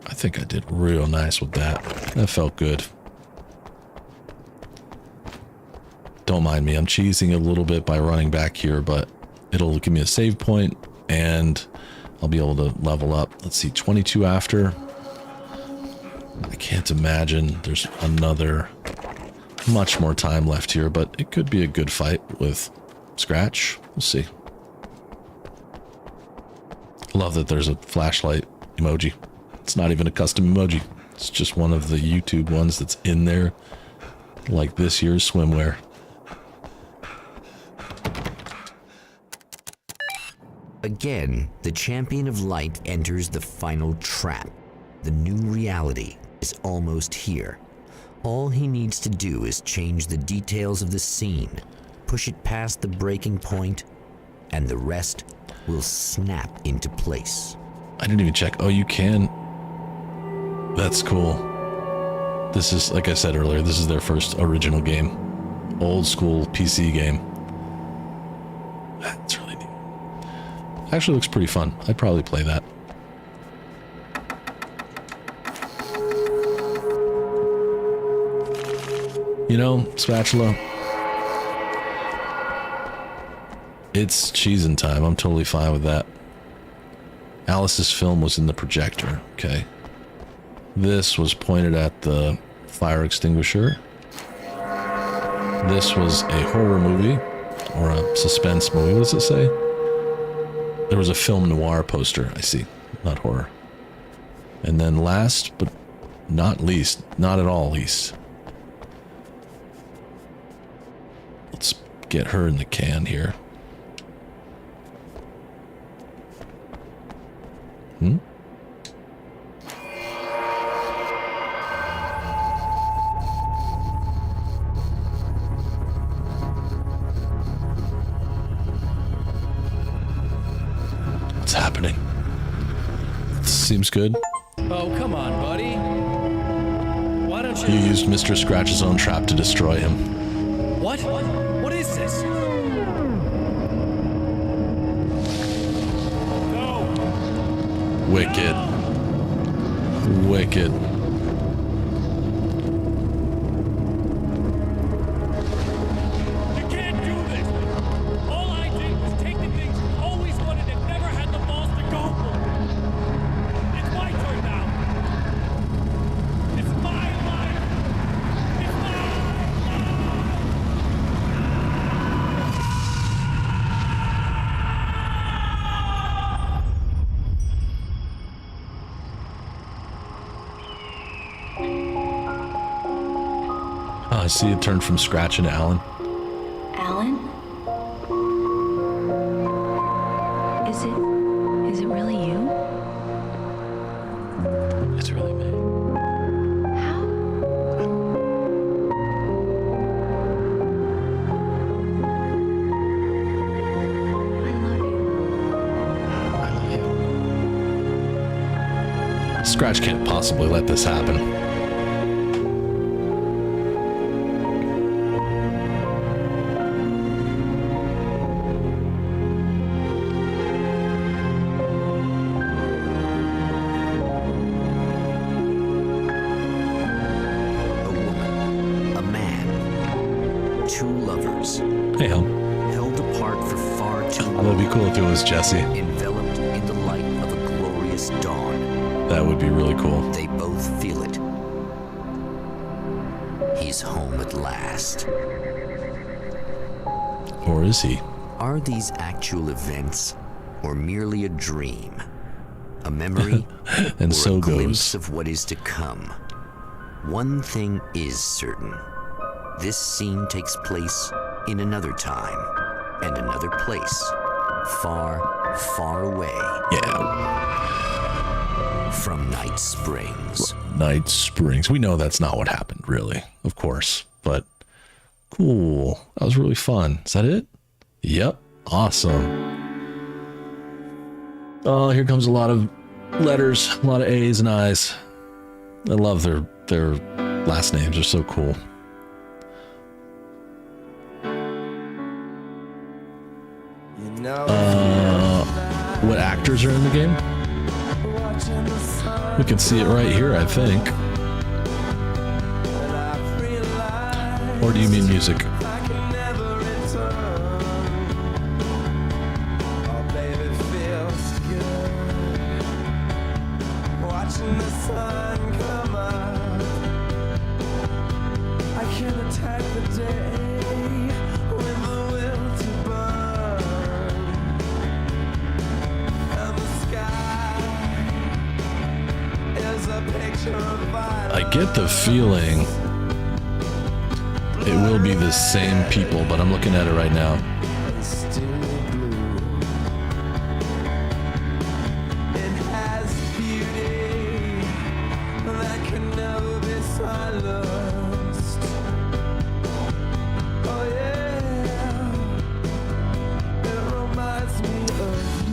I think I did real nice with that. That felt good. Don't mind me, I'm cheesing a little bit by running back here, but it'll give me a save point and I'll be able to level up. Let's see, 22 after. I can't imagine there's another much more time left here, but it could be a good fight with Scratch. We'll see. Love that there's a flashlight emoji. It's not even a custom emoji. It's just one of the YouTube ones that's in there, like this year's swimwear. Again, the Champion of Light enters the final trap. The new reality is almost here. All he needs to do is change the details of the scene, push it past the breaking point, and the rest will snap into place. I didn't even check. Oh, you can. That's cool. This is, like I said earlier, this is their first original game. Old school PC game. That's really neat. Actually looks pretty fun. I'd probably play that. You know, Spatula, it's cheesing time. I'm totally fine with that. Alice's film was in the projector, okay. This was pointed at the fire extinguisher. This was a horror movie, or a suspense movie. What does it say? There was a film noir poster, I see, not horror. And then last, but not least, not at all least, let's get her in the can here. What's happening? Seems good. Oh, come on, buddy. Why don't you... You used Mr. Scratch's own trap to destroy him. What? What is this? No! Wicked. Wicked. You can't do this! All I did was take the things you always wanted and never had the balls to go for. It's my turn now. It's my life. It's my Oh, I see it turned from Scratch into Alan. Alan? Is it really you? It's really me. How? I love you. Scratch can't possibly let this happen. A woman, a man, two lovers, Hey, hell. held apart for far too long, That'd be cool if it was Jesse. enveloped in the light of a glorious dawn. That would be really cool. They both feel it. He's home at last. Or is he? Are these actual events, or merely a dream? A memory, And or so a goes. glimpse of what is to come? One thing is certain. This scene takes place in another time and another place. Far, far away Yeah. from Night Springs. Night Springs. We know that's not what happened, really. Of course. But cool. That was really fun. Is that it? Yep. Awesome. Oh, here comes a lot of letters, a lot of A's and I's. I love their last names. They're so cool. What actors are in the game? We can see it right here, I think. Or do you mean music? I get the feeling it will be the same people, but I'm looking at it right now.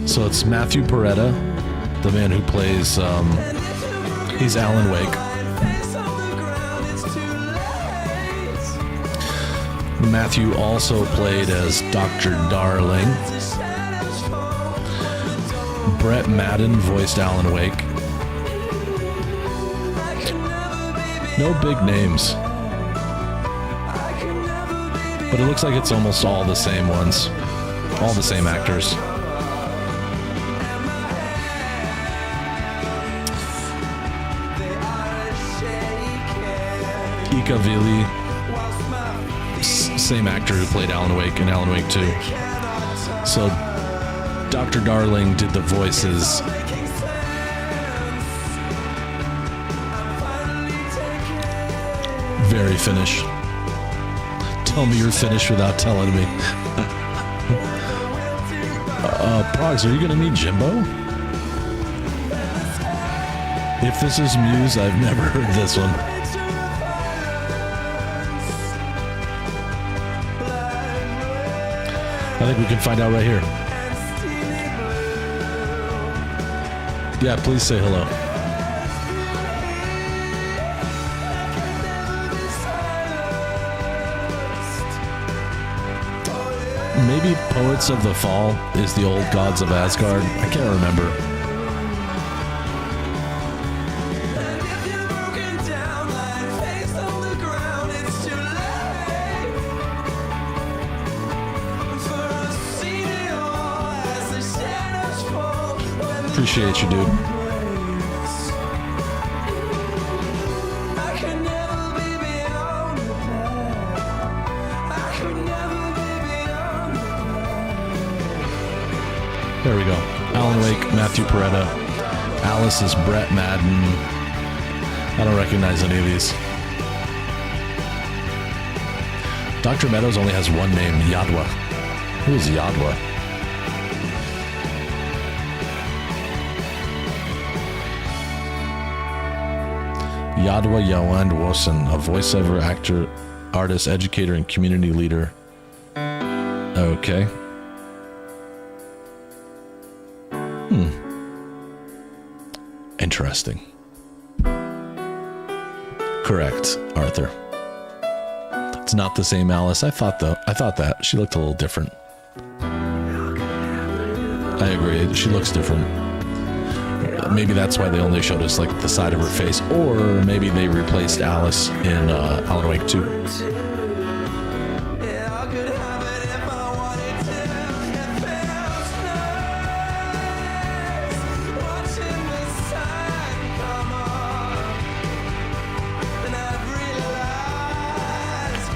So it's Matthew Peretta, the man who plays, he's Alan Wake. Matthew also played as Dr. Darling. Brett Madden voiced Alan Wake. No big names. But it looks like it's almost all the same ones. All the same actors. Ika Vili, same actor who played Alan Wake in Alan Wake 2. So Dr. Darling did the voices. Very Finnish. Tell me you're Finnish without telling me. Progs, are you gonna meet Jimbo? If this is Muse, I've never heard this one. I think we can find out right here. Yeah, please say hello. Maybe Poets of the Fall is the old gods of Asgard. I can't remember. Appreciate you, dude. There we go. Alan Wake, Matthew Peretta. Alice is Brett Madden. I don't recognize any of these. Dr. Meadows only has one name, Yadwa. Who is Yadwa? Yadwa Yawand Wosen, a voiceover actor, artist, educator, and community leader. Okay. Interesting. Correct, Arthur. It's not the same Alice. I thought that. She looked a little different. I agree. She looks different. Maybe that's why they only showed us like the side of her face, or maybe they replaced Alice in Alan Wake 2.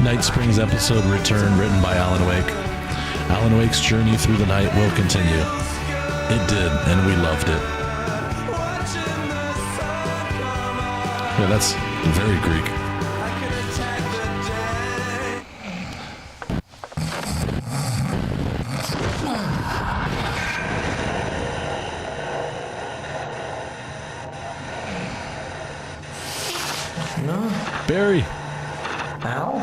Night Springs episode Return, written by Alan Wake. Alan Wake's journey through the night will continue. It did, and we loved it. Yeah, that's very Greek. No. Barry. Al?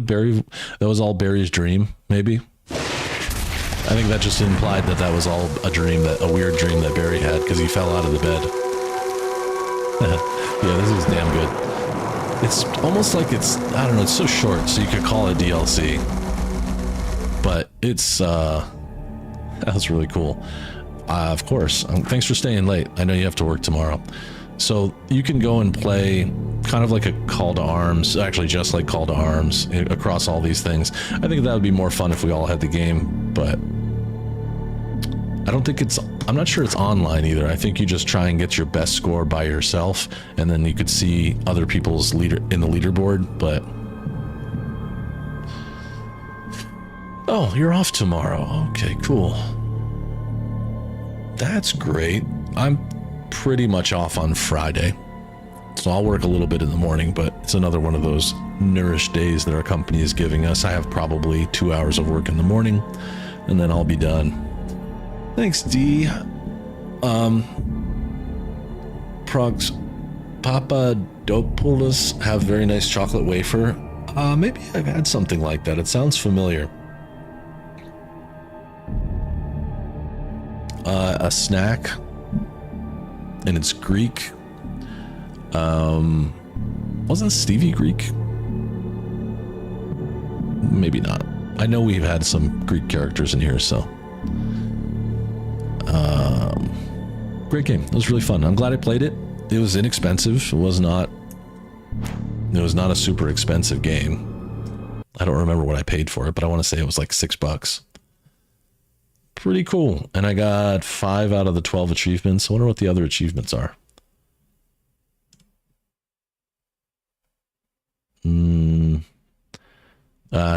Barry, that was all Barry's dream, maybe? I think that just implied that was all a dream, a weird dream that Barry had because he fell out of the bed. Yeah, this is damn good. It's almost like I don't know, it's so short, so you could call it DLC. But it's, that was really cool. Of course, thanks for staying late. I know you have to work tomorrow. So you can go and play kind of like a Call to Arms, actually just like Call to Arms across all these things. I think that would be more fun if we all had the game, but I don't think I'm not sure it's online either. I think you just try and get your best score by yourself, and then you could see other people's leader in the leaderboard, but oh, you're off tomorrow. Okay, cool. That's great. I'm pretty much off on Friday, so I'll work a little bit in the morning, but it's another one of those nourished days that our company is giving us. I have probably 2 hours of work in the morning, and then I'll be done. Thanks, D. Progs, Papadopoulos have very nice chocolate wafer. Maybe I've had something like that. It sounds familiar. a snack, and it's Greek. Wasn't Stevie Greek? Maybe not. I know we've had some Greek characters in here, so. Great game. It was really fun. I'm glad I played it. It was inexpensive. It was not a super expensive game. I don't remember what I paid for it, but I want to say it was like $6. Pretty cool. And I got 5 out of the 12 achievements. I wonder what the other achievements are.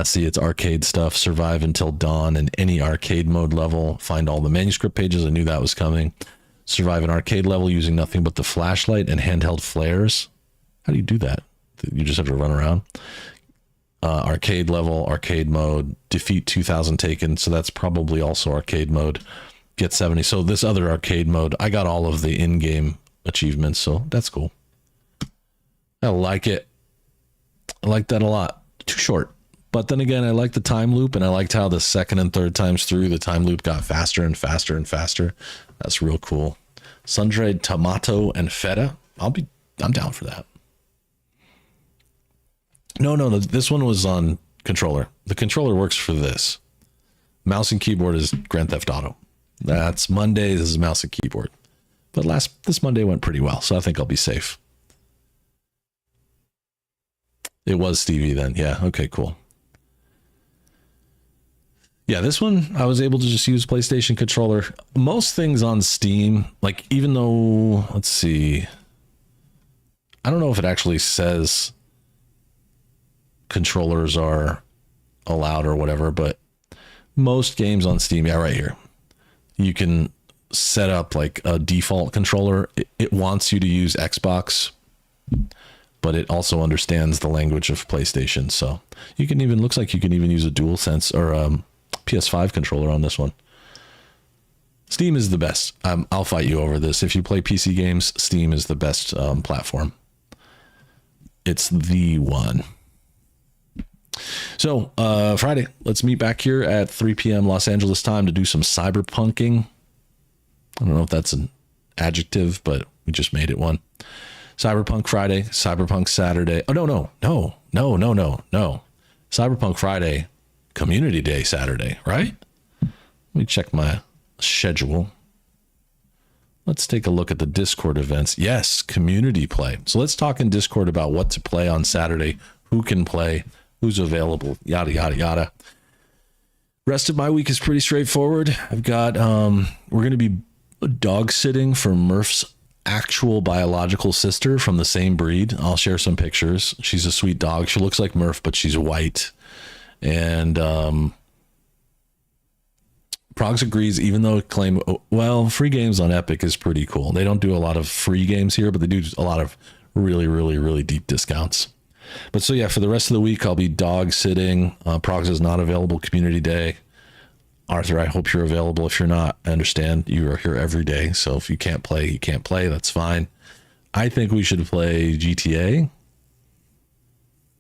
See, it's arcade stuff. Survive until dawn in any arcade mode level. Find all the manuscript pages. I knew that was coming. Survive an arcade level using nothing but the flashlight and handheld flares. How do you do that? You just have to run around. Arcade level, arcade mode. Defeat 2,000 taken. So that's probably also arcade mode. Get 70. So this other arcade mode, I got all of the in-game achievements. So that's cool. I like it. I like that a lot. Too short. But then again, I like the time loop, and I liked how the second and third times through, the time loop got faster and faster and faster. That's real cool. Sun-dried tomato and feta. I'm down for that. No, this one was on controller. The controller works for this. Mouse and keyboard is Grand Theft Auto. That's Monday. This is mouse and keyboard. But this Monday went pretty well, so I think I'll be safe. It was Stevie then. Yeah, okay, cool. Yeah, this one, I was able to just use PlayStation controller. Most things on Steam, like even though, let's see, I don't know if it actually says controllers are allowed or whatever, but most games on Steam, yeah, right here, you can set up like a default controller. It wants you to use Xbox, but it also understands the language of PlayStation. So you can even, looks like you can even use a DualSense or PS5 controller on this one. Steam is the best. I'll fight you over this. If you play PC games, Steam is the best platform. It's the one. So Friday, let's meet back here at 3 p.m. Los Angeles time to do some cyberpunking. I don't know if that's an adjective, but we just made it one. Cyberpunk Friday, Cyberpunk Saturday. Oh, no. Cyberpunk Friday, Community Day Saturday, right? Let me check my schedule. Let's take a look at the Discord events. Yes, community play. So let's talk in Discord about what to play on Saturday, who can play, who's available, yada, yada, yada. Rest of my week is pretty straightforward. I've got, we're going to be dog sitting for Murph's actual biological sister from the same breed. I'll share some pictures. She's a sweet dog. She looks like Murph, but she's white. And Progs agrees, even though it claim, well, free games on Epic is pretty cool. They don't do a lot of free games here, but they do a lot of really, really, really deep discounts. But so yeah, for the rest of the week, I'll be dog sitting. Progs is not available Community Day. Arthur, I hope you're available. If you're not, I understand you are here every day. So if you can't play, you can't play. That's fine. I think we should play GTA.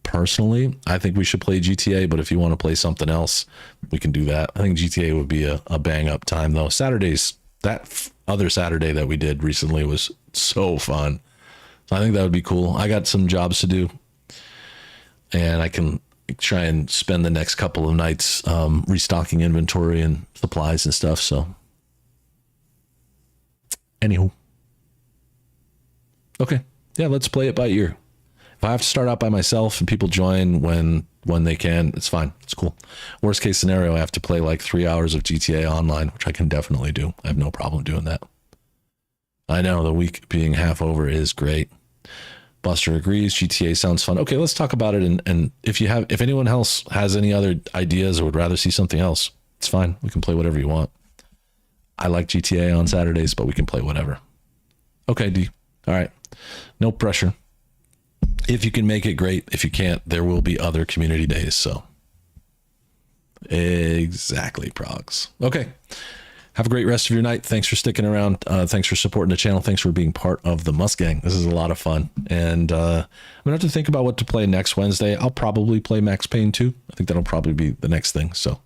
Personally, I think we should play GTA, but if you want to play something else, we can do that. I think GTA would be a bang up time though. Saturdays, that other Saturday that we did recently was so fun. So I think that would be cool. I got some jobs to do and I can try and spend the next couple of nights restocking inventory and supplies and stuff. So anywho. Okay. Yeah, let's play it by ear. If I have to start out by myself and people join when they can, it's fine. It's cool. Worst case scenario, I have to play like 3 hours of GTA Online, which I can definitely do. I have no problem doing that. I know the week being half over is great. Buster agrees. GTA sounds fun. Okay, let's talk about it. And if anyone else has any other ideas or would rather see something else, it's fine. We can play whatever you want. I like GTA on Saturdays, but we can play whatever. Okay, D. All right. No pressure. If you can make it, great. If you can't, there will be other community days. So exactly, Progs. Okay. Have a great rest of your night. Thanks for sticking around. Thanks for supporting the channel. Thanks for being part of the Mustgang. This is a lot of fun. And I'm going to have to think about what to play next Wednesday. I'll probably play Max Payne 2. I think that'll probably be the next thing. So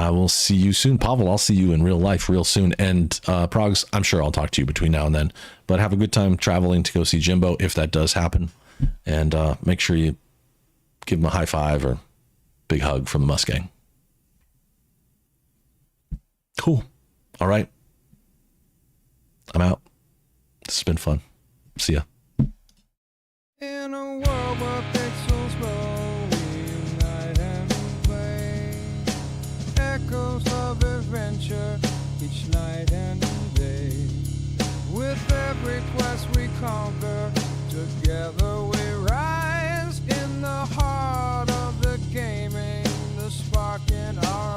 I will see you soon. Pavel, I'll see you in real life real soon. And Progs, I'm sure I'll talk to you between now and then. But have a good time traveling to go see Jimbo if that does happen. And make sure you give him a high five or big hug from the Mustang. Cool. All right. I'm out. This has been fun. See ya. In a world where pixels glow, we unite and play. Echoes of adventure each night and day. With every quest we conquer, together we rise. In the heart of the gaming, the spark in our